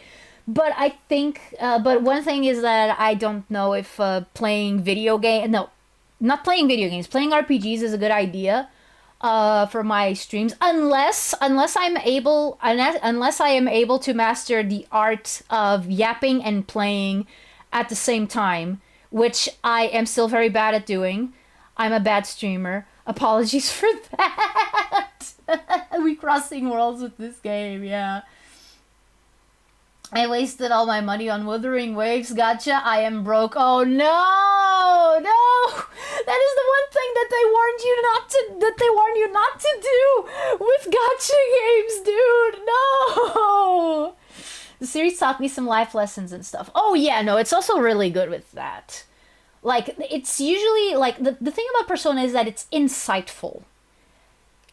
But I think, but one thing is that I don't know if playing not playing video games, playing RPGs is a good idea for my streams, unless I am able to master the art of yapping and playing at the same time, which I am still very bad at doing. I'm a bad streamer. Apologies for that. We crossing worlds with this game, yeah. I wasted all my money on Wuthering Waves. Gotcha. I am broke. Oh no, no! That is the one thing that they warned you not to do with gotcha games, dude. No. The series taught me some life lessons and stuff. Oh yeah, no, it's also really good with that. Like, it's usually like the thing about Persona is that it's insightful.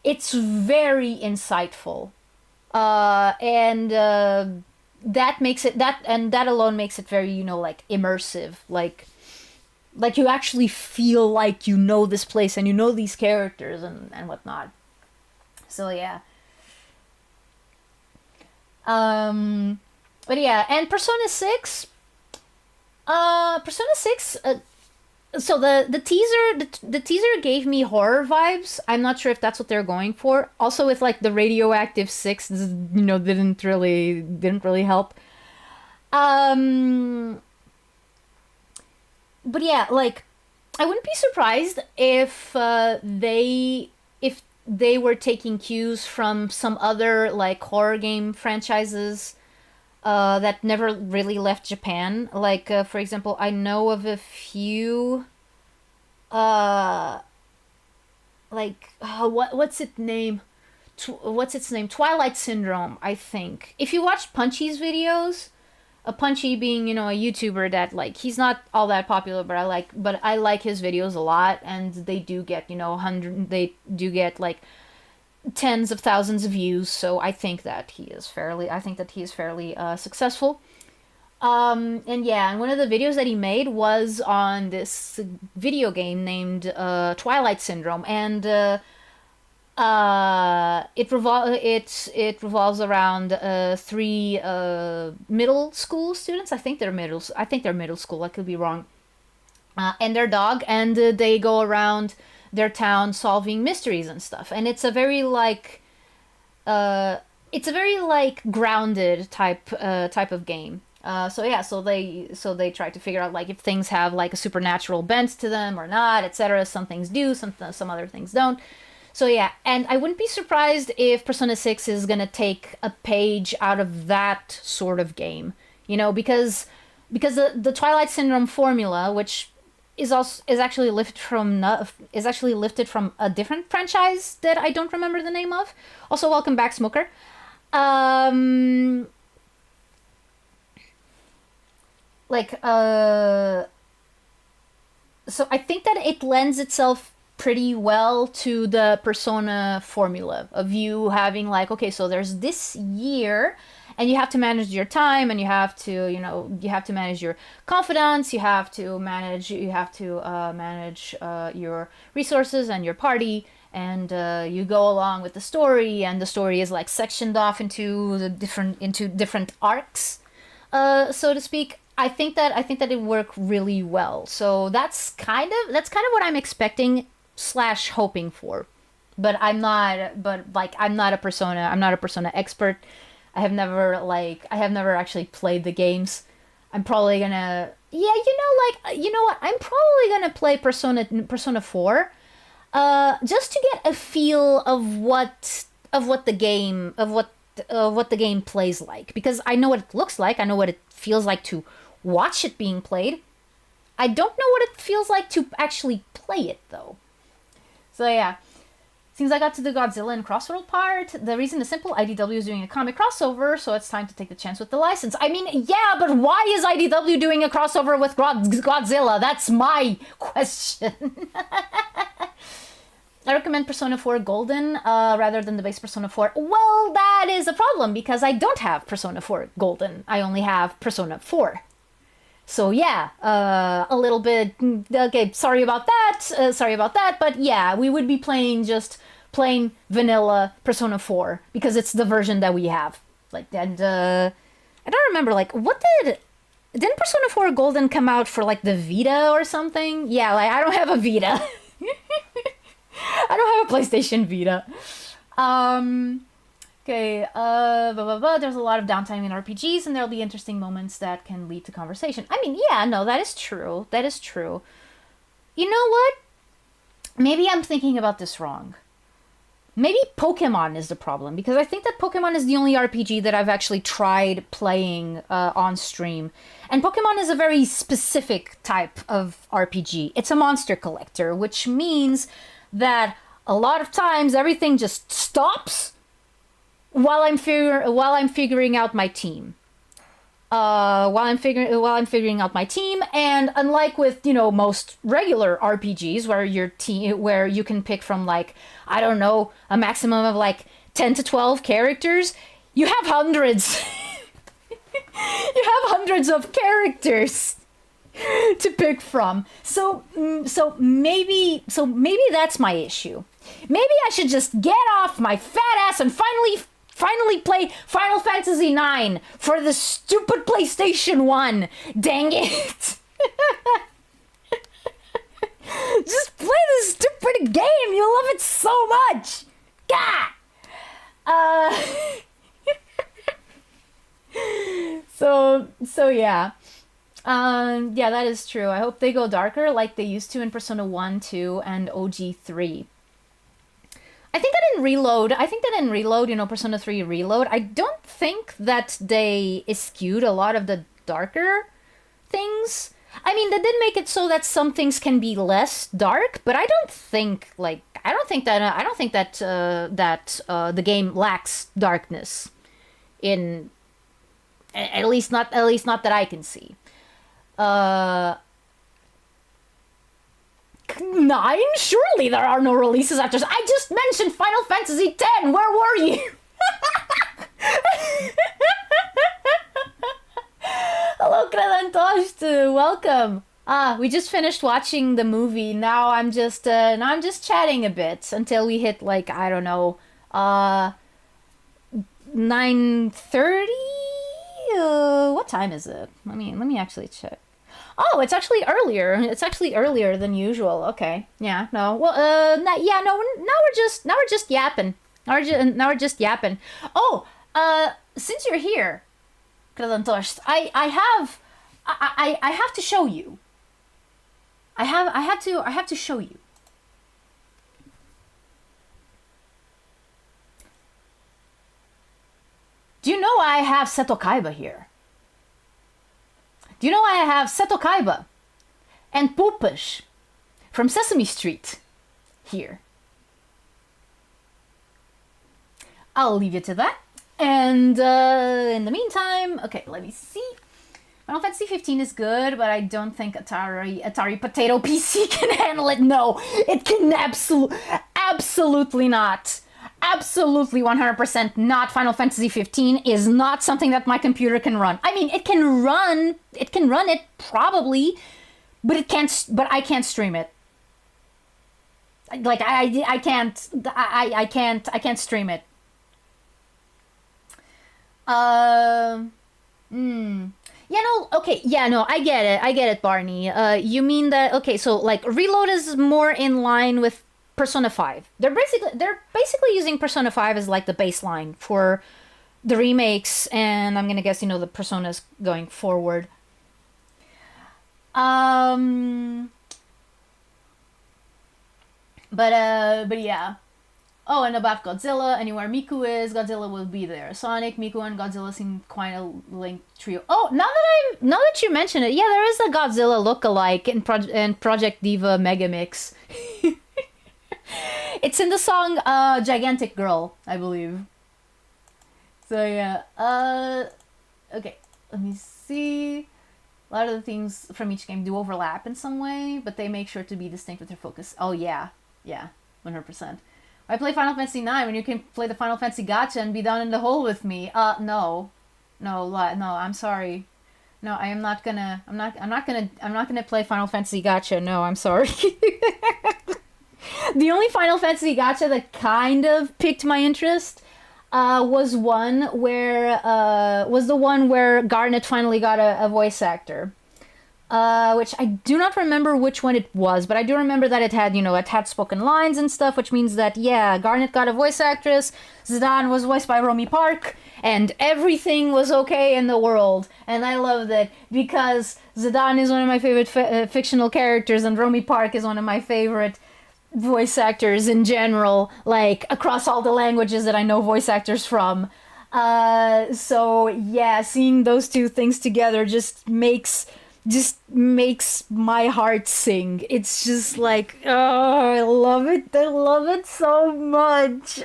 It's very insightful, and that makes it that alone makes it very like immersive. Like you actually feel like you know this place and you know these characters and whatnot. So yeah. But yeah, and Persona 6. Persona 6. So the teaser gave me horror vibes. I'm not sure if that's what they're going for. Also with like the radioactive 6, didn't really help. But yeah, like, I wouldn't be surprised if they were taking cues from some other like horror game franchises that never really left Japan. Like, for example, I know of a few. What's its name? What's its name? Twilight Syndrome, I think. If you watch Punchy's videos, Punchy being a YouTuber that like he's not all that popular, but I like his videos a lot, and they do get they do get like tens of thousands of views, so I think that he is fairly successful. And yeah, and one of the videos that he made was on this video game named Twilight Syndrome, and it revolves around three middle school students. I think they're middle school. I could be wrong. And their dog, and they go around their town solving mysteries and stuff. And it's a very like grounded type of game. So yeah, so they try to figure out like if things have like a supernatural bent to them or not, etc. Some things do, some other things don't. So yeah, and I wouldn't be surprised if Persona 6 is gonna take a page out of that sort of game, because the Twilight Syndrome formula, which is actually lifted from a different franchise that I don't remember the name of. Also, welcome back, Smoker. Um, like so I think that it lends itself pretty well to the Persona formula of you having like, okay, so there's this year and you have to manage your time, and you have to manage your confidence, you have to manage your resources and your party, and you go along with the story, and the story is like sectioned off into different arcs, so to speak. I think that it worked really well. So that's kind of what I'm expecting slash hoping for. I'm not a Persona expert. I have never actually played the games. I'm probably gonna, yeah, you know what? I'm probably gonna play Persona 4, just to get a feel of what the game plays like, because I know what it looks like. I know what it feels like to watch it being played. I don't know what it feels like to actually play it though. So yeah. Seems I got to the Godzilla and Crossworld part. The reason is simple. IDW is doing a comic crossover, so it's time to take the chance with the license. I mean, yeah, but why is IDW doing a crossover with Godzilla? That's my question. I recommend Persona 4 Golden rather than the base Persona 4. Well, that is a problem because I don't have Persona 4 Golden. I only have Persona 4. So yeah, a little bit, okay, sorry about that, but yeah, we would be playing just plain vanilla Persona 4, because it's the version that we have. Like, and, I don't remember, like, didn't Persona 4 Golden come out for, like, the Vita or something? Yeah, like, I don't have a Vita. I don't have a PlayStation Vita. Okay, there's a lot of downtime in RPGs, and there'll be interesting moments that can lead to conversation. I mean, yeah, no, that is true. That is true. You know what? Maybe I'm thinking about this wrong. Maybe Pokemon is the problem, because I think that Pokemon is the only RPG that I've actually tried playing on stream. And Pokemon is a very specific type of RPG. It's a monster collector, which means that a lot of times everything just stops while I'm figuring out my team. While I'm figuring out my team, and unlike with most regular RPGs where you can pick from, like, I don't know, a maximum of like 10 to 12 characters, you have hundreds. You have hundreds of characters to pick from. So maybe that's my issue. Maybe I should just get off my fat ass and finally play Final Fantasy IX for the stupid PlayStation 1. Dang it. Just play this stupid game. You love it so much. God. So yeah. Yeah, that is true. I hope they go darker like they used to in Persona 1, 2, and OG 3. I think that in Reload, Persona 3 Reload, I don't think that they eschewed a lot of the darker things. I mean, they did make it so that some things can be less dark, but I don't think that the game lacks darkness. At least not that I can see. 9? Surely there are no releases after. I just mentioned Final Fantasy X. Where were you? Hello, Antosh, welcome. We just finished watching the movie. Now I'm just chatting a bit until we hit like I don't know, 9:30. What time is it? Let me actually check. Oh, it's actually earlier. It's actually earlier than usual. Okay. Yeah. No. Well. Yeah. No. Now we're just yapping. Now we're just yapping. Oh. Since you're here, Kradantosh, I have to show you. I have to show you. Do you know I have Seto Kaiba here? Do you know I have Seto Kaiba and Pupish from Sesame Street here? I'll leave you to that. And in the meantime, okay, let me see. Final Fantasy 15 is good, but I don't think Atari Potato PC can handle it. No, it can absolutely not. Absolutely 100% not. Final Fantasy 15 is not something that my computer can run. I mean, it can run it probably, but I can't stream it. Like I can't stream it. Yeah, no, okay, yeah, no, I get it, Barney. You mean that, okay, so, like, Reload is more in line with Persona 5. They're basically using Persona 5 as, like, the baseline for the remakes, and I'm gonna guess, the Personas going forward. Um, but yeah. Oh, and about Godzilla, anywhere Miku is, Godzilla will be there. Sonic, Miku, and Godzilla seem quite a linked trio. Oh, now that you mention it, yeah, there is a Godzilla look-alike in Project Diva Megamix. It's in the song Gigantic Girl, I believe. So yeah. Okay, let me see. A lot of the themes from each game do overlap in some way, but they make sure to be distinct with their focus. Oh yeah, 100%. I play Final Fantasy 9 when you can play the Final Fantasy Gacha and be down in the hole with me. No, I'm sorry. No, I am not gonna. I'm not gonna play Final Fantasy Gacha. No, I'm sorry. The only Final Fantasy Gacha that kind of piqued my interest was the one where Garnet finally got a voice actor. Which I do not remember which one it was, but I do remember that it had spoken lines and stuff, which means that, yeah, Garnet got a voice actress, Zidane was voiced by Romy Park, and everything was okay in the world. And I love that, because Zidane is one of my favorite fictional characters, and Romy Park is one of my favorite voice actors in general, like, across all the languages that I know voice actors from. So, yeah, seeing those two things together just makes my heart sing. It's just like, oh, I love it so much.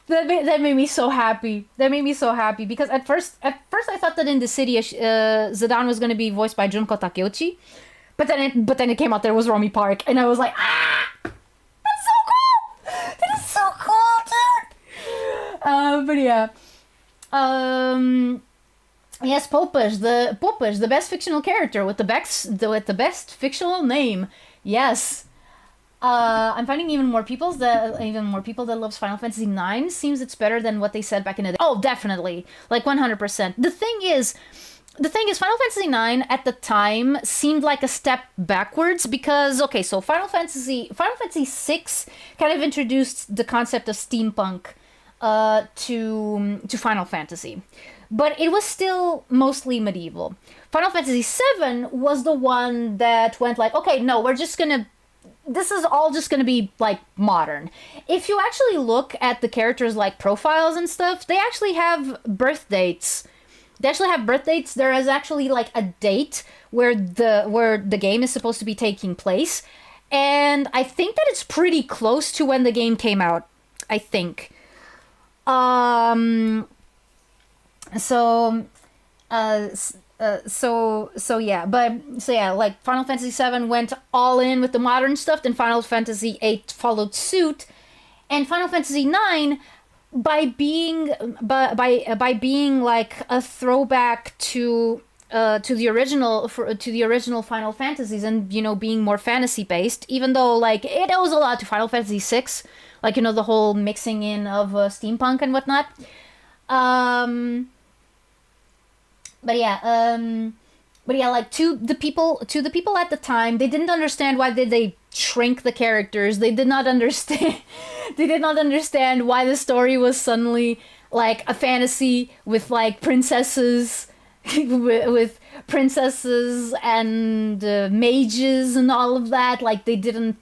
That made me so happy. Because at first I thought that in the city Zidane was going to be voiced by Junko Takeuchi, but then it came out there was Romy Park, and I was like, that's so cool. That is so cool, dude. But yeah. Yes, Popish, the best fictional character with the best fictional name. Yes. I'm finding even more people that loves Final Fantasy 9. Seems it's better than what they said back in the day. Oh, definitely. Like 100%. The thing is Final Fantasy 9 at the time seemed like a step backwards because, okay, so Final Fantasy 6 kind of introduced the concept of steampunk to Final Fantasy. But it was still mostly medieval. Final Fantasy VII was the one that went like, okay, no, this is all just gonna be, like, modern. If you actually look at the characters' like, profiles and stuff, they actually have birth dates. There is actually, like, a date where the game is supposed to be taking place. And I think that it's pretty close to when the game came out. I think. So yeah, like Final Fantasy VII went all in with the modern stuff, then Final Fantasy VIII followed suit, and Final Fantasy IX by being like a throwback to the original to the original Final Fantasies, and being more fantasy based, even though like it owes a lot to Final Fantasy VI, like the whole mixing in of steampunk and whatnot. Um, but yeah, like to the people at the time, they didn't understand why did they shrink the characters. They did not understand. They did not understand why the story was suddenly like a fantasy with like princesses, with princesses and mages and all of that. Like they didn't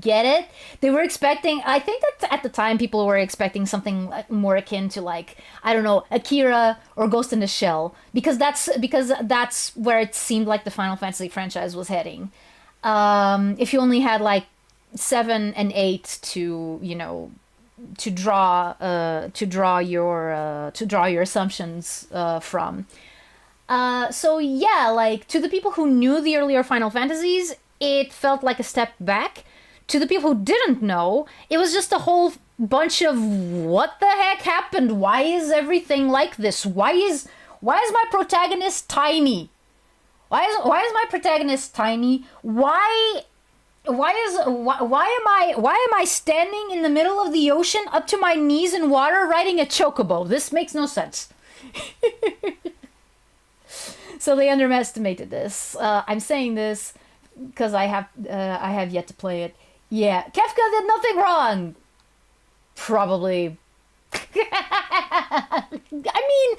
get it. They were expecting, I think that at the time people were expecting something like more akin to like, I don't know, Akira or Ghost in the Shell, because that's where it seemed like the Final Fantasy franchise was heading. If you only had like 7 and 8 to to draw your assumptions from. So yeah, like to the people who knew the earlier Final Fantasies, it felt like a step back. To the people who didn't know, it was just a whole bunch of what the heck happened? Why is everything like this? Why is my protagonist tiny? Why is my protagonist tiny? Why am I standing in the middle of the ocean up to my knees in water riding a chocobo? This makes no sense. So they underestimated this. I'm saying this because I have yet to play it. Yeah, Kefka did nothing wrong. Probably. I mean,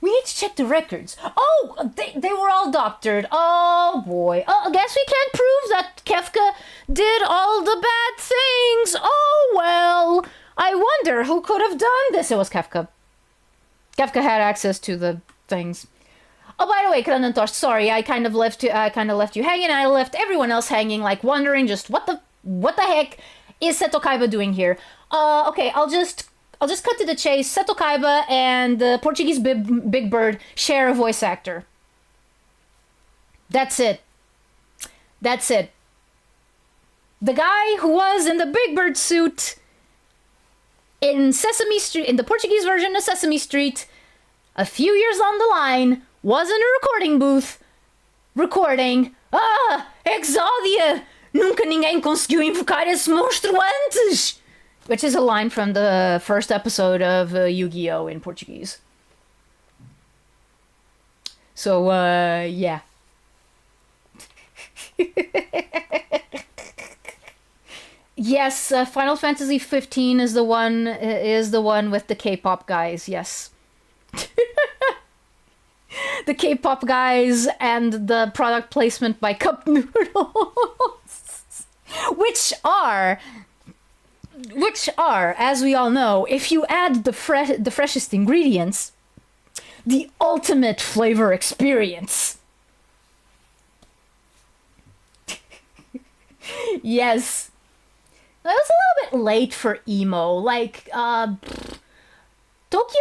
we need to check the records. Oh, they were all doctored. Oh boy. I guess we can't prove that Kefka did all the bad things. Oh well. I wonder who could have done this. It was Kefka. Kefka had access to the things. Oh, by the way, Kranantosh, sorry, I kind of left you hanging, and I left everyone else hanging, like wondering just what the heck is Seto Kaiba doing here? Okay, I'll just cut to the chase. Seto Kaiba and the Portuguese Big Bird share a voice actor. That's it. That's it. The guy who was in the Big Bird suit in Sesame Street, in the Portuguese version of Sesame Street, a few years on the line, was in a recording booth, recording. Exódia! Nunca ninguém conseguiu invocar esse monstro antes! Which is a line from the first episode of Yu-Gi-Oh! In Portuguese. So, yeah. Yes, Final Fantasy 15 is the one with the K-pop guys, yes. The K-pop guys and the product placement by Cup Noodles. which are, as we all know, if you add the freshest ingredients, the ultimate flavor experience. Yes. It was a little bit late for emo. Like, Tokyo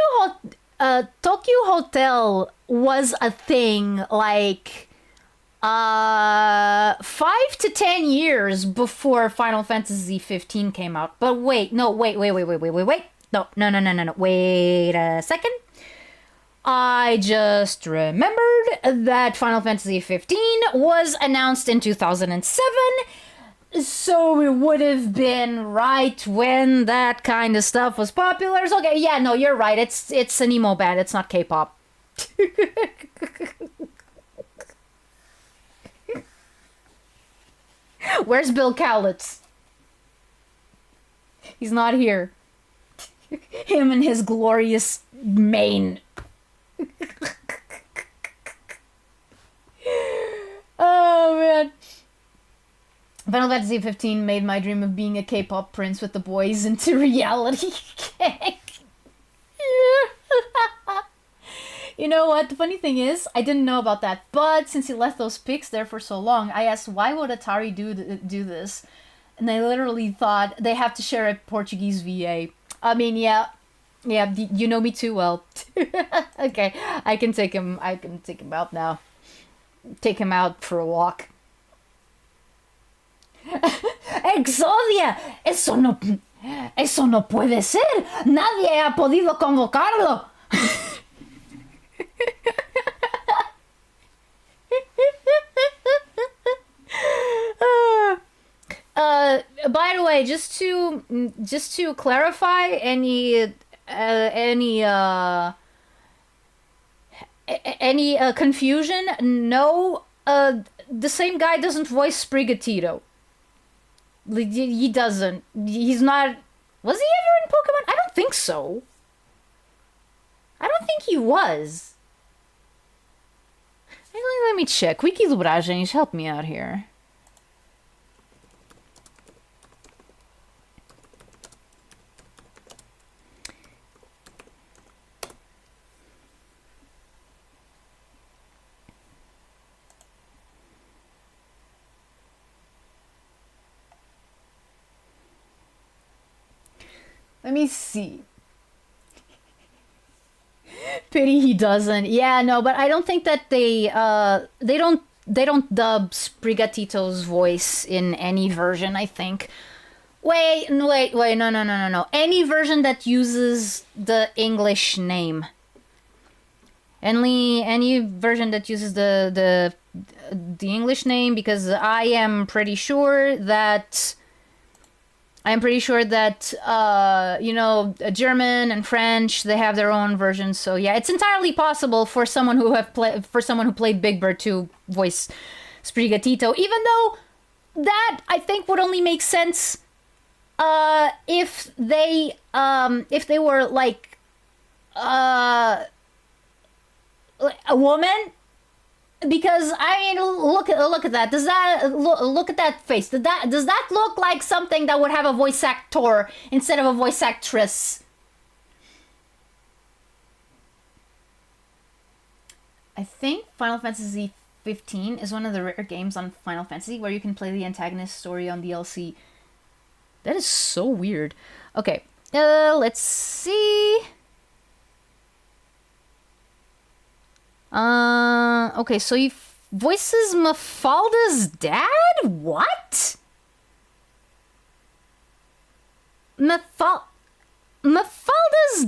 Hotel was a thing like 5 to 10 years before Final Fantasy 15 came out. But wait, no, wait. No, wait a second. I just remembered that Final Fantasy 15 was announced in 2007. So it would have been right when that kind of stuff was popular. So, okay, yeah, no, you're right. It's an emo band. It's not K-pop. Where's Bill Cowlitz? He's not here. Him and his glorious mane. Oh, man. Final Fantasy 15 made my dream of being a K-pop prince with the boys into reality. You know what? The funny thing is, I didn't know about that. But since he left those pics there for so long, I asked, why would Atari do this? And they literally thought they have to share a Portuguese VA. I mean, yeah, you know me too well. Okay, I can take him out now. Take him out for a walk. Exodia! Eso no puede ser. Nadie ha podido convocarlo. By the way, just to clarify any confusion, no, the same guy doesn't voice Sprigatito. He doesn't. He's not. Was he ever in Pokemon? I don't think so. I don't think he was. Let me check. Wiki Lubragens, help me out here. Let me see. Pity he doesn't. Yeah, no, but I don't think that they don't dub Sprigatito's voice in any version, I think. Wait, no. Any version that uses the English name. Any version that uses the English name, because I am pretty sure that German and French, they have their own versions. So yeah, it's entirely possible for someone who played Big Bird to voice Sprigatito, even though that I think would only make sense if they were like a woman. Because I mean, look at that. Does that look at that face? Does that look like something that would have a voice actor instead of a voice actress? I think Final Fantasy 15 is one of the rare games on Final Fantasy where you can play the antagonist story on DLC. That is so weird. Okay, let's see. Okay, so he voices Mafalda's dad? What? Mafalda's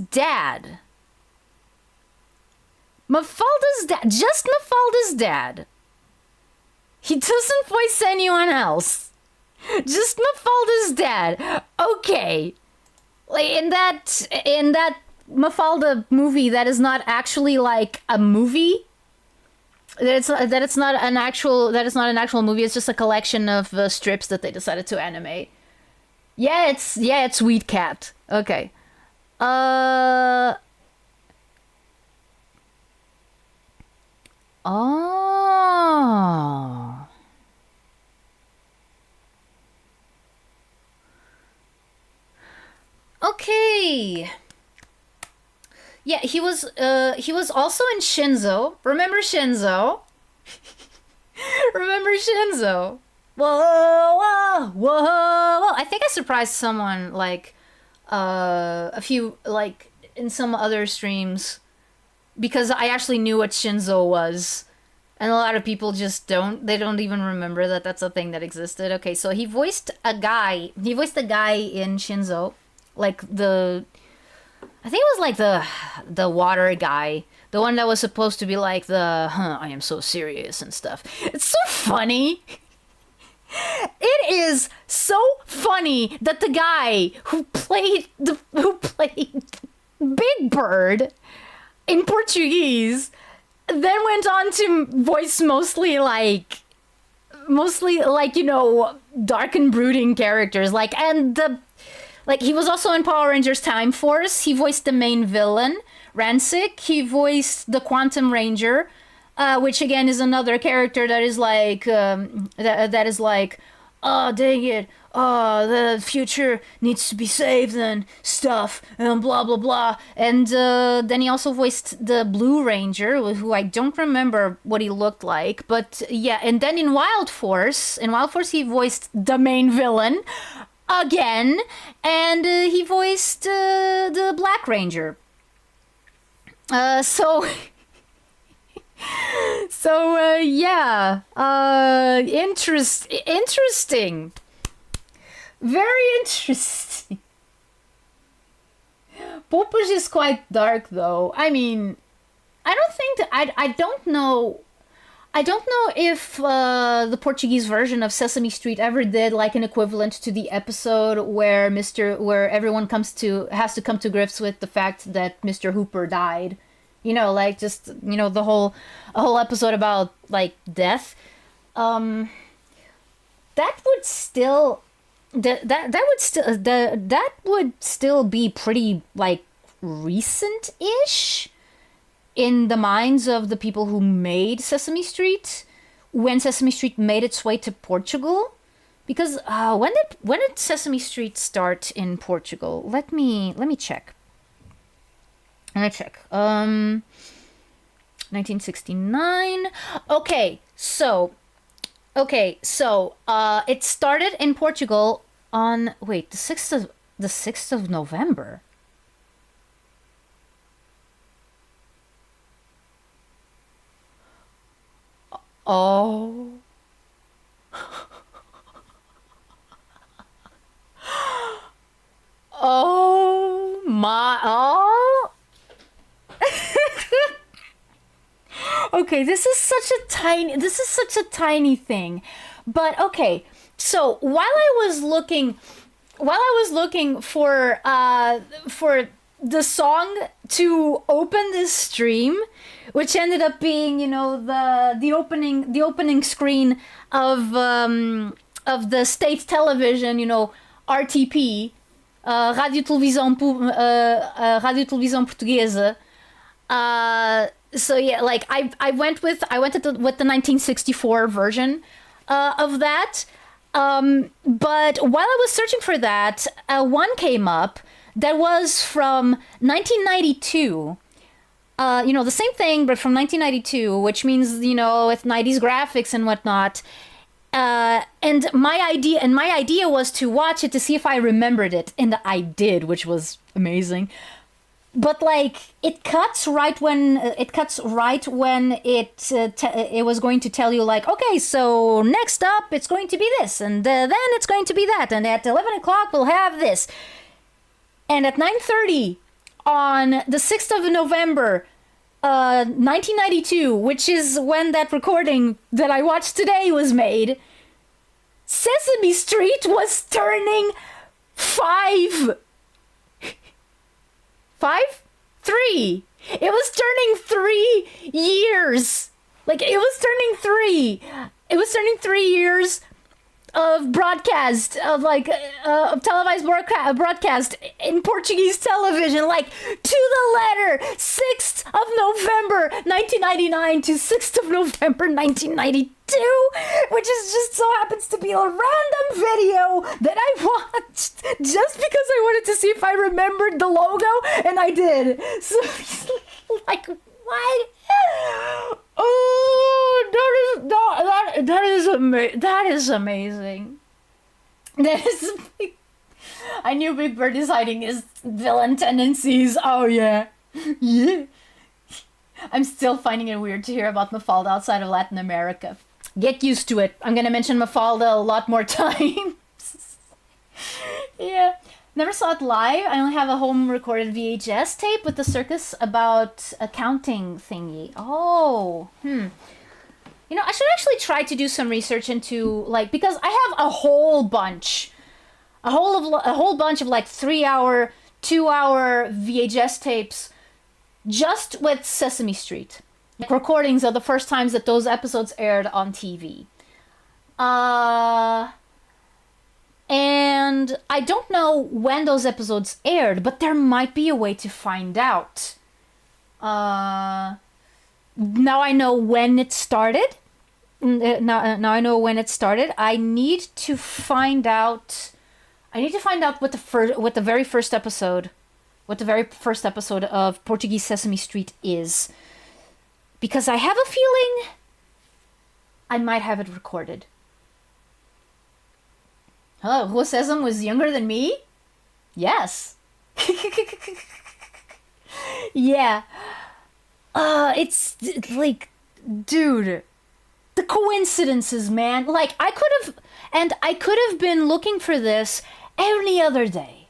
dad. Mafalda's dad. Just Mafalda's dad. He doesn't voice anyone else. Just Mafalda's dad. Okay. Like in that Mafalda movie that is not actually like a movie. That it's not an actual movie. It's just a collection of strips that they decided to animate. Yeah, it's Sweet Cat. Okay. Oh. Okay. Yeah, he was also in Shinzo. Remember Shinzo? Remember Shinzo? Whoa. I think I surprised someone like a few like in some other streams because I actually knew what Shinzo was. And a lot of people just don't. They don't even remember that that's a thing that existed. Okay, so he voiced a guy. He voiced a guy in Shinzo, like I think it was like the water guy, the one that was supposed to be like I am so serious and stuff. It's so funny. It is so funny that the guy who played Big Bird in Portuguese then went on to voice mostly like dark and brooding characters, he was also in Power Rangers Time Force. He voiced the main villain, Rancic. He voiced the Quantum Ranger, which again is another character that is like, oh, dang it, oh, the future needs to be saved and stuff, and blah, blah, blah. And then he also voiced the Blue Ranger, who I don't remember what he looked like. But yeah, and then in Wild Force he voiced the main villain again, and he voiced the Black Ranger. Interesting. Very interesting. Popos is quite dark, though. I mean, I don't think that I don't know. I don't know if the Portuguese version of Sesame Street ever did like an equivalent to the episode where everyone has to come to grips with the fact that Mr. Hooper died. You know, like just the whole episode about like death. That would still that would still be pretty like recent-ish in the minds of the people who made Sesame Street when Sesame Street made its way to Portugal. Because when did Sesame Street start in Portugal? Let me check. 1969. Okay, so it started in Portugal on the 6th of November. Oh. Oh my. Oh. Okay, this is such a tiny thing. But okay. So, while I was looking for the song to open this stream, which ended up being, the opening screen of the state television, RTP, Radio Televisão Portuguesa. So yeah, like I went with the 1964 version of that. But while I was searching for that, one came up that was from 1992. The same thing, but from 1992, which means, with 90s graphics and whatnot. And my idea was to watch it to see if I remembered it, and I did, which was amazing. But like it cuts right when it was going to tell you like, okay, so next up it's going to be this, and then it's going to be that, and at 11 o'clock we'll have this. And at 9:30 on the 6th of November, 1992, which is when that recording that I watched today was made, Sesame Street was turning 5. 3. It was turning 3 years. Like, it was turning 3. It was turning 3 years of broadcast, of televised broadcast in Portuguese television, like, to the letter, 6th of November 1999 to 6th of November 1992, which is just so happens to be a random video that I watched just because I wanted to see if I remembered the logo, and I did. So, like, what? Oh, that is amazing. That is. I knew Big Bird is hiding his villain tendencies. Oh yeah, yeah. I'm still finding it weird to hear about Mafalda outside of Latin America. Get used to it. I'm gonna mention Mafalda a lot more times. Yeah. Never saw it live. I only have a home recorded VHS tape with the circus about a counting thingy. Oh, I should actually try to do some research into because I have a whole bunch of like 3-hour, 2-hour VHS tapes just with Sesame Street, like recordings of the first times that those episodes aired on TV. And I don't know when those episodes aired, but there might be a way to find out. Now I know when it started. Now I know when it started. I need to find out what the very first episode of Portuguese Sesame Street is, because I have a feeling I might have it recorded. Hello, who Sesame was younger than me? Yes. Yeah. It's like, dude, the coincidences, man. Like, I could have been looking for this any other day.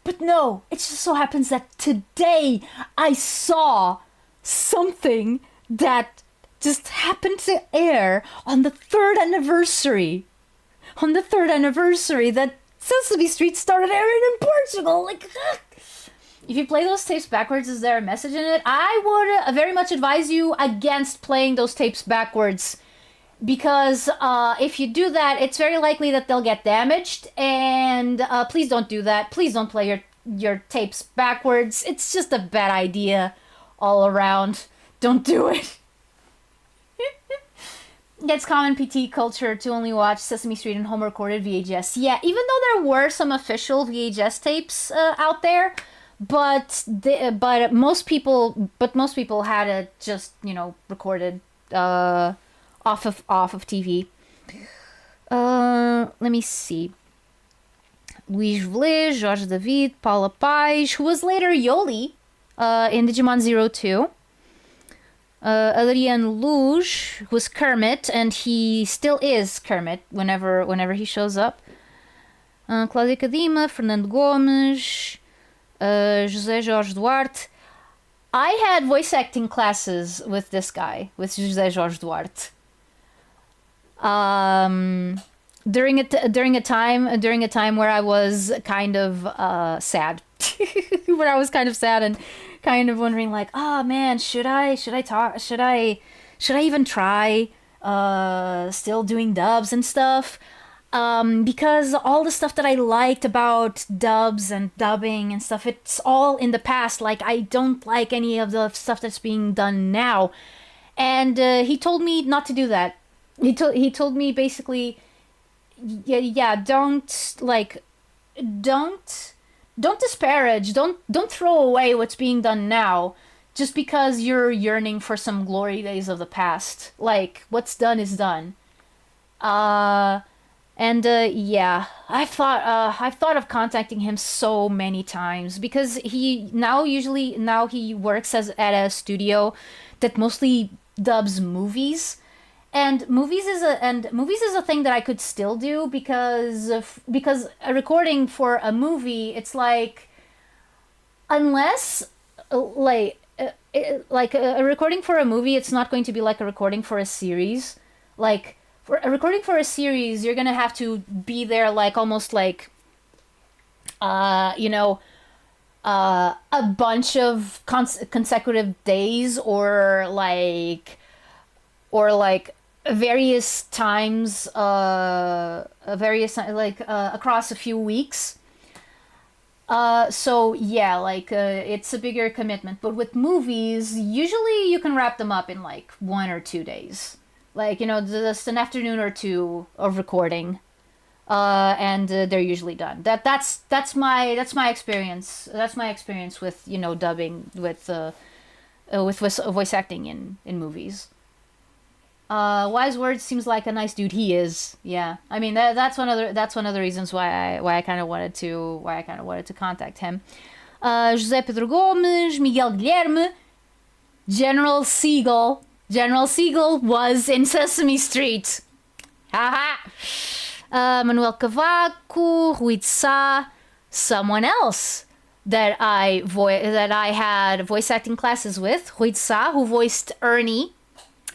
But no, it just so happens that today I saw something that just happened to air on the third anniversary. On the third anniversary that Sesame Street started airing in Portugal. Like, if you play those tapes backwards, is there a message in it? I would very much advise you against playing those tapes backwards. Because if you do that, it's very likely that they'll get damaged. And please don't do that. Please don't play your tapes backwards. It's just a bad idea all around. Don't do it. It's common PT culture to only watch Sesame Street and home recorded VHS. Yeah, even though there were some official VHS tapes out there, but most people had it just, you know, recorded off of TV. Let me see. Luís Velez, Jorge David, Paula Pais, who was later Yoli in Digimon Zero 2. Adrian Luz, who was Kermit, and he still is Kermit whenever he shows up. Cláudia Cadima, Fernando Gomes, José Jorge Duarte. I had voice acting classes with this guy, with José Jorge Duarte. During a time where I was kind of sad, where I was kind of sad and kind of wondering, like, oh man, should I even try still doing dubs and stuff, because all the stuff that I liked about dubs and dubbing and stuff, it's all in the past. Like, I don't like any of the stuff that's being done now. And he told me not to do that. He told me basically, don't disparage, don't throw away what's being done now just because you're yearning for some glory days of the past. Like, what's done is done. I've thought of contacting him so many times, because he works at a studio that mostly dubs movies. And movies is a thing that I could still do, because a recording for a movie, it's like, unless a recording for a movie, it's not going to be like a recording for a series. Like, for a recording for a series, you're gonna have to be there like almost like a bunch of consecutive days, or like various times, across a few weeks. So yeah, it's a bigger commitment. But with movies, usually you can wrap them up in like 1 or 2 days. Like, just an afternoon or two of recording, and they're usually done. That's my experience. That's my experience with dubbing, with voice acting in movies. Wise Words seems like a nice dude. He is. Yeah. I mean, that's one of the reasons why I kind of wanted to contact him. José Pedro Gomes, Miguel Guilherme, General Siegel. General Siegel was in Sesame Street. Haha. Manuel Cavaco, Rui de Sá, someone else that I had voice acting classes with, Rui de Sá, who voiced Ernie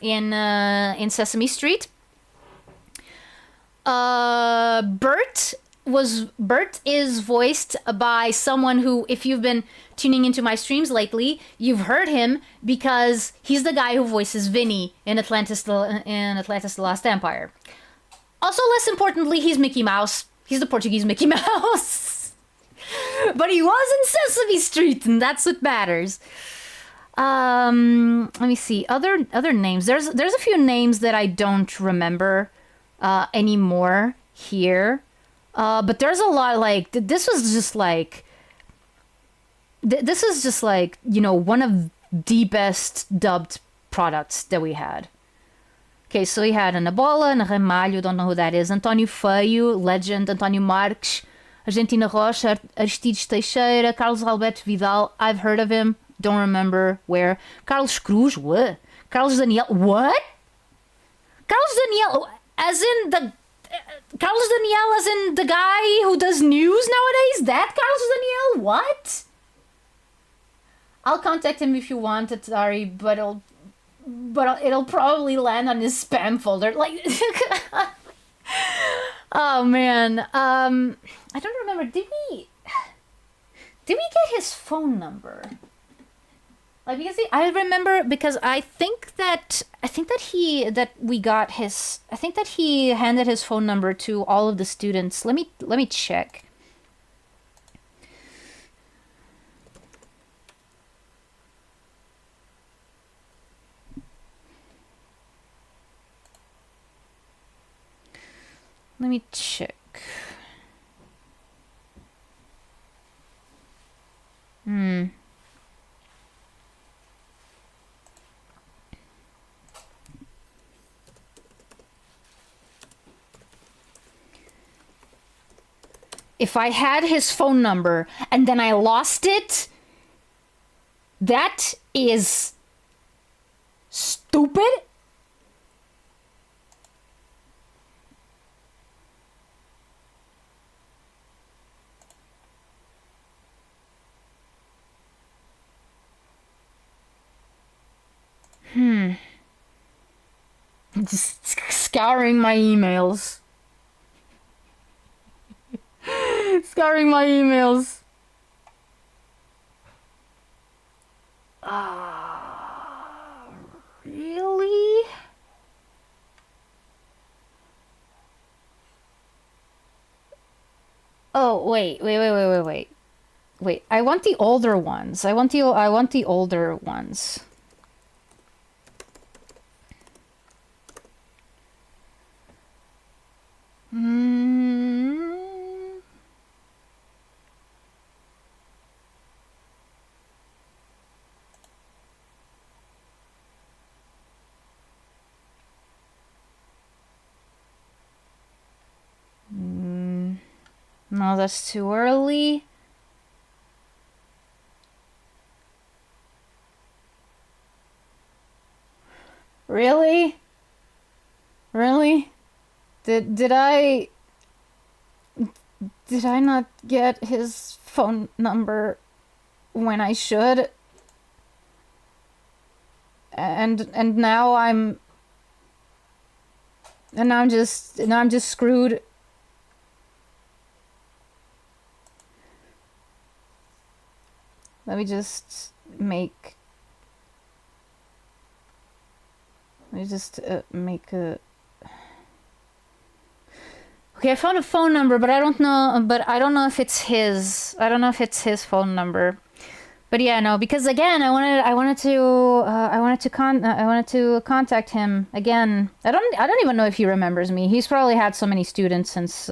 in Sesame Street. Bert is voiced by someone who, if you've been tuning into my streams lately, you've heard him, because he's the guy who voices Vinny in Atlantis the Lost Empire. Also, less importantly, he's Mickey Mouse. He's the Portuguese Mickey Mouse. But he was in Sesame Street, and that's what matters. Let me see. Other names. There's a few names that I don't remember anymore here. But there's a lot, like, this is just like one of the best dubbed products that we had. Okay, so we had Ana Bola, Ana Ramalho, don't know who that is, António Feio, legend, António Marques, Argentina Rocha, Aristides Teixeira, Carlos Alberto Vidal, I've heard of him, don't remember where. Carlos Cruz, what? Carlos Daniel, what? Carlos Daniel, as in Carlos Daniel as in the guy who does news nowadays? That Carlos Daniel? What? I'll contact him if you want, Atari, but it'll probably land on his spam folder. Like, oh man. I don't remember. Did we get his phone number? Like, because I remember, because I think that he handed his phone number to all of the students. Let me check. Let me check. If I had his phone number and then I lost it, that is stupid. Just scouring my emails. Scouring my emails. Really? Oh, wait. Wait, I want the older ones. I want the older ones. No, that's too early. Really? Really? Did I not get his phone number when I should? And now I'm just screwed. Let me just make a. Okay, I found a phone number, but I don't know if it's his. I don't know if it's his phone number. But yeah, no, because again, I wanted to contact him again. I don't even know if he remembers me. He's probably had so many students since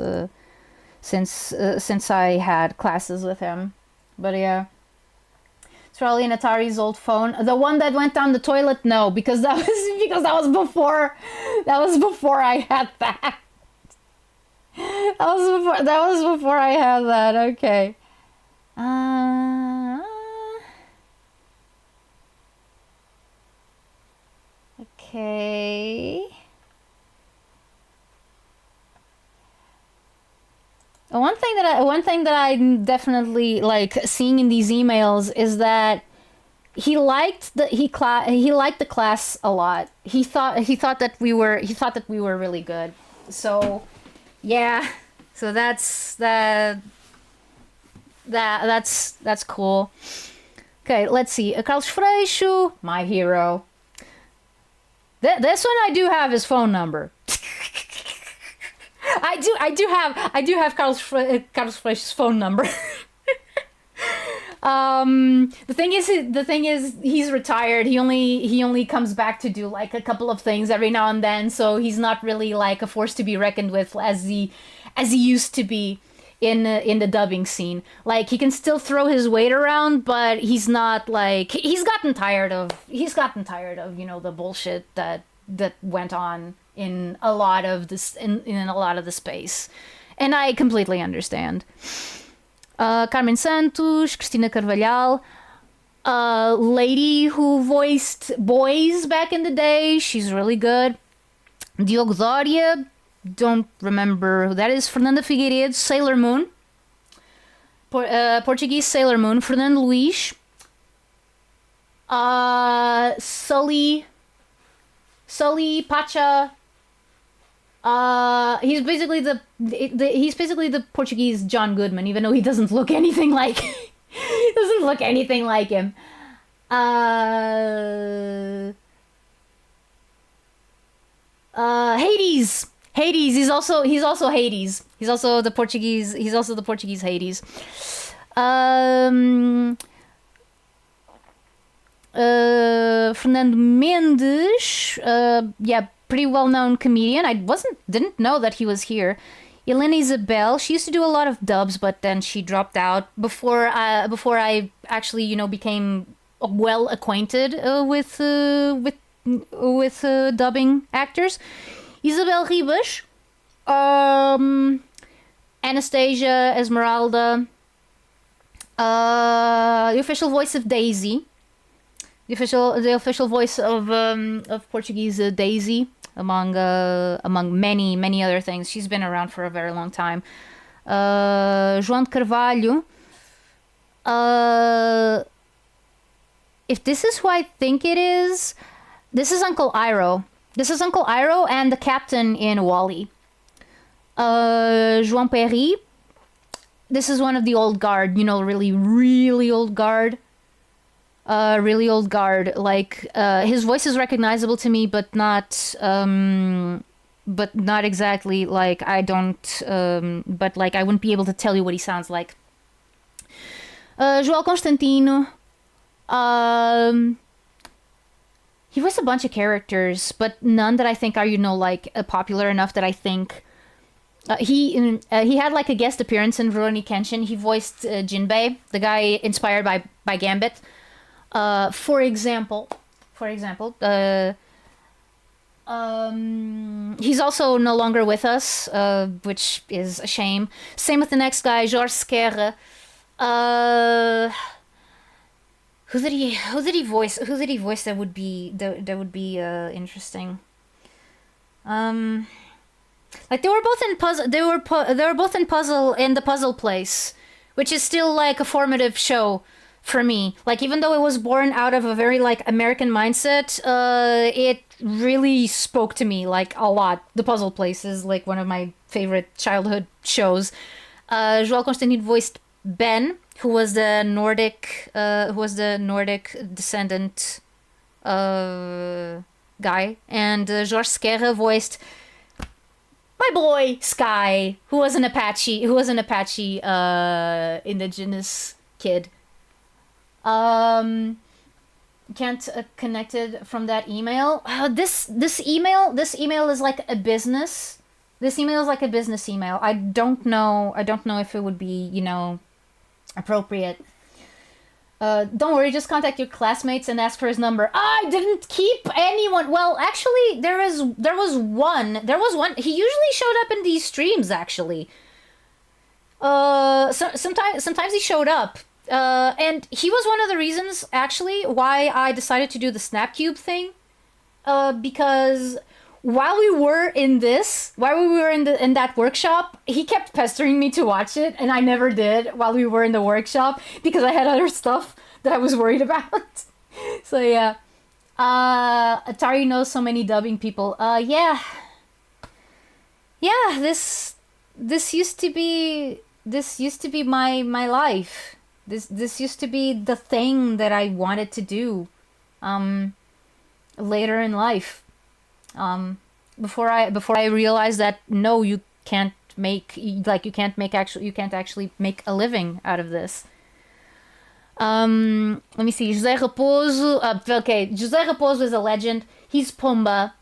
I had classes with him. But yeah. It's probably an Atari's old phone. The one that went down the toilet? No, because that was before I had that. That was before I had that. Okay. Okay. One thing that I definitely like seeing in these emails is that he liked the class a lot. He thought that we were really good. So yeah. So that's cool. Okay, let's see. Carlos Freixo, my hero. This one I do have his phone number. I do have Carlos Freixo's phone number. The thing is he's retired. He only comes back to do like a couple of things every now and then, so he's not really like a force to be reckoned with as he used to be in the dubbing scene. Like, he can still throw his weight around, but he's not like he's gotten tired of the bullshit that went on in a lot of this in a lot of the space, and I completely understand. Carmen Santos, Cristina Carvalhal, lady who voiced boys back in the day, she's really good. Diogo Doria, don't remember who that is. Fernanda Figueiredo, Sailor Moon. Portuguese Sailor Moon. Fernando Luís. Sully Pacha. He's basically the Portuguese John Goodman, even though he doesn't look anything like he doesn't look anything like him. Hades. He's also Hades. He's also the Portuguese Hades. Fernando Mendes, yeah, pretty well-known comedian. Didn't know that he was here. Helena Isabel, she used to do a lot of dubs, but then she dropped out before I actually, became well acquainted with dubbing actors. Isabel Ribas, Anastasia Esmeralda, the official voice of Daisy. The official voice of Portuguese Daisy, among many other things. She's been around for a very long time. João de Carvalho. If this is who I think it is, this is Uncle Iroh. This is Uncle Iroh and the captain in WALL-E. João Perry. This is one of the old guard. Really old guard. Really old guard. Like his voice is recognizable to me, but not exactly. Like I don't. But like I wouldn't be able to tell you what he sounds like. João Constantino. He voiced a bunch of characters, but none that I think are popular enough that I think. He had like a guest appearance in Rurouni Kenshin. He voiced Jinbei, the guy inspired by Gambit. For example, he's also no longer with us, which is a shame. Same with the next guy, Jorge Serra. Who did he voice? Who did he voice that would be interesting? Like they were both in puzzle. They were both in the Puzzle Place, which is still like a formative show for me. Like even though it was born out of a very like American mindset, it really spoke to me like a lot. The Puzzle Place is like one of my favorite childhood shows. João Constantino voiced Ben, who was the Nordic descendant guy, and Jorge Serra voiced my boy Sky, who was an Apache indigenous kid. Can't connected from that email. This email is like a business. This email is like a business email. I don't know if it would be, appropriate. Don't worry, just contact your classmates and ask for his number. I didn't keep anyone. Well, actually, there was one. He usually showed up in these streams, actually. Sometimes he showed up. And he was one of the reasons, actually, why I decided to do the Snapcube thing. Because while we were in that workshop, he kept pestering me to watch it, and I never did while we were in the workshop because I had other stuff that I was worried about. So yeah, Atari knows so many dubbing people. Yeah. This used to be my life. This used to be the thing that I wanted to do, later in life. Before I realized that no, you can't actually make a living out of this. Let me see. José Raposo. Okay, José Raposo is a legend. He's Pumba,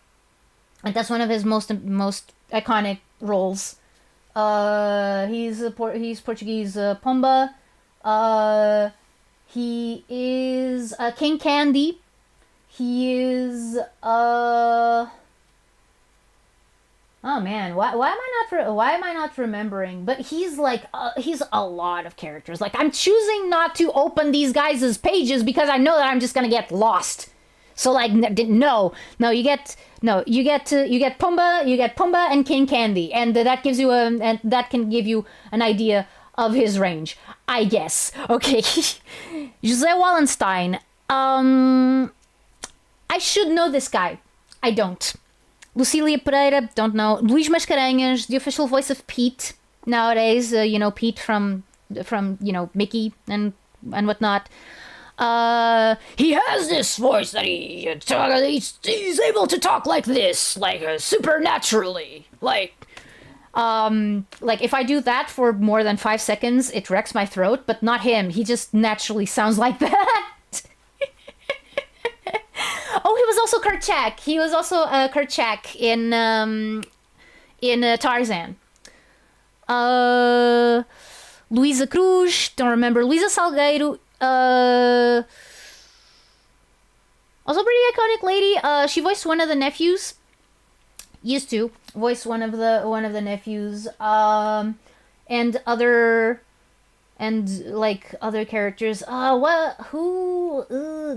and that's one of his most iconic roles. He's Portuguese Pumba. He is King Candy. He is oh man, why am I not remembering? But he's like he's a lot of characters. Like I'm choosing not to open these guys' pages because I know that I'm just gonna get lost. So like no, you get Pumbaa and King Candy, and that can give you an idea of his range, I guess. Okay, José Wallenstein. I should know this guy. I don't. Lucilia Pereira, don't know. Luís Mascarenhas, the official voice of Pete nowadays. Pete from Mickey and whatnot. He has this voice that he's able to talk like this, like supernaturally, like if I do that for more than 5 seconds, it wrecks my throat. But not him. He just naturally sounds like that. Oh, he was also Kerchak. He was also Kerchak in Tarzan. Luísa Cruz, don't remember. Luísa Salgueiro. Also pretty iconic lady. She voiced one of the nephews. Used to voice one of the nephews. And other characters. Who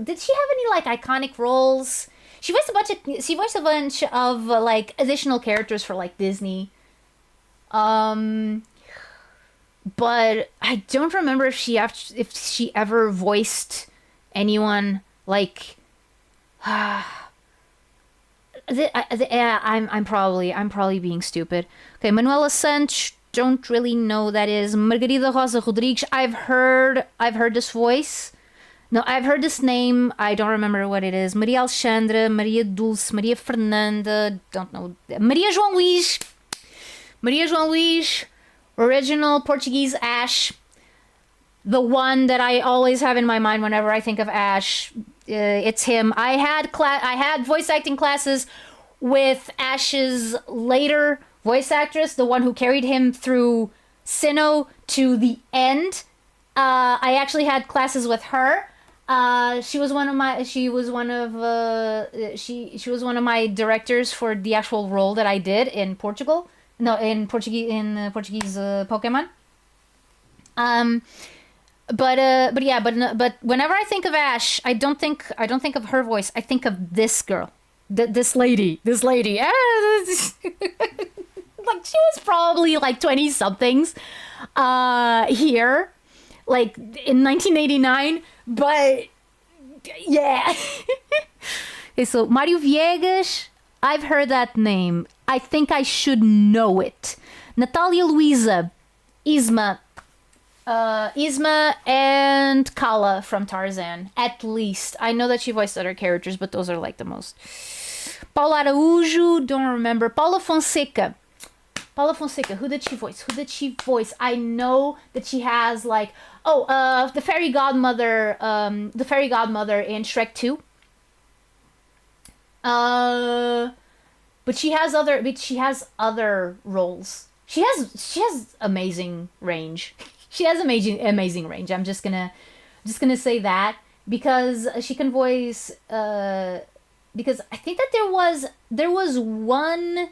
did she have any like iconic roles? She voiced a bunch of like additional characters for like Disney. But I don't remember if she ever voiced anyone like. I'm probably being stupid. Okay, Manuela Sanch, don't really know who that is. Margarida Rosa Rodrigues, I've heard this voice. No, I've heard this name. I don't remember what it is. Maria Alexandra, Maria Dulce, Maria Fernanda, don't know. Maria João Luís, original Portuguese Ash. The one that I always have in my mind whenever I think of Ash. It's him. I had voice acting classes with Ash's later voice actress, the one who carried him through Sinnoh to the end. I actually had classes with her. She was one of my directors for the actual role that I did in Portugal. No, in Portuguese Pokemon. But whenever I think of Ash, I don't think of her voice. I think of this girl, this lady. Like she was probably like 20 somethings, here, like in 1989. But yeah. Okay, so Mario Viegas, I've heard that name. I think I should know it. Natalia Luisa, Isma and Kala from Tarzan, at least. I know that she voiced other characters, but those are like the most. Paula Araújo, don't remember. Paula Fonseca, who did she voice? I know that she has like, the fairy godmother in Shrek 2. But she has other roles. She has amazing range. She has amazing range. I'm just gonna say that because she can voice. Because I think that there was one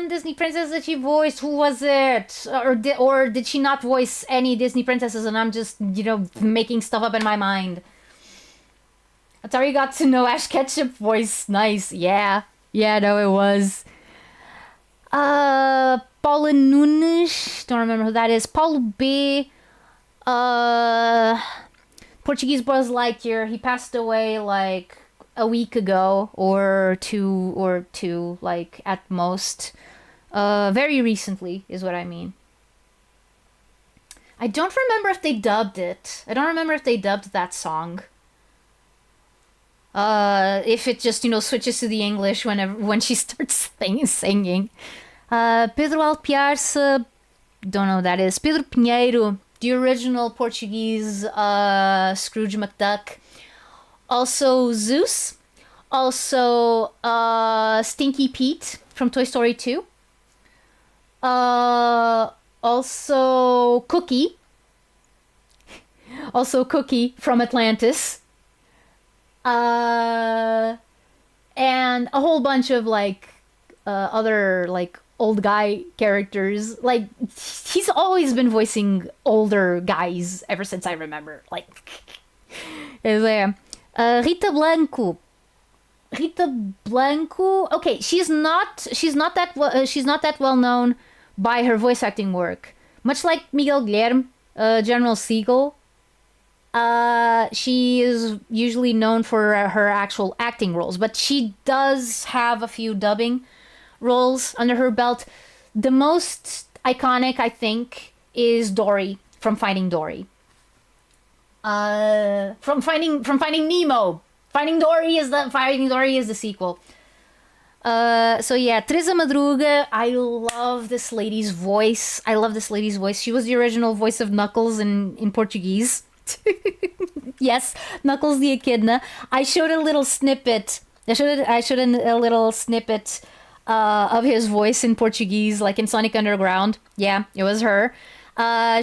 Disney princess that she voiced. Who was it? Or did she not voice any Disney princesses? And I'm just making stuff up in my mind. Atari got to know Ash Ketchum voice. Nice. Yeah, no, it was. Paula Nunes, don't remember who that is. Paulo B. Portuguese Buzz Lightyear. He passed away like a week ago or two, like at most. Very recently is what I mean. I don't remember if they dubbed it. I don't remember if they dubbed that song. If it just switches to the English when she starts singing. Pedro Alpiarce, don't know who that is. Pedro Pinheiro, the original Portuguese Scrooge McDuck. Also Zeus. Also Stinky Pete from Toy Story 2. Also Cookie. Also Cookie from Atlantis. And a whole bunch of other old guy characters. Like he's always been voicing older guys ever since I remember. Rita Blanco. Rita Blanco. Okay, she's not that well known by her voice acting work. Much like Miguel Guilherme, General Siegel, she is usually known for her actual acting roles, but she does have a few dubbing roles under her belt. The most iconic, I think, is Dory from Finding Dory. From Finding Nemo. Finding Dory is the sequel. So yeah, Teresa Madruga. I love this lady's voice. She was the original voice of Knuckles in Portuguese. Yes, Knuckles the Echidna. I showed a little snippet. I showed a little snippet of his voice in Portuguese, like in Sonic Underground. Yeah, it was her.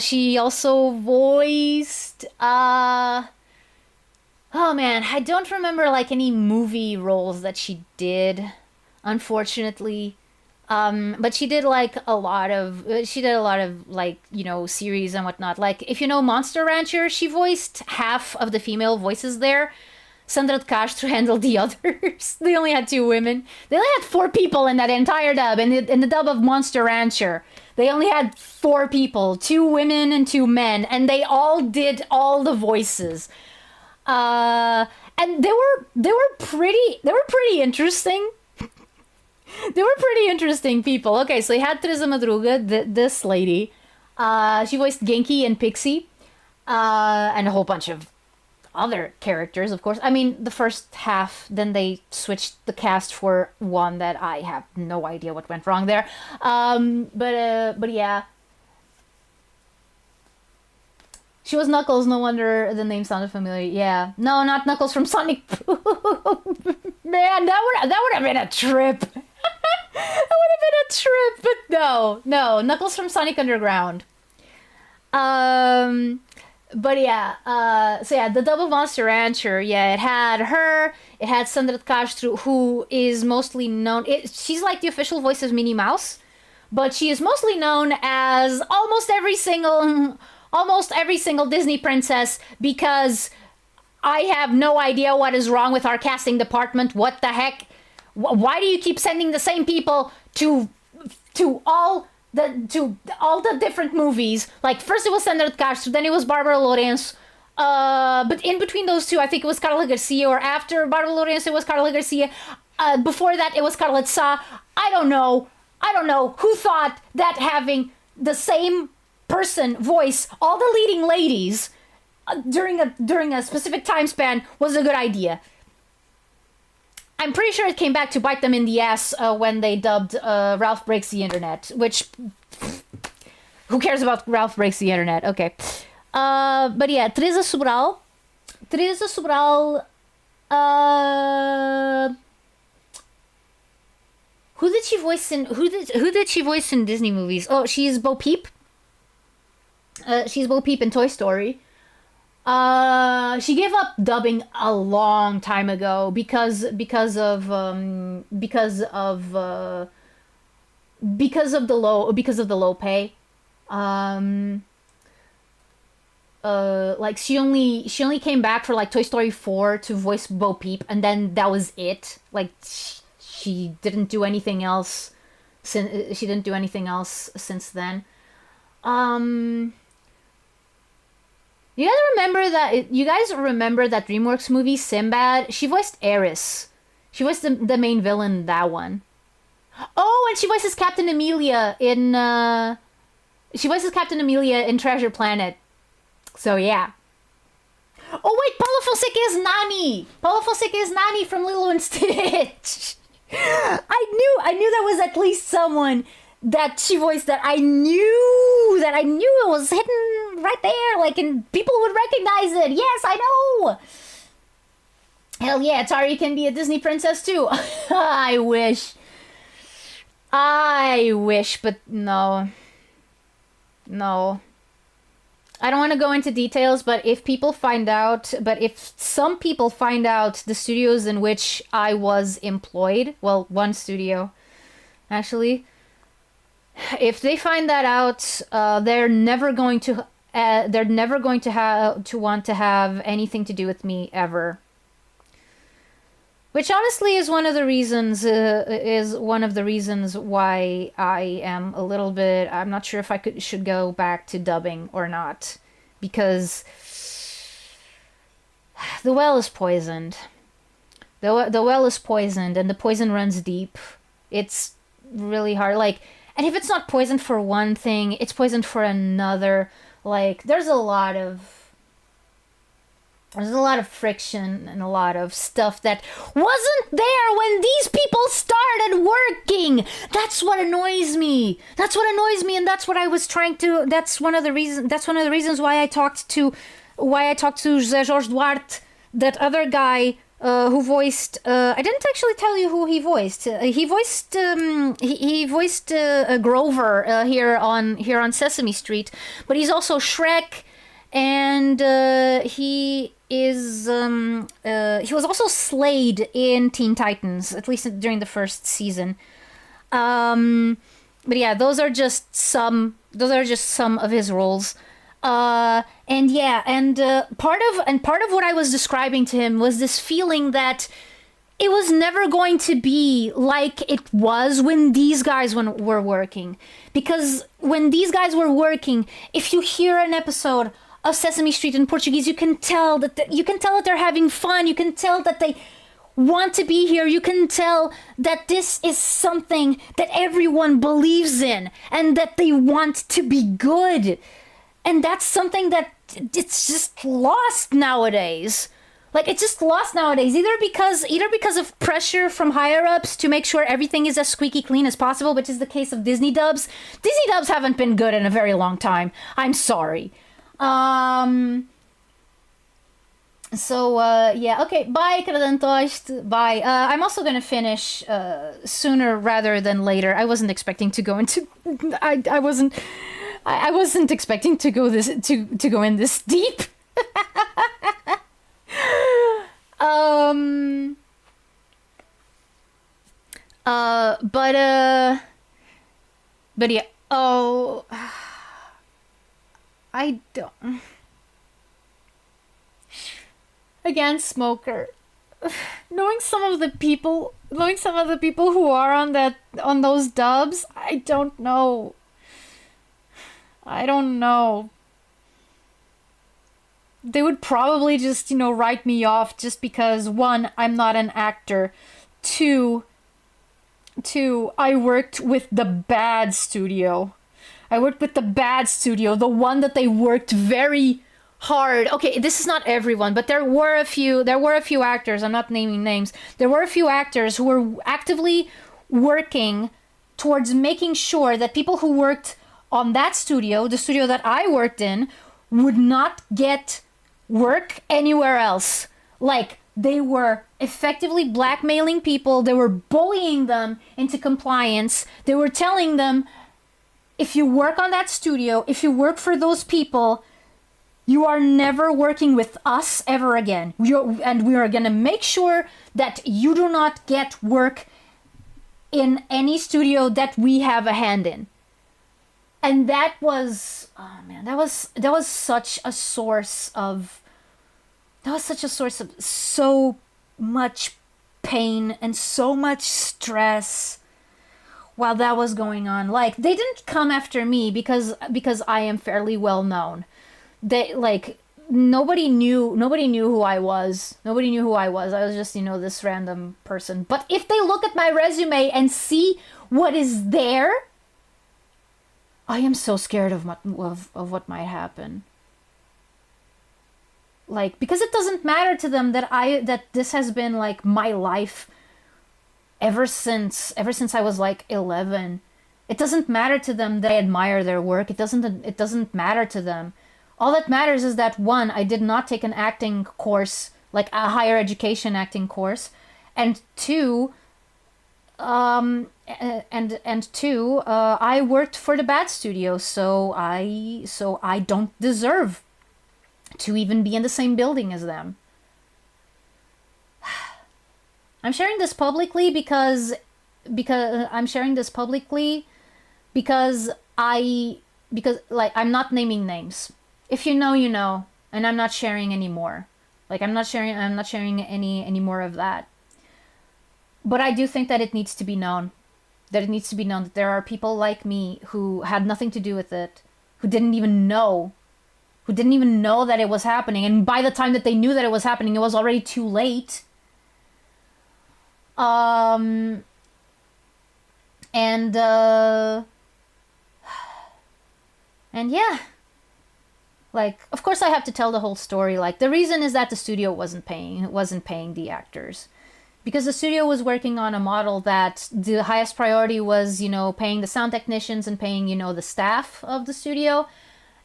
She also voiced. Oh man, I don't remember like any movie roles that she did, unfortunately. But she did a lot of like, series and whatnot. Like if you know Monster Rancher, she voiced half of the female voices there. Sandra de Castro handled the others. They only had two women. They only had four people in that entire dub. In the dub of Monster Rancher, they only had four people, two women and two men, and they all did all the voices. And they were pretty interesting. They were pretty interesting people. Okay, so they had Teresa Madruga, this lady. She voiced Genki and Pixie, and a whole bunch of other characters, of course. I mean, the first half, then they switched the cast for one that I have no idea what went wrong there. But yeah. She was Knuckles, no wonder the name sounded familiar. Yeah. No, not Knuckles from Sonic Boom. Man, that would have been a trip. That would have been a trip, but no, Knuckles from Sonic Underground. But yeah, so yeah, the double Monster Rancher, yeah, it had her, it had Sandra de Castro, who is mostly known, she's like the official voice of Minnie Mouse, but she is mostly known as almost every single Disney princess, because I have no idea what is wrong with our casting department. What the heck? Why do you keep sending the same people to all the different movies? Like first it was Sandra Castro, then it was Barbara Lorenzo. But in between those two, I think it was Carla Garcia, or after Barbara Lorenzo it was Carla Garcia. Before that it was Carla Sa. I don't know who thought that having the same person voice all the leading ladies during a specific time span was a good idea. I'm pretty sure it came back to bite them in the ass when they dubbed Ralph Breaks the Internet, which who cares about Ralph Breaks the Internet? Okay. But yeah, Teresa Sobral, who did she voice in Disney movies? Oh, she's Bo Peep. She's Bo Peep in Toy Story. She gave up dubbing a long time ago because of the low pay. Like she only came back for like Toy Story 4 to voice Bo Peep, and then that was it. Like she didn't do anything else since then. You guys remember that DreamWorks movie Sinbad? She voiced Eris. She voiced the main villain in that one. Oh, and she voices Captain Amelia in Treasure Planet. So yeah. Oh wait, Paula Fonseca is Nani. Paula Fonseca is Nani from Lilo and Stitch. I knew that was at least someone that she voiced that I knew it was hidden right there, like, and people would recognize it. Yes, I know. Hell yeah, Atari can be a Disney princess too. I wish, but no. I don't want to go into details, but if some people find out the studios in which I was employed, well, one studio, actually, if they find that out, they're never going to want to have anything to do with me ever. Which honestly is one of the reasons why I am a little bit. I'm not sure if I should go back to dubbing or not, because the well is poisoned. The well is poisoned, and the poison runs deep. It's really hard. Like, and if it's not poisoned for one thing, it's poisoned for another. Like, there's a lot of friction and a lot of stuff that wasn't there when these people started working. That's what annoys me. That's what annoys me, and that's what I was trying to. That's one of the reasons. That's one of the reasons why I talked to José Jorge Duarte, that other guy who voiced. I didn't actually tell you who he voiced. He voiced Grover here on Sesame Street, but he's also Shrek, and he was also Slade in Teen Titans, at least during the first season. But yeah, those are just some of his roles. And yeah, and part of what I was describing to him was this feeling that it was never going to be like it was when these guys were working. Because when these guys were working, if you hear an episode of Sesame Street in Portuguese, you can tell that they're having fun. You can tell that they want to be here. You can tell that this is something that everyone believes in and that they want to be good. And that's something that it's just lost nowadays. Like, it's just lost nowadays, either because of pressure from higher ups to make sure everything is as squeaky clean as possible, which is the case of Disney dubs. Disney dubs haven't been good in a very long time. I'm sorry. Yeah, okay, bye, Kradentost, bye. I'm also gonna finish sooner rather than later. I wasn't expecting to go into I wasn't expecting to go in this deep. But yeah, oh, I don't. Again, smoker. Knowing some of the people who are on those dubs, I don't know. I don't know. They would probably just, write me off just because, one, I'm not an actor. Two, I worked with the bad studio. I worked with the bad studio, the one that they worked very hard. Okay, this is not everyone, but there were a few actors, I'm not naming names. There were a few actors who were actively working towards making sure that people who worked on that studio, the studio that I worked in, would not get work anywhere else. Like, they were effectively blackmailing people. They were bullying them into compliance. They were telling them, if you work on that studio, if you work for those people, you are never working with us ever again. And we are going to make sure that you do not get work in any studio that we have a hand in. And that was, oh man, that was such a source of so much pain and so much stress while that was going on. Like, they didn't come after me because I am fairly well known. They, like, nobody knew who I was. Nobody knew who I was. I was just, this random person. But if they look at my resume and see what is there, I am so scared of what might happen. Like, because it doesn't matter to them that this has been like my life ever since I was like 11. It doesn't matter to them that I admire their work. It doesn't matter to them. All that matters is that, one, I did not take an acting course, like a higher education acting course, and two, I worked for the bad studio, so I don't deserve to even be in the same building as them. I'm sharing this publicly because I'm not naming names. If you know, you know, and I'm not sharing anymore. Like, I'm not sharing any more of that. But I do think that it needs to be known. That it needs to be known that there are people like me who had nothing to do with it, who didn't even know, that it was happening. And by the time that they knew that it was happening, it was already too late. And yeah, like, of course I have to tell the whole story. Like, the reason is that the studio wasn't paying the actors, because the studio was working on a model that the highest priority was, you know, paying the sound technicians and paying, you know, the staff of the studio,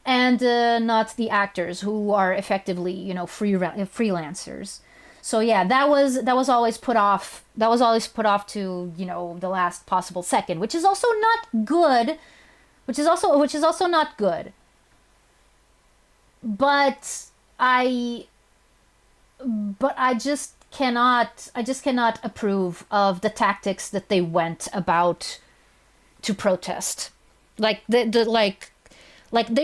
and not the actors, who are effectively, you know, freelancers. So yeah, that was always put off. That was always put off to, you know, the last possible second, which is also not good. Which is also not good. But I just cannot approve of the tactics that they went about to protest. Like they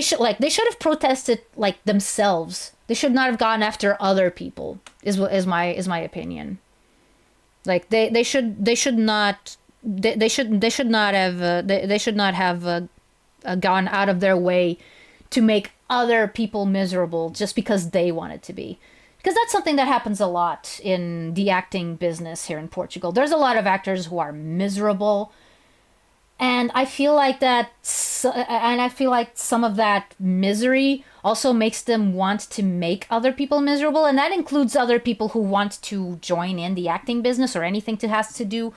should have protested like themselves. They should not have gone after other people. Is my opinion. Like they should not have gone out of their way to make other people miserable just because they wanted to be. Because that's something that happens a lot in the acting business here in Portugal. There's a lot of actors who are miserable, and I feel like some of that misery also makes them want to make other people miserable, and that includes other people who want to join in the acting business or anything that has to do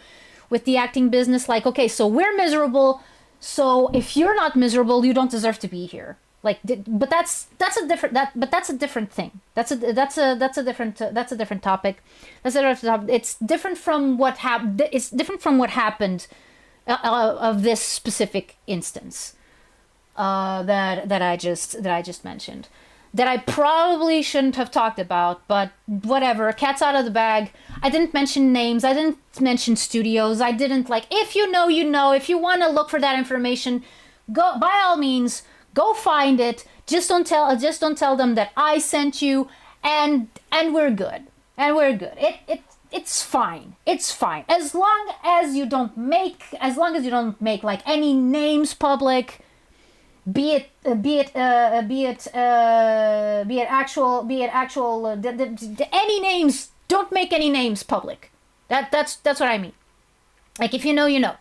with the acting business. Like, okay, so we're miserable, so if you're not miserable, you don't deserve to be here. Like, but that's a different thing. That's a different topic. It's different from what happened. It's different from what happened of this specific instance that I just mentioned, that I probably shouldn't have talked about. But whatever, cat's out of the bag. I didn't mention names. I didn't mention studios. I didn't, like, if you know, you know. If you want to look for that information, go, by all means. Go find it. Just don't tell them that I sent you, and we're good. And we're good. It's fine. It's fine. As long as you don't make like any names public, be it actual any names. Don't make any names public. That's what I mean. Like, if you know, you know.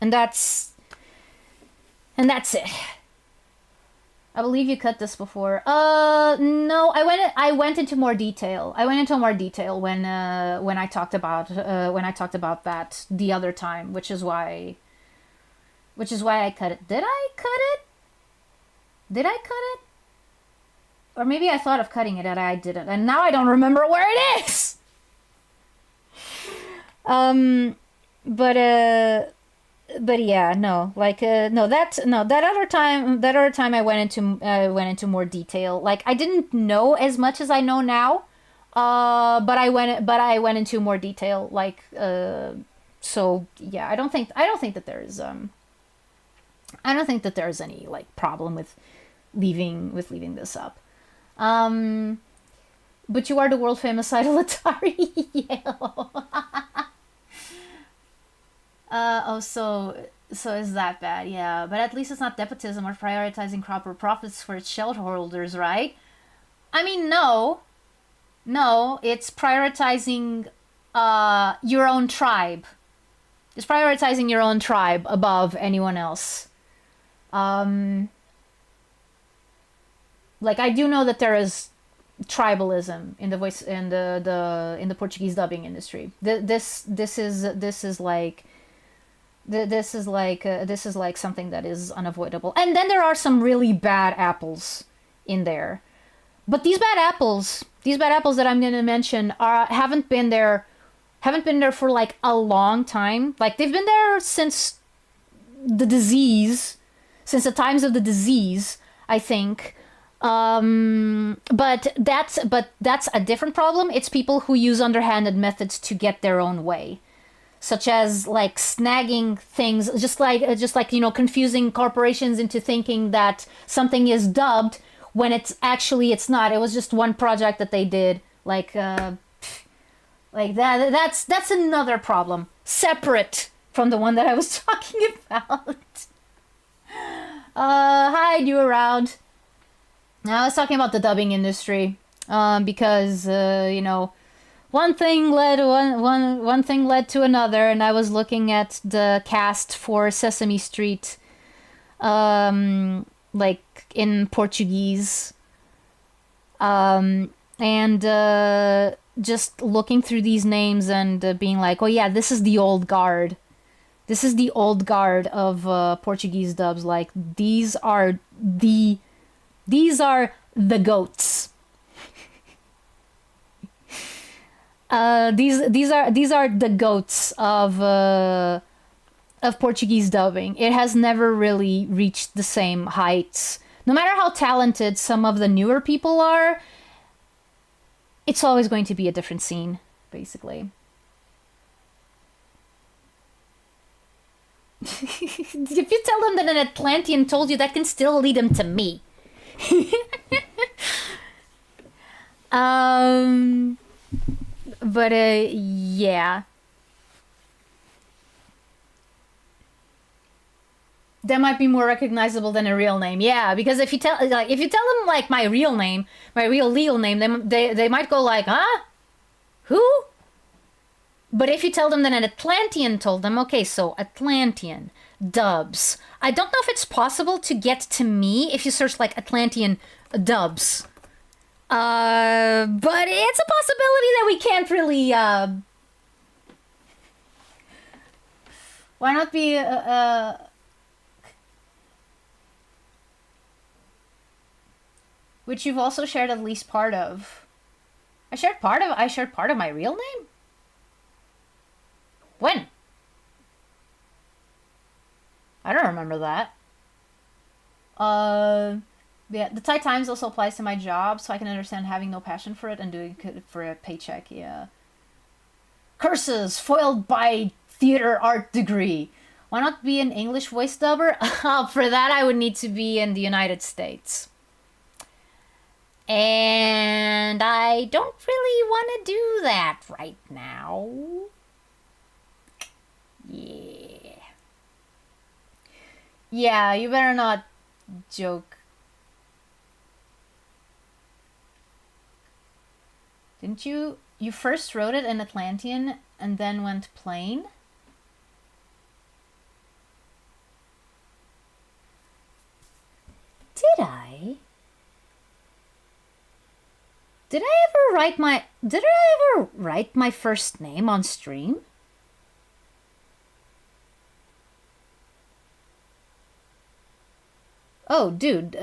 And that's it. I believe you cut this before. No, I went into more detail. When I talked about that the other time, which is why I cut it. Did I cut it? Or maybe I thought of cutting it and I didn't, and now I don't remember where it is. But yeah, no, like that other time I went into more detail. Like, I didn't know as much as I know now, but I went into more detail. Like, so yeah, I don't think that there's any like problem with leaving this up. But you are the world famous idol Atari. Yeah. So is that bad? Yeah, but at least it's not nepotism or prioritizing proper profits for its shareholders, right? I mean, no, it's prioritizing your own tribe. It's prioritizing your own tribe above anyone else. Like, I do know that there is tribalism in the voice in the Portuguese dubbing industry. This is like something that is unavoidable. And then there are some really bad apples in there. But these bad apples that I'm going to mention haven't been there for like a long time. Like, they've been there since the times of the disease, I think. But that's a different problem. It's people who use underhanded methods to get their own way, such as like snagging things, just like you know, confusing corporations into thinking that something is dubbed when it's not. It was just one project that they did. Like Like that's another problem, separate from the one that I was talking about. Hi, you around? Now I was talking about the dubbing industry, because you know, one thing led to another, and I was looking at the cast for Sesame Street, like in Portuguese, and just looking through these names and being like, oh yeah, this is the old guard. This is the old guard of Portuguese dubs. Like these are the goats. These are the goats of Portuguese dubbing. It has never really reached the same heights. No matter how talented some of the newer people are, it's always going to be a different scene, basically. If you tell them that an Atlantean told you, that can still lead them to me. um, but yeah. That might be more recognizable than a real name. Yeah, because if you tell them like my real name, my real legal name, they might go like, huh? Who? But if you tell them that an Atlantean told them, okay, so Atlantean, dubs. I don't know if it's possible to get to me if you search like Atlantean dubs. But it's a possibility that we can't really, why not be, which you've also shared at least part of. I shared part of my real name? When? I don't remember that. Yeah, the tight times also applies to my job, so I can understand having no passion for it and doing it for a paycheck, yeah. Curses, foiled by theater art degree. Why not be an English voice dubber? For that, I would need to be in the United States. And I don't really want to do that right now. Yeah. Yeah, you better not joke. Didn't you? You first wrote it in Atlantean and then went plain? Did I? Did I ever write my first name on stream? Oh, dude,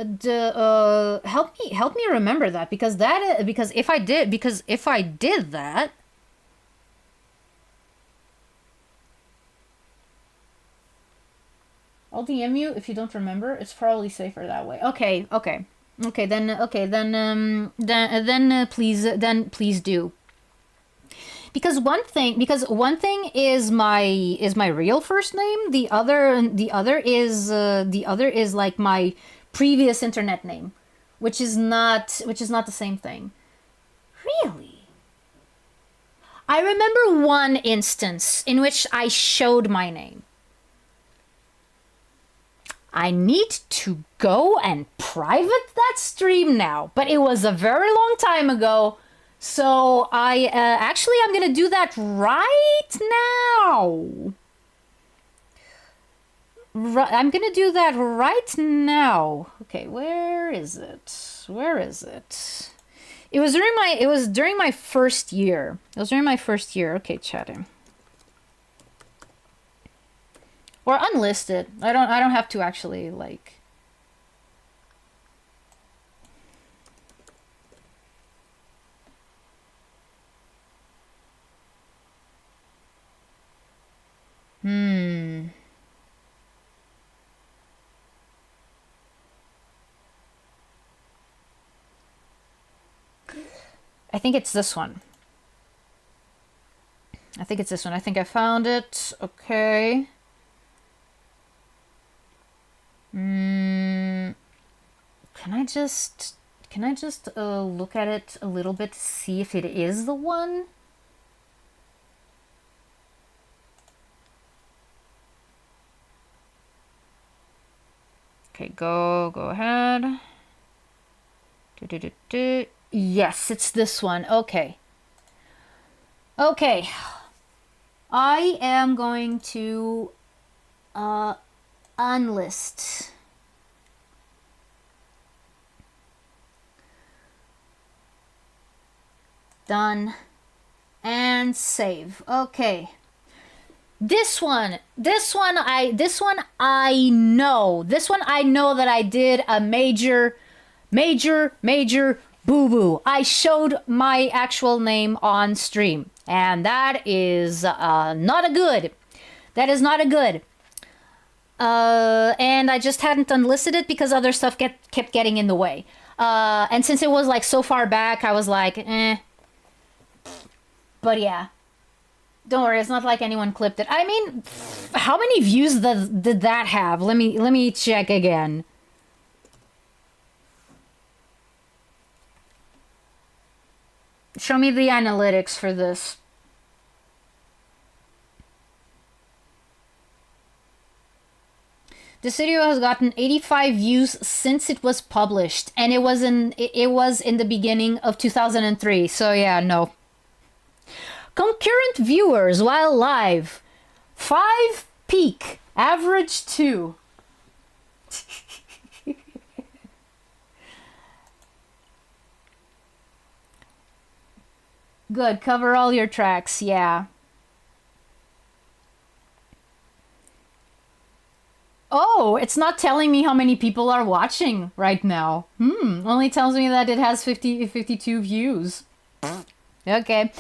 help me remember that, because if I did that, I'll DM you if you don't remember. It's probably safer that way. Okay, then please do. Because one thing is my real first name. The other is like my previous internet name, which is not the same thing. Really? I remember one instance in which I showed my name. I need to go and private that stream now, but it was a very long time ago. So I'm gonna do that right now. I'm gonna do that right now. Okay, where is it? It was during my first year. Okay, chatting. Or unlisted. I don't have to actually like. I think it's this one. I think I found it. Okay. Can I just look at it a little bit to see if it is the one? Okay, go ahead. Yes, it's this one. Okay. Okay. I am going to unlist. Done. And save. Okay. This one I know. This one I know that I did a major boo-boo. I showed my actual name on stream, and that is not a good. That is not a good. And I just hadn't unlisted it because other stuff kept getting in the way. And since it was like so far back, I was like, eh. But yeah. Don't worry, it's not like anyone clipped it. I mean, how many views did that have? Let me check again. Show me the analytics for this. This video has gotten 85 views since it was published, and it was in the beginning of 2003. So yeah, no. Concurrent viewers while live. 5 peak. Average 2. Good. Cover all your tracks. Yeah. Oh, it's not telling me how many people are watching right now. Only tells me that it has 52 views. Okay.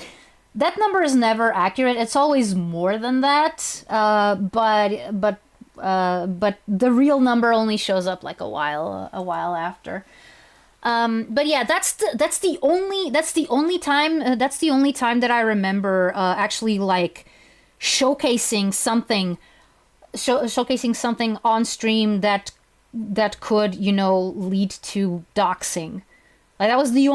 That number is never accurate. It's always more than that. But the real number only shows up like a while after. But yeah, that's the only time that I remember actually like showcasing something on stream that could, you know, lead to doxing. Like that was the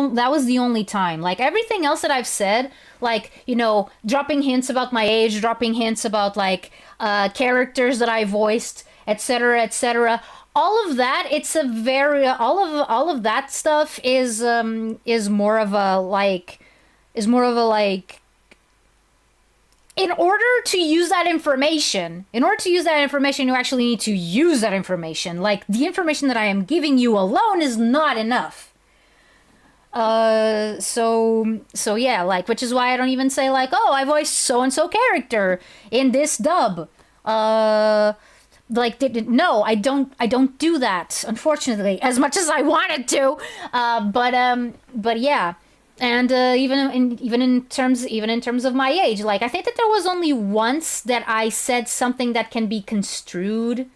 only time. Like everything else that I've said, like, you know, dropping hints about my age, dropping hints about like characters that I voiced, etc., etc. All of that, it's a very all of that stuff is more of a like in order to use that information, you actually need to use that information. Like the information that I am giving you alone is not enough. So yeah, like, which is why I don't even say like, oh, I voiced so and so character in this dub. Like, no, I don't do that, unfortunately, as much as I wanted to. But yeah. And even in terms of my age, like I think that there was only once that I said something that can be construed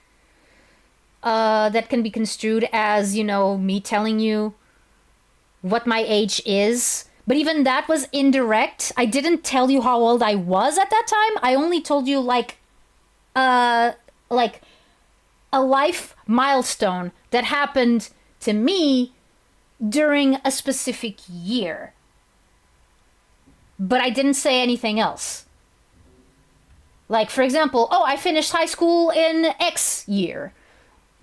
as, you know, me telling you what my age is. But even that was indirect. I didn't tell you how old I was at that time. I only told you like a life milestone that happened to me during a specific year. But I didn't say anything else. Like, for example, oh, I finished high school in X year.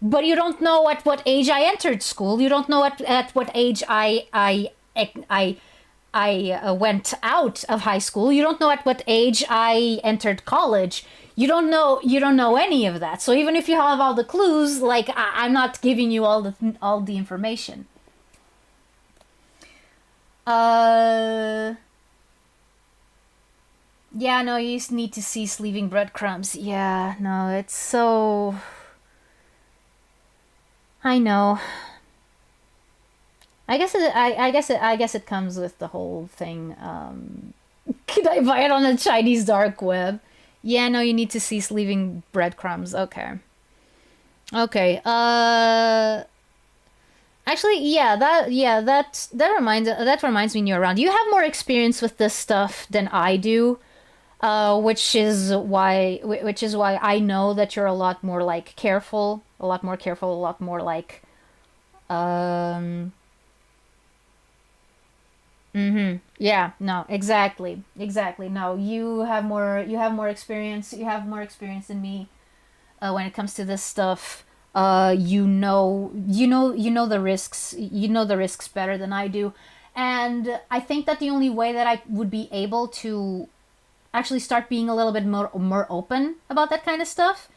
But you don't know at what age I entered school. You don't know at what age I went out of high school. You don't know at what age I entered college. You don't know any of that. So even if you have all the clues, like I'm not giving you all the information. Yeah, no, you just need to cease leaving breadcrumbs. Yeah, no, it's so... I know. I guess it comes with the whole thing. Could I buy it on the Chinese dark web? Yeah, no, you need to cease leaving breadcrumbs. Okay. Okay. Actually, yeah, that reminds me when you're around. You have more experience with this stuff than I do. Which is why I know that you're a lot more like careful, a lot more like yeah, no, exactly. No, you have more experience than me when it comes to this stuff. You know the risks. You know the risks better than I do, and I think that the only way that I would be able to actually start being a little bit more open about that kind of stuff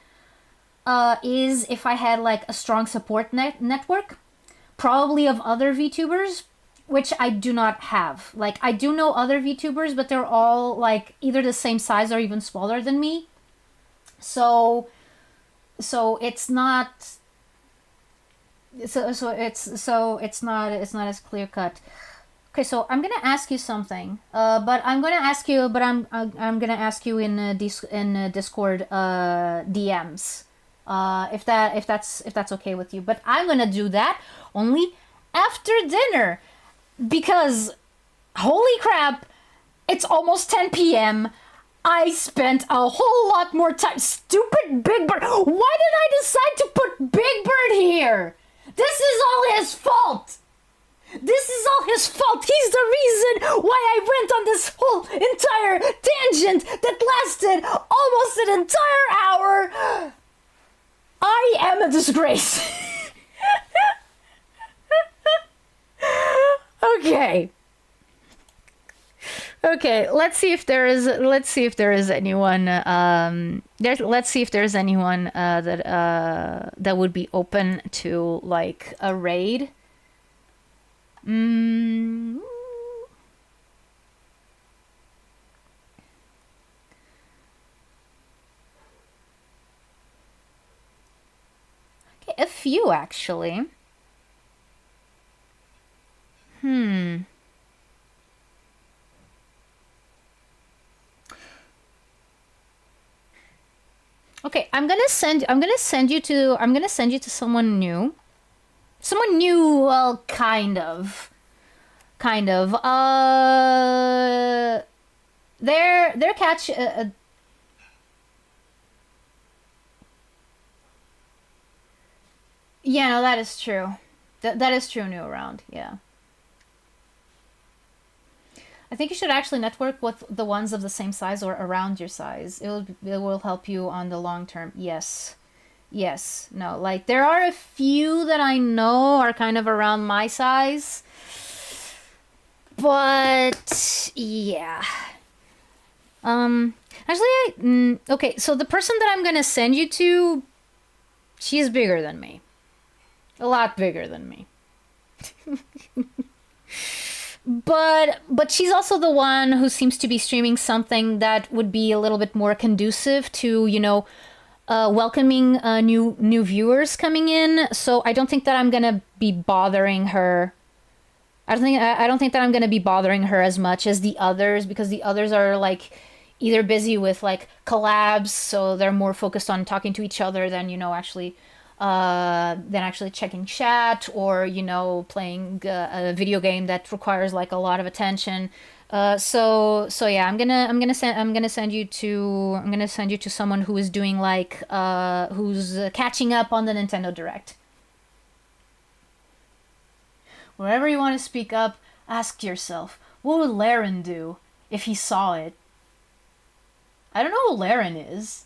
is if I had like a strong support network, probably of other VTubers, which I do not have. Like, I do know other VTubers, but they're all like either the same size or even smaller than me. So, so it's not. It's not as clear cut. Okay, so I'm gonna ask you something, but I'm gonna ask you in Discord DMs, if that's okay with you. But I'm gonna do that only after dinner because holy crap, it's almost 10 p.m. I spent a whole lot more time. Stupid Big Bird. Why did I decide to put Big Bird here? This is all his fault. This is all his fault. He's the reason why I went on this whole entire tangent that lasted almost an entire hour. I am a disgrace. Okay. Okay, let's see if there is anyone that would be open to like a raid. Mm. Okay, a few actually. Hmm. Okay, I'm gonna send you to someone new. Someone new, well, kind of. Kind of. Their catch yeah, no, that is true. That is true new around. Yeah. I think you should actually network with the ones of the same size or around your size. It will help you on the long term. Yes. Yes. No, like there are a few that I know are kind of around my size. But yeah. Um actually okay, so the person that I'm going to send you to, she's bigger than me. A lot bigger than me. But she's also the one who seems to be streaming something that would be a little bit more conducive to, welcoming new viewers coming in. So I don't think that I'm gonna be bothering her. I don't think that I'm gonna be bothering her as much as the others, because the others are like either busy with like collabs, so they're more focused on talking to each other than actually checking chat, or playing a video game that requires like a lot of attention. So yeah, I'm gonna send you to someone who is doing like who's catching up on the Nintendo Direct. Wherever you want to speak up, ask yourself, what would Laren do if he saw it? I don't know who Laren is.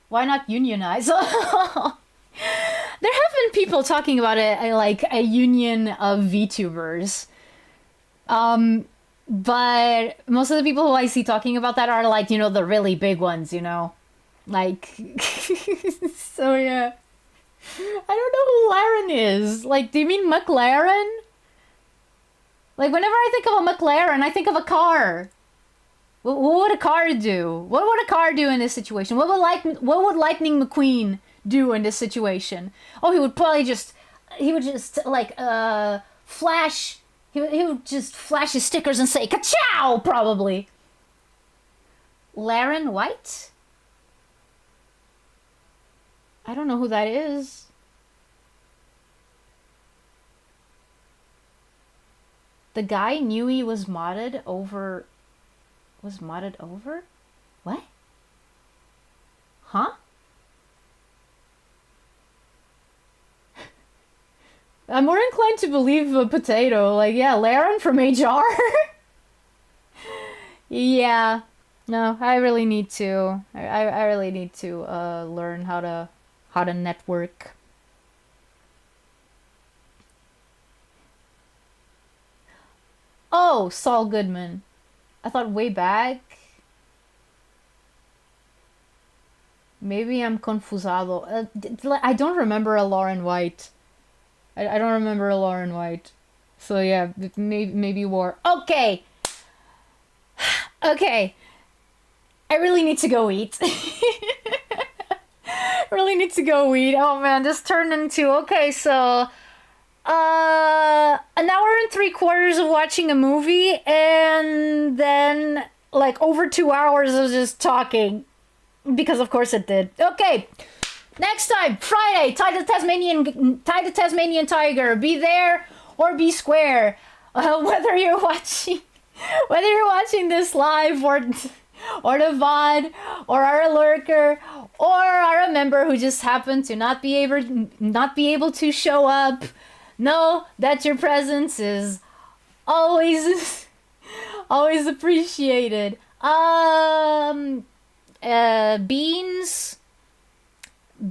Why not unionize? There have been people talking about it, like a union of VTubers. But most of the people who I see talking about that are like, the really big ones. Like, so yeah. I don't know who Laren is. Like, do you mean McLaren? Like, whenever I think of a McLaren, I think of a car. What would a car do? What would a car do in this situation? What would Lightning McQueen do in this situation? Oh, he would just like flash. He would just flash his stickers and say "Ka-chow!" Probably. Laren White? I don't know who that is. The guy knew he was modded over. Was modded over? What? Huh? I'm more inclined to believe a potato. Like, yeah, Laren from HR? Yeah. No, I really need to. I really need to learn how to network. Oh, Saul Goodman. I thought way back. Maybe I'm confusado. I don't remember a Lauren White. I don't remember a Lauren White. So yeah, maybe war. Okay. Okay. I really need to go eat. Really need to go eat. Oh man, this turned into okay, so an hour and 3/4 of watching a movie and then like over 2 hours of just talking. Because of course it did. Okay. Next time, Friday, tie the Tasmanian tiger. Be there or be square. Whether you're watching this live or the VOD or are a lurker or are a member who just happened to not be able to show up, know that your presence is always always appreciated.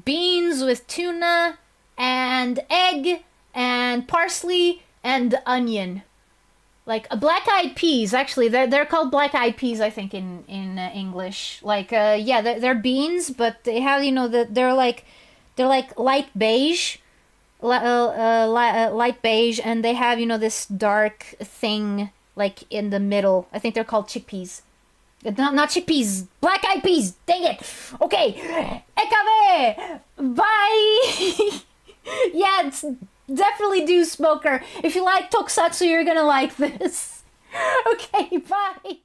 Beans with tuna and egg and parsley and onion. Like black-eyed peas, actually, they're called black-eyed peas, I think, in English. Like yeah, they're beans, but they have, you know, they're like light beige, light beige, and they have, you know, this dark thing like in the middle. I think they're called chickpeas. Not chickpeas, black-eyed peas. Dang it. Okay, ekabe. Bye. Yeah, it's definitely do Smoker. If you like tokusatsu, you're gonna like this. Okay, bye.